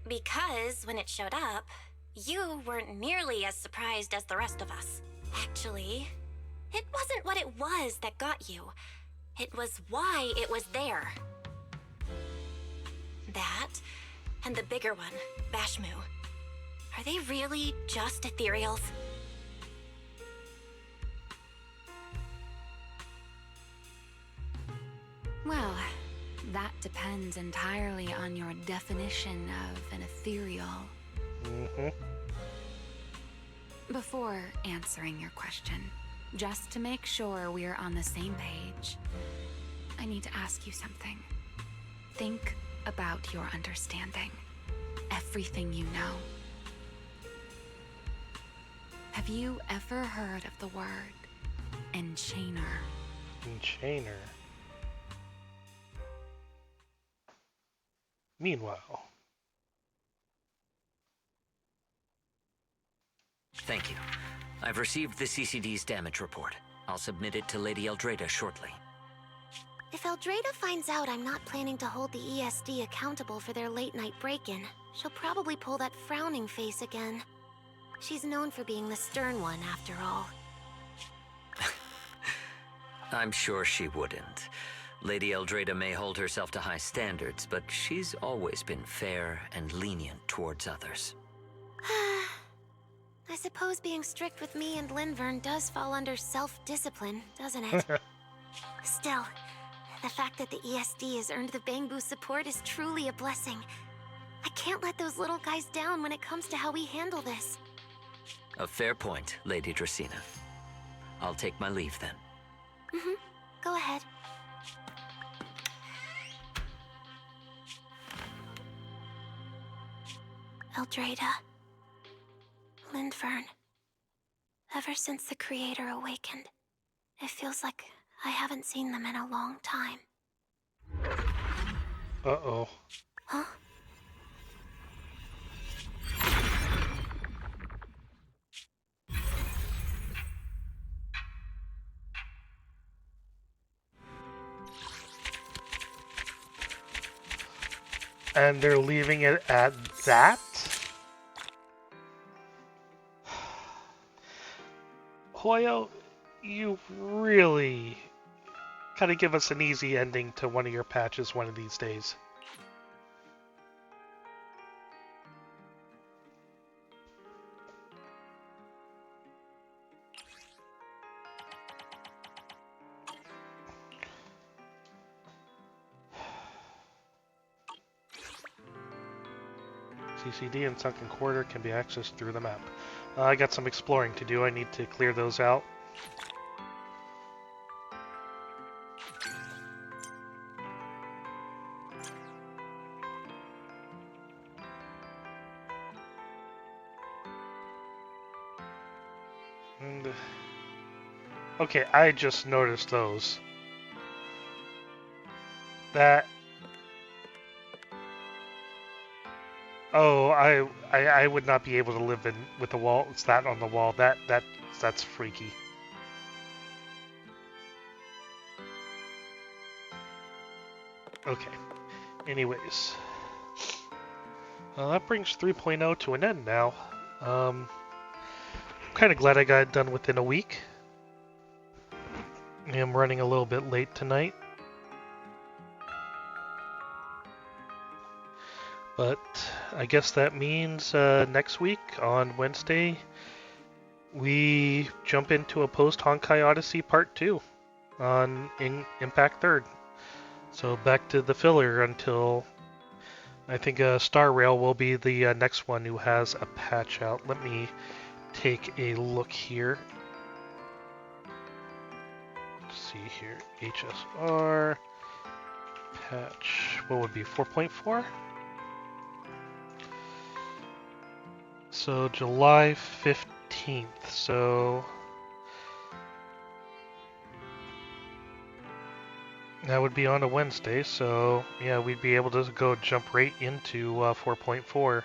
Because when it showed up, you weren't nearly as surprised as the rest of us. Actually, it wasn't what it was that got you. It was why it was there. That, and the bigger one, Bashmu. Are they really just ethereals? Well, that depends entirely on your definition of an ethereal. Mm-hmm. Before answering your question, just to make sure we're on the same page, I need to ask you something. Think about your understanding. Everything you know. Have you ever heard of the word enchainer? Enchainer. Meanwhile. Thank you. I've received the CCD's damage report. I'll submit it to Lady Eldrada shortly. If Eldrada finds out I'm not planning to hold the ESD accountable for their late-night break-in, she'll probably pull that frowning face again. She's known for being the stern one, after all. I'm sure she wouldn't. Lady Eldrada may hold herself to high standards, but she's always been fair and lenient towards others. I suppose being strict with me and Linvern does fall under self-discipline, doesn't it? Still, the fact that the ESD has earned the Bangbu support is truly a blessing. I can't let those little guys down when it comes to how we handle this. A fair point, Lady Dracena. I'll take my leave then. Go ahead. Eldrada. Lindvern. Ever since the Creator awakened, it feels like I haven't seen them in a long time. Uh-oh. Huh? And they're leaving it at that? Hoyo, you really gotta give us an easy ending to one of your patches one of these days. CCD and Sunken Quarter can be accessed through the map. I got some exploring to do. I need to clear those out. And, okay, I just noticed those. That... Oh, I would not be able to live in with the wall. It's that on the wall. That's freaky. Okay. Anyways, that brings 3.0 to an end now. I'm kind of glad I got it done within a week. I'm running a little bit late tonight. But I guess that means next week on Wednesday we jump into a post-Honkai Odyssey Part 2 on Impact 3rd. So back to the filler until I think Star Rail will be the next one who has a patch out. Let me take a look here. Let's see here. HSR patch. What would be 4.4? So July 15th. So That would be on a Wednesday, so yeah, we'd be able to go jump right into 4.4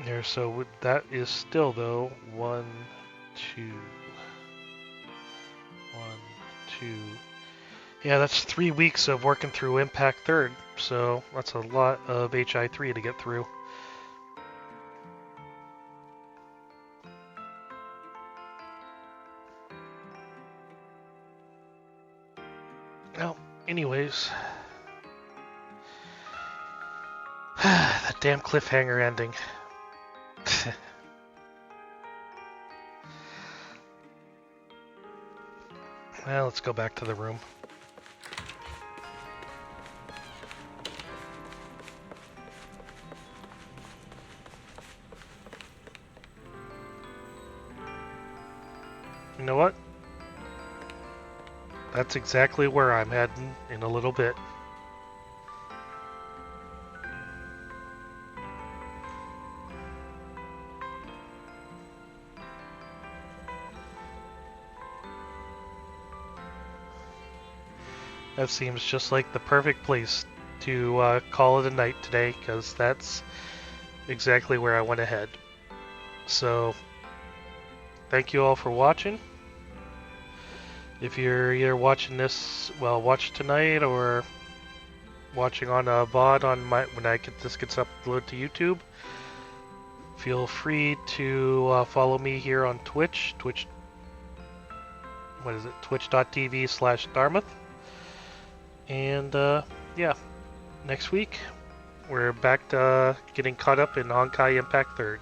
there. So that is still though 1, 2, 1, 2. Yeah, that's 3 weeks of working through Impact Third, so that's a lot of HI3 to get through. Well, anyways, that damn cliffhanger ending. Well, let's go back to the room. You know what? That's exactly where I'm heading in a little bit. That seems just like the perfect place to call it a night today, because that's exactly where I want to head. So, thank you all for watching. If you're either watching this, well, watch tonight, or watching on a VOD on when this gets uploaded to YouTube, feel free to follow me here on Twitch. Twitch.tv/Dartmouth. And yeah, next week we're back to getting caught up in Honkai Impact Third.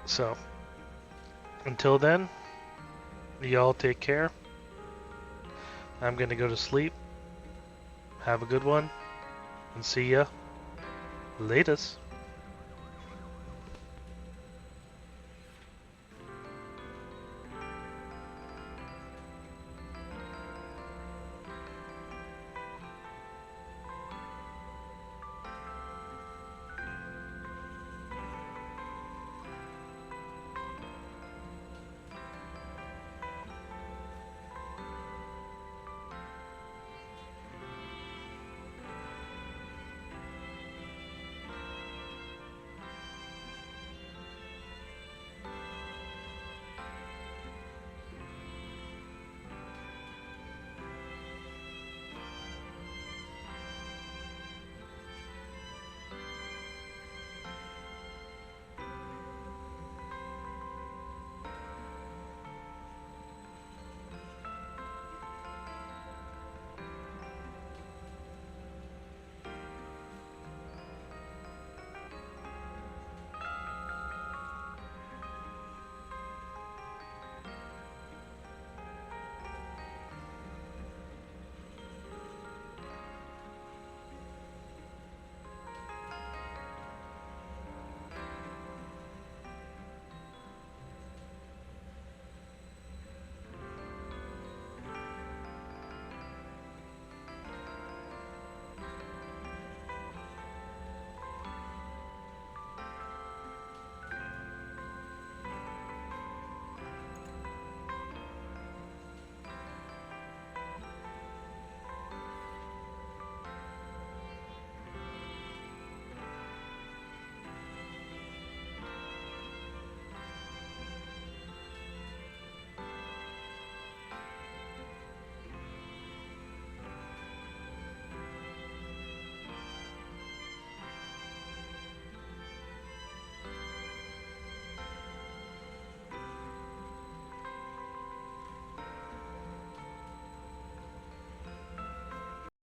So, until then, y'all take care. I'm gonna go to sleep. Have a good one, and see ya. Latest.